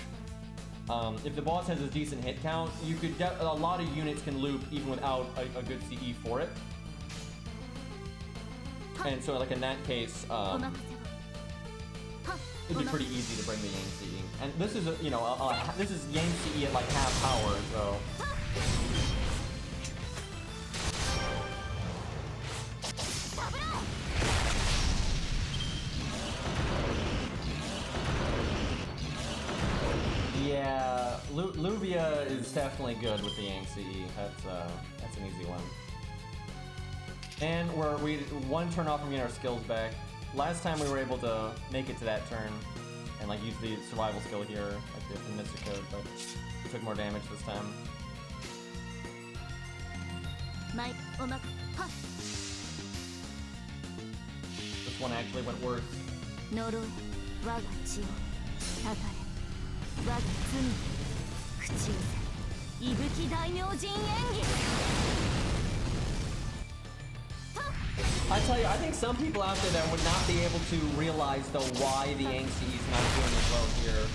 If the boss has a decent hit count, you could a lot of units can loop even without a good CE for it. And so like in that case, it'd be pretty easy to bring the Yangtze. And this is this is Yangtze at like half power, so. Yeah, Luvia is definitely good with the Yangtze. That's an easy one. And we one turn off from getting our skills back. Last time we were able to make it to that turn and like use the survival skill here, like the Mystic Code, but we took more damage this time. This one actually went worse. I tell you, I think some people out there that would not be able to realize though why the Yangtze is not doing as well here.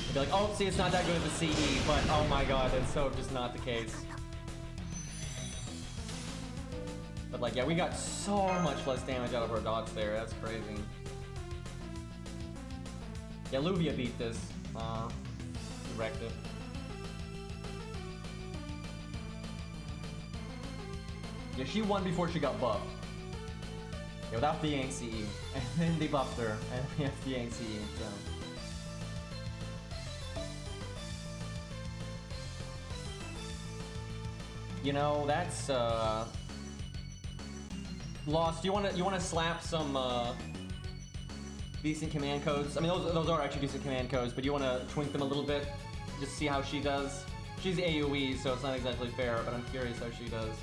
They'd be like, oh, see, it's not that good at the CE, but oh my god, that's so just not the case. But like, yeah, we got so much less damage out of our dots there. That's crazy. Yeah, Luvia beat this. He wrecked it. Yeah, she won before she got buffed. Yeah, without the Yangtze, and then they buffed her, and we have the Yangtze, so. You know, that's Lost. You wanna slap some decent command codes? I mean, those are actually decent command codes, but you wanna twink them a little bit, just see how she does. She's AoE, so it's not exactly fair, but I'm curious how she does.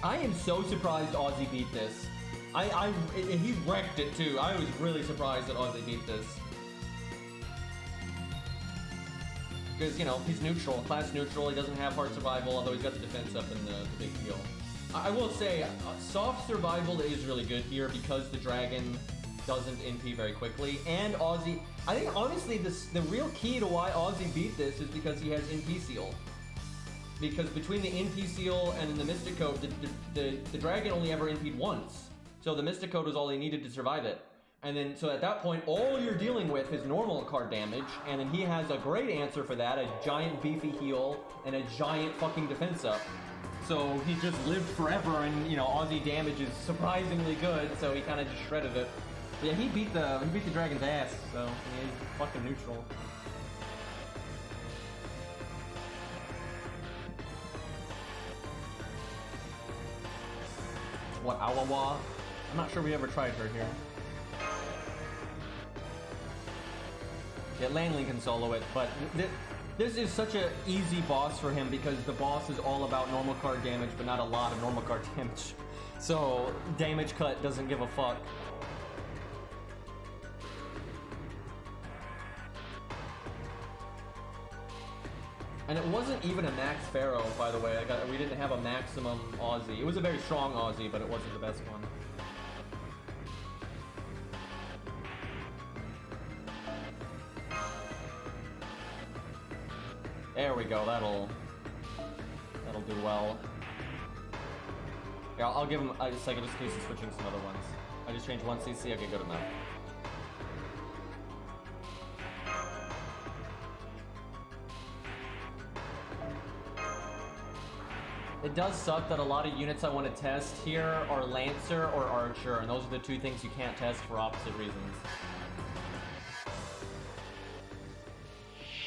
I am so surprised Ozzy beat this. He wrecked it too. I was really surprised that Ozzy beat this. Because, you know, he's neutral, class neutral, he doesn't have hard survival, although he's got the defense up and the big heal. I will say, soft survival is really good here because the dragon doesn't NP very quickly, and Ozzy, I think honestly the real key to why Ozzy beat this is because he has NP seal. Because between the NP seal and the Mystic Code, the dragon only ever NP'd once. So the Mystic Code was all he needed to survive it. And then, so at that point, all you're dealing with is normal card damage, and then he has a great answer for that, a giant beefy heal, and a giant fucking defense up. So he just lived forever, and, you know, Ozzy damage is surprisingly good, so he kind of just shredded it. But yeah, he beat the dragon's ass, so yeah, he's fucking neutral. What, Awawa? I'm not sure we ever tried her here. Yeah, Lanley can solo it, but this is such an easy boss for him because the boss is all about normal card damage, but not a lot of normal card damage. So, damage cut doesn't give a fuck. And it wasn't even a max Pharaoh, by the way. We didn't have a maximum Aussie. It was a very strong Aussie, but it wasn't the best one. There we go. That'll do well. Yeah, I'll give him a second just in case he's switching some other ones. I just changed one CC. Okay, good enough. It does suck that a lot of units I want to test here are Lancer or Archer, and those are the two things you can't test for opposite reasons.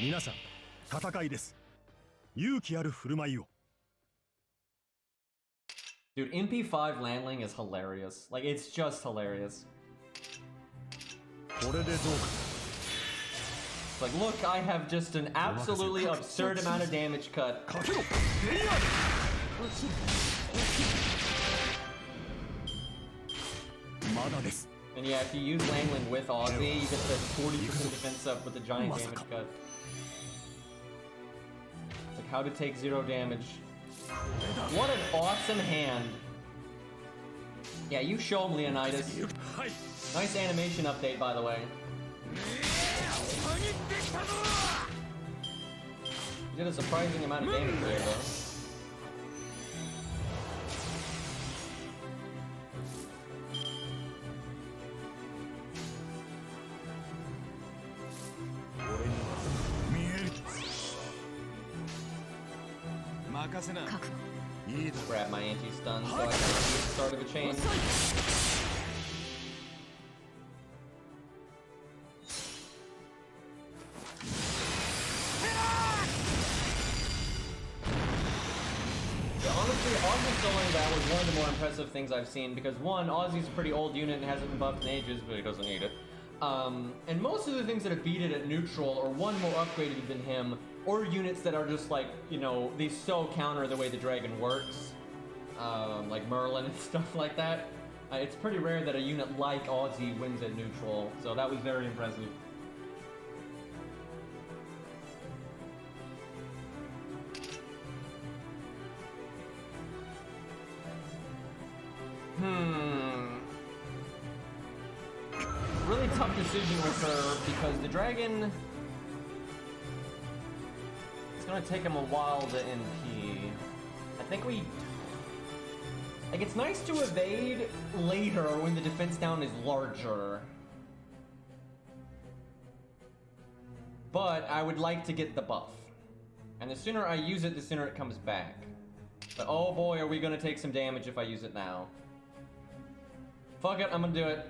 皆さん、戦いです。勇気ある振る舞いを。Dude, MP5 Landling is hilarious. Like, it's just hilarious. Like, look, I have just an absolutely absurd amount of damage cut. And yeah, if you use Langland with Aussie, you get the 40% defense up with the giant damage cut. It's like how to take 0 damage. What an awesome hand. Yeah, you show him, Leonidas. Nice animation update, by the way. You did a surprising amount of damage there, though. Grab my anti-stun so I can see the start of a chain. Honestly, Ozzy soloing that was one of the more impressive things I've seen because one, Ozzy's a pretty old unit and hasn't been buffed in ages, but he doesn't need it. And most of the things that have beat it at neutral are one, more upgraded than him, or units that are just like, you know, they so counter the way the dragon works. Like Merlin and stuff like that. It's pretty rare that a unit like Ozzy wins at neutral, so that was very impressive. Really tough decision with her because the dragon, it's gonna take him a while to NP. I think like it's nice to evade later when the defense down is larger. But I would like to get the buff. And the sooner I use it, the sooner it comes back. But oh boy, are we gonna take some damage if I use it now. Fuck it, I'm gonna do it.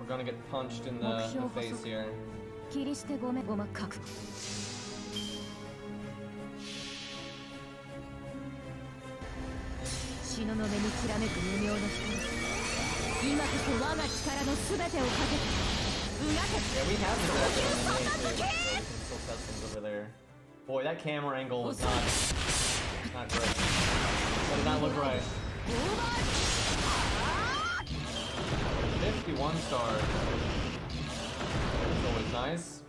We're gonna get punched in the face here. Yeah, we have the dragon in the main too, so we can still test things over there. Boy, that camera angle was not great. That did not look right. 51 stars. That's always nice.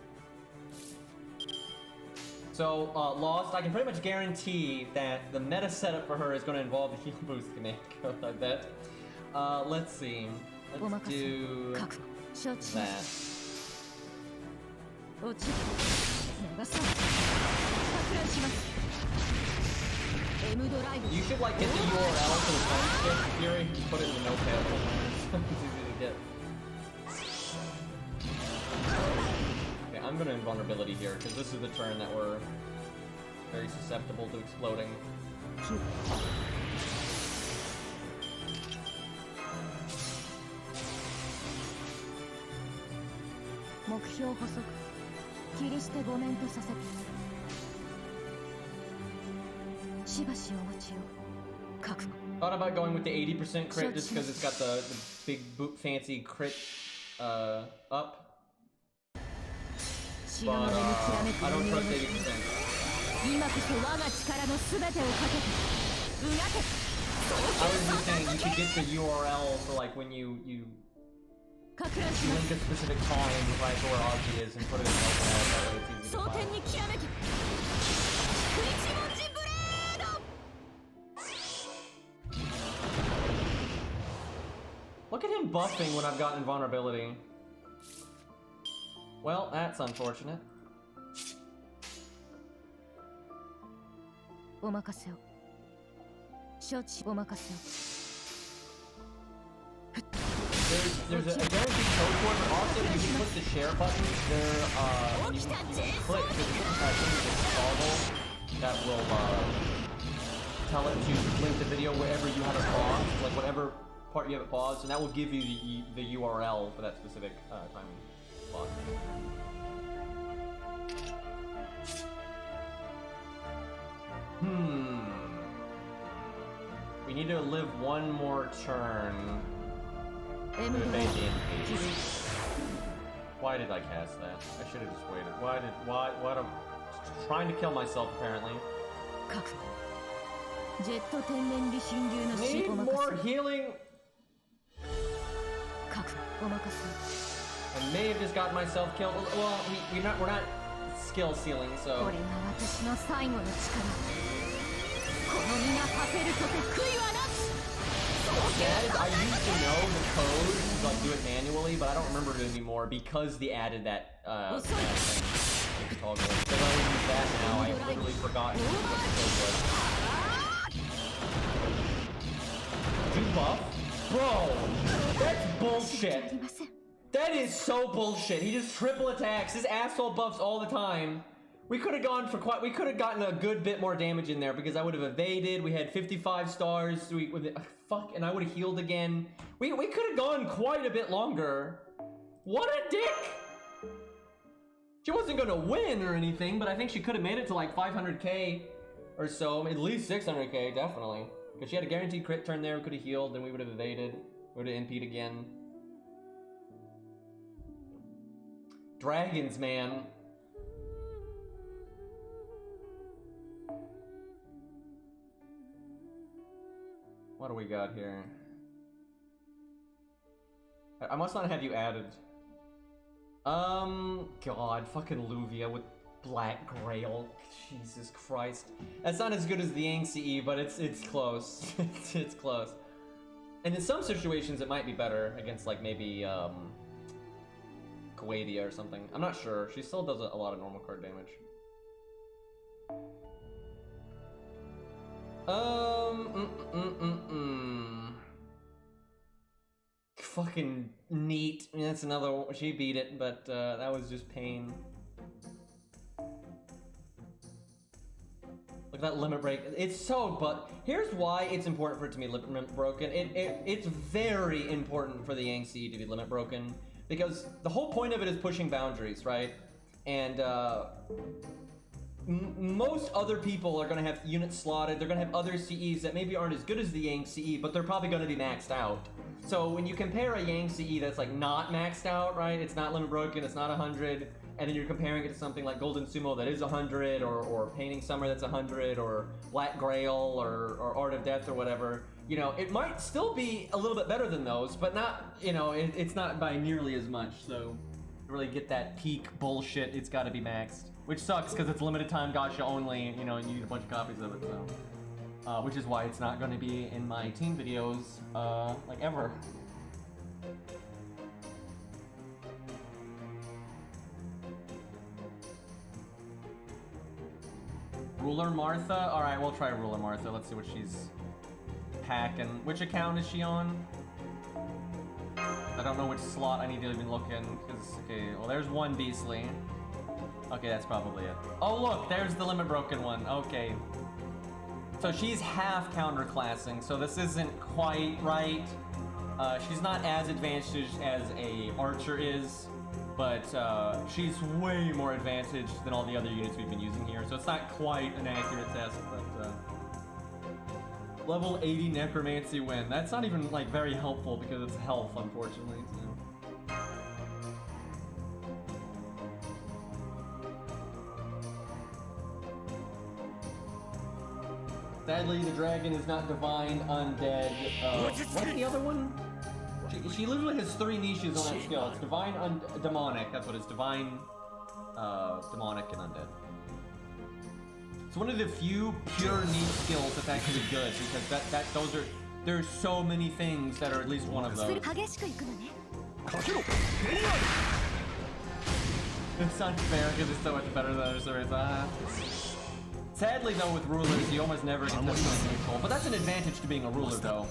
So, Lost, I can pretty much guarantee that the meta setup for her is going to involve the heal boost command, I bet. Let's see. Let's do that. You should like get the URL for the time skip, Fury. Just put it in the notepad somewhere. It's easy to get. Okay, I'm gonna invulnerability here because this is the turn that we're very susceptible to exploding. Thought about going with the 80% crit just because it's got the big fancy crit up. But I don't trust 80%. I was just saying you could get the URL for like when you link a specific time right where Ozzy is and put it in the notepad, that way it's easy to find. Look at him buffing when I've got invulnerability. Well, that's unfortunate. There's a guaranteed code for it, but also you can click the share button there, you can click the toggle that will tell it to link the video wherever you have it paused, like whatever part you have it paused, and that will give you the URL for that specific time slot. We need to live one more turn. To evade the NP. Why did I cast that? I should have just waited. What I'm trying to kill myself apparently. Need more healing. I may have just gotten myself killed. Well, we're not skill ceiling, so. I used to know the code to like do it manually, but I don't remember it anymore because they added that thing. It's all good. Because I only use that now, I literally forgot what the code was. You buff? Bro, that's bullshit. That is so bullshit. He just triple attacks. His asshole buffs all the time. We could have gone for we could have gotten a good bit more damage in there because I would have evaded. We had 55 stars. Fuck, and I would have healed again. We could have gone quite a bit longer. What a dick! She wasn't gonna win or anything, but I think she could have made it to like 500k or so, at least 600k, definitely. Because she had a guaranteed crit turn there. We could have healed, then we would have evaded. We would have NP'd again. Dragons, man. What do we got here? I must not have you added. God, fucking Luvia with Black Grail. Jesus Christ. That's not as good as the Yangtze, but it's close. it's close. And in some situations it might be better against like maybe Kuwaitia or something. I'm not sure. She still does a lot of normal card damage. Fucking neat. I mean, that's another one. She beat it, but that was just pain. Look at that limit break. It's so, but here's why it's important for it to be limit broken. It's very important for the Yangtze to be limit broken because the whole point of it is pushing boundaries, right? And most other people are going to have units slotted. They're going to have other CEs that maybe aren't as good as the Yang CE, but they're probably going to be maxed out. So when you compare a Yang CE that's like not maxed out, right? It's not limit broken, it's not 100, and then you're comparing it to something like Golden Sumo that is 100, or Painting Summer that's 100, or Black Grail, or Art of Death or whatever. You know, it might still be a little bit better than those, but not, you know, it's not by nearly as much. So to really get that peak bullshit, it's got to be maxed. Which sucks because it's limited time gacha only, you know, and you need a bunch of copies of it, so. Which is why it's not going to be in my team videos, like ever. Ruler Martha? Alright, we'll try Ruler Martha. Let's see what she's packing. Which account is she on? I don't know which slot I need to even look in, because, okay, well there's one Beastly. Okay, that's probably it. Oh look, there's the limit broken one. Okay. So she's half counterclassing, so this isn't quite right. She's not as advantaged as a archer is, but she's way more advantaged than all the other units we've been using here. So it's not quite an accurate test, but level 80 necromancy win. That's not even like very helpful because it's health, unfortunately. So. Sadly, the dragon is not divine, undead. What's the other one? She literally has 3 niches on that skill. It's divine, demonic. That's what it's divine, demonic, and undead. It's one of the few pure niche skills that's actually good because there's so many things that are at least one of those. It's unfair because it's so much better than others. Sadly, though, with rulers, you almost never get this control. But that's an advantage to being a ruler, though.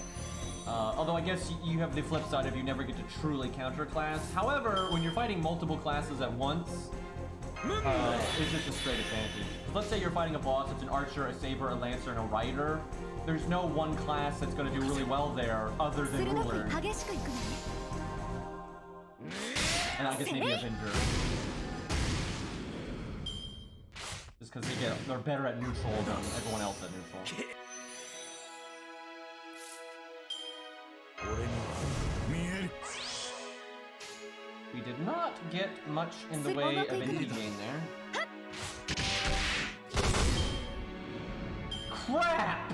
Although I guess you have the flip side of you never get to truly counterclass. However, when you're fighting multiple classes at once, it's just a straight advantage. Let's say you're fighting a boss that's an archer, a saber, a lancer, and a rider. There's no one class that's going to do really well there other than ruler. And I guess maybe Avenger. Just because they're better at neutral than everyone else at neutral. We did not get much in the way of NP gain there. Crap!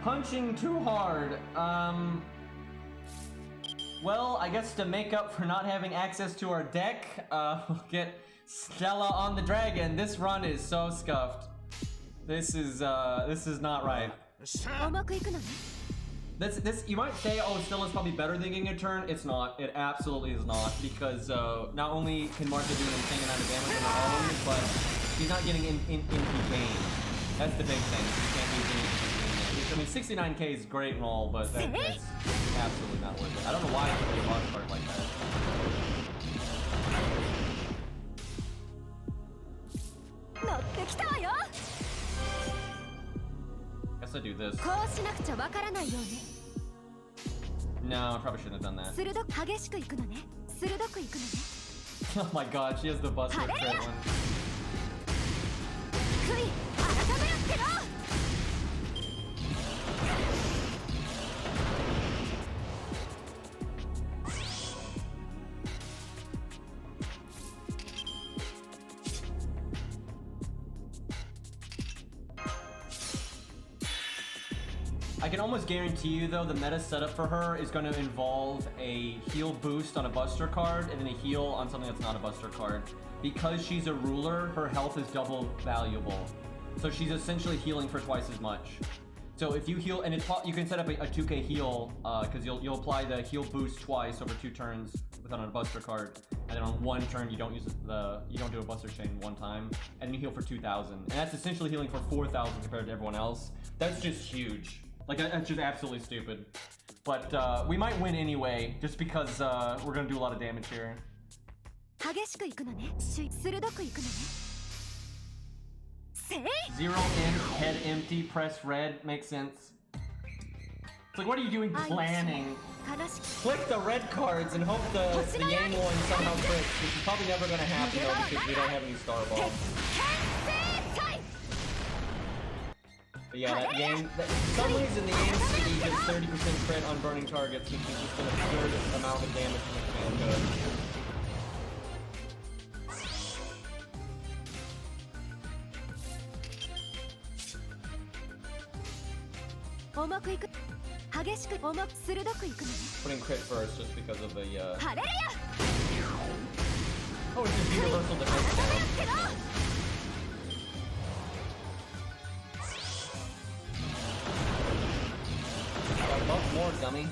Punching too hard. Well, I guess to make up for not having access to our deck, we'll get Stella on the dragon. This run is so scuffed. This is not right. This you might say, oh, Stella's probably better than getting a turn. It's not. It absolutely is not, because not only can Martha do an insane amount of damage on her own, but she's not getting in gain. That's the big thing. You can't use any I mean, 69k is great and all, but that's absolutely not worth it. I don't know why I play a boss card like that. Guess I do this. No, I probably shouldn't have done that. Oh my god, she has the Buster crit one. I can almost guarantee you, though, the meta setup for her is going to involve a heal boost on a Buster card and then a heal on something that's not a Buster card. Because she's a ruler, her health is double valuable. So she's essentially healing for twice as much. So if you heal, and you can set up a 2k heal, because you'll apply the heal boost twice over 2 turns on a Buster card, and then on 1 turn you don't do a Buster chain 1 time, and you heal for 2,000, and that's essentially healing for 4,000 compared to everyone else. That's just huge. Like, that's just absolutely stupid. But we might win anyway, just because we're gonna do a lot of damage here. 0 in, head empty, press red, makes sense. It's like, what are you doing planning? Click the red cards and hope the Yang one somehow crits, which is probably never gonna happen though, because we don't have any Star Ball. But yeah, that Yang, for some reason the Yang CD gives 30% crit on burning targets, which is just an absurd amount of damage to the command code. Putting crit first just because of the oh, it's just universal defense down. Buff more, dummy.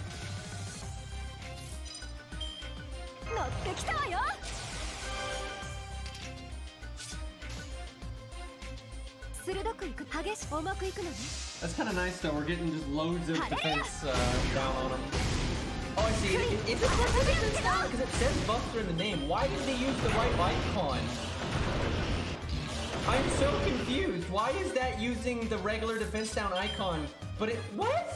That's kind of nice though, we're getting just loads of defense down on them. Oh, I see. It's a defense down because it says Buster in the name. Why did they use the right icon? I'm so confused. Why is that using the regular defense down icon? But it, what?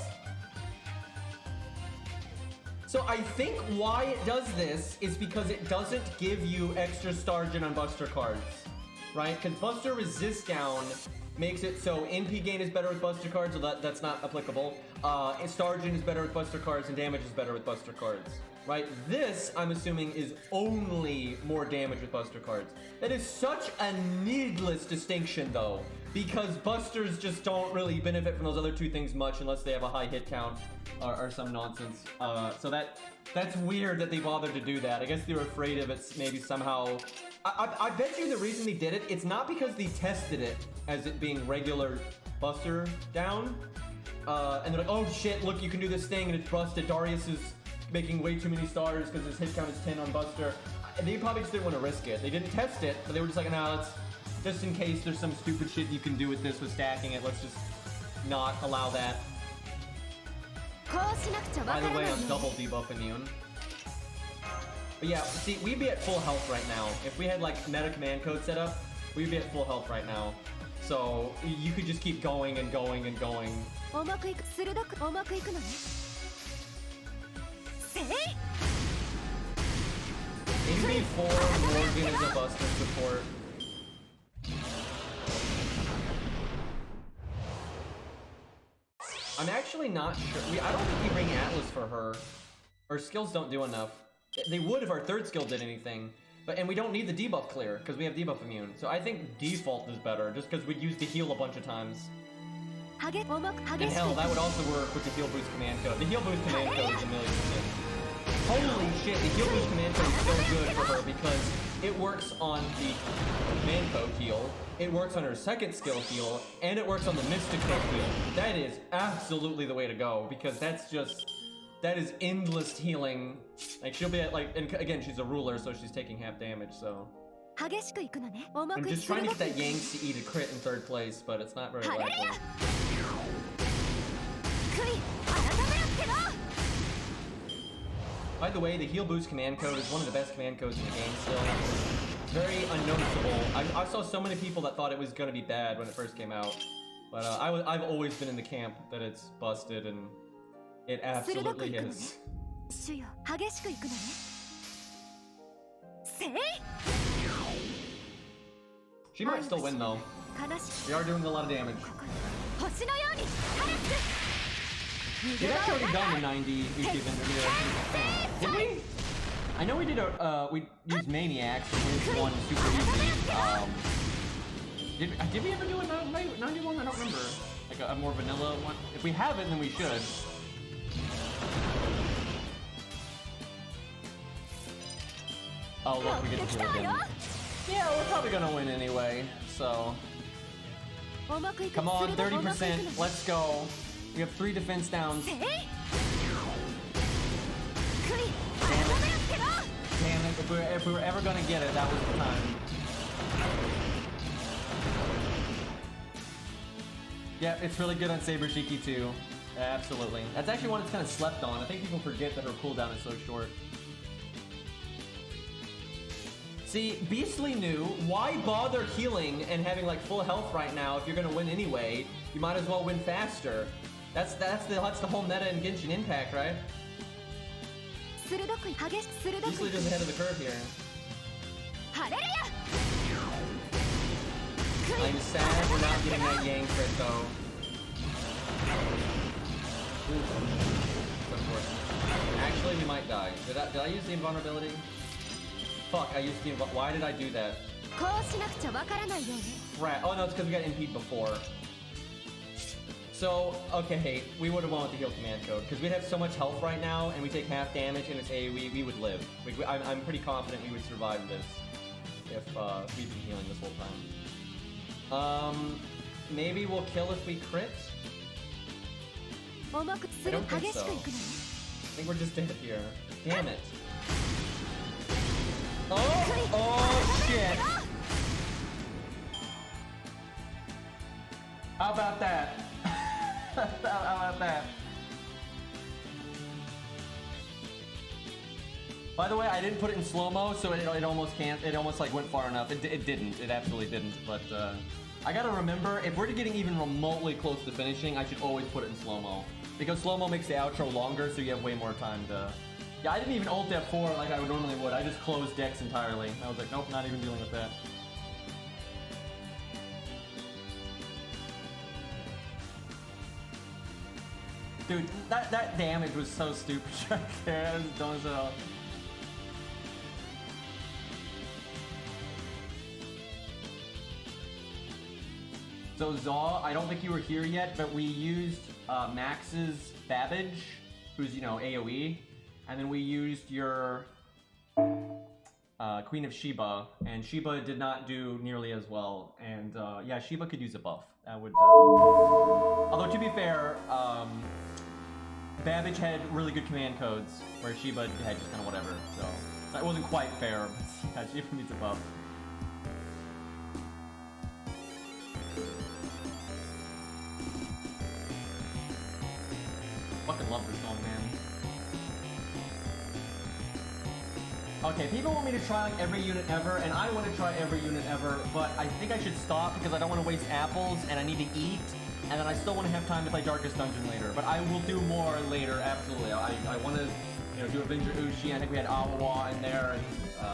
So I think why it does this is because it doesn't give you extra star gen on Buster cards, right? Because Buster resist down makes it so NP gain is better with Buster cards, so that's not applicable. Star gen is better with Buster cards, and damage is better with Buster cards, right? This, I'm assuming, is only more damage with Buster cards. That is such a needless distinction, though, because Busters just don't really benefit from those other 2 things much unless they have a high hit count or some nonsense. So that's weird that they bothered to do that. I guess they were afraid of it maybe somehow. I bet you the reason they did it, it's not because they tested it as it being regular Buster down. And they're like, oh shit, look, you can do this thing and it's busted. Darius is making way too many stars because his hit count is 10 on Buster. They probably just didn't want to risk it. They didn't test it, but they were just like, nah, let's, just in case there's some stupid shit you can do with this with stacking it, let's just not allow that. By the way, I'm double debuff immune. But yeah, see, we'd be at full health right now. If we had like meta command code set up, we'd be at full health right now. So you could just keep going and going and going. Maybe 4 Morgan is a Buster support. I'm actually not sure. I don't think we bring Atlas for her. Our skills don't do enough. They would if our 3rd skill did anything. And we don't need the debuff clear, because we have debuff immune. So I think default is better, just because we'd use the heal a bunch of times. And hell, that would also work with the heal boost command code. The heal boost command code is 1,000,000%. Holy shit, the heal boost command code is so good for her because it works on the command code heal, it works on her 2nd skill heal, and it works on the mystic code heal. That is absolutely the way to go, because that is endless healing. Like, she'll be at, like, and again, she's a ruler, so she's taking half damage, so. I'm just trying to get that Yang CE to crit in 3rd place, but it's not very likely. By the way, the heal boost command code is one of the best command codes in the game still. Very unnoticeable. I saw so many people that thought it was gonna be bad when it first came out. But I've always been in the camp that it's busted, and it absolutely is. She might still win though. We are doing a lot of damage. We've actually already done the 90 YouTube interview. Did we? I know we did we used Maniacs, and we one super easy. Did we ever do a 91? I don't remember. Like a more vanilla one? If we haven't, then we should. Oh look, we get to heal again. Yeah, we're probably gonna win anyway, so. Come on, 30%, let's go. We have 3 defense downs. Damn it. Damn it, if we were ever gonna get it, that was the time. Yeah, it's really good on Saber Shiki too. Absolutely. That's actually one that's kind of slept on. I think people forget that her cooldown is so short. See, Beastly knew, why bother healing and having like full health right now if you're gonna win anyway? You might as well win faster. That's the whole meta in Genshin Impact, right? Beastly just ahead of the curve here. I'm sad we're not getting that Yang crit though. Actually, we might die. Did I use the invulnerability? Fuck, I used the why did I do that? Right. Oh no, it's because we got NP'd before. So, okay, we would have won with the heal command code, because we'd have so much health right now, and we take half damage, and it's AoE, we would live. I'm pretty confident we would survive this, if we've been healing this whole time. Maybe we'll kill if we crit? I don't think so. I think we're just dead here. Damn it. Oh shit! How about that? How about that? By the way, I didn't put it in slow-mo, so it almost can't. It almost like went far enough. It didn't. It absolutely didn't. But I gotta remember, if we're getting even remotely close to finishing, I should always put it in slow-mo, because slow-mo makes the outro longer, so you have way more time to. Yeah, I didn't even ult F4 like I normally would. I just closed Dex entirely. I was like, nope, not even dealing with that. Dude, that damage was so stupid right there. That was dumb as hell. So Zaw, I don't think you were here yet, but we used Max's Babbage, who's, you know, AoE, and then we used your Queen of Sheba, and Sheba did not do nearly as well, and yeah, Sheba could use a buff. That would, although to be fair, Babbage had really good command codes, where Sheba had just kind of whatever, so it wasn't quite fair, but yeah, Sheba needs a buff. Fucking love this song, man. Okay, people want me to try like every unit ever, and I want to try every unit ever, but I think I should stop because I don't want to waste apples, and I need to eat, and then I still want to have time to play Darkest Dungeon later. But I will do more later, absolutely. I want to you know, do Avenger Ushi. I think we had Awawa in there, and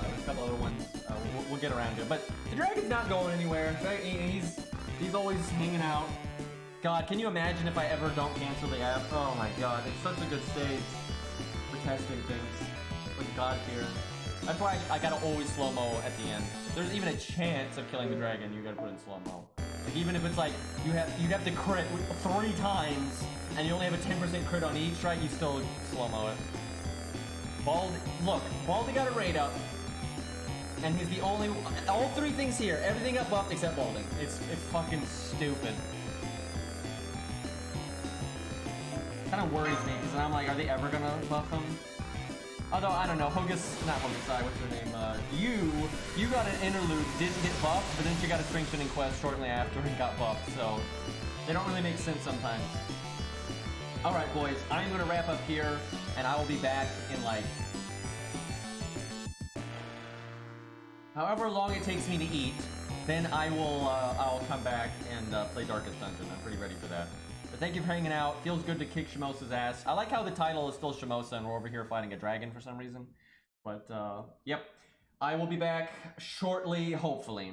there's a couple other ones. We'll get around to it. But the dragon's not going anywhere. Right? He's always hanging out. God, can you imagine if I ever don't cancel the app? Oh my God, it's such a good stage for testing things with God tier. That's why I gotta always slow-mo at the end. If there's even a chance of killing the dragon, you gotta put in slow-mo. Like, even if it's like, you'd have to crit 3 times, and you only have a 10% crit on each, right? You still slow-mo it. Baldy got a raid up, and he's the only, all 3 things here, everything got buffed except Baldy. It's fucking stupid. Kind of worries me, because I'm like, are they ever gonna buff him? Although, I don't know, not Hogus, what's her name? You got an interlude, didn't get buffed, but then she got a strengthening quest shortly after and got buffed, so they don't really make sense sometimes. Alright, boys, I'm gonna wrap up here, and I will be back in, like, however long it takes me to eat, then I'll come back and play Darkest Dungeon. I'm pretty ready for that. But thank you for hanging out. Feels good to kick Shimosa's ass. I like how the title is still Shimosa and we're over here fighting a dragon for some reason. But, yep. I will be back shortly, hopefully.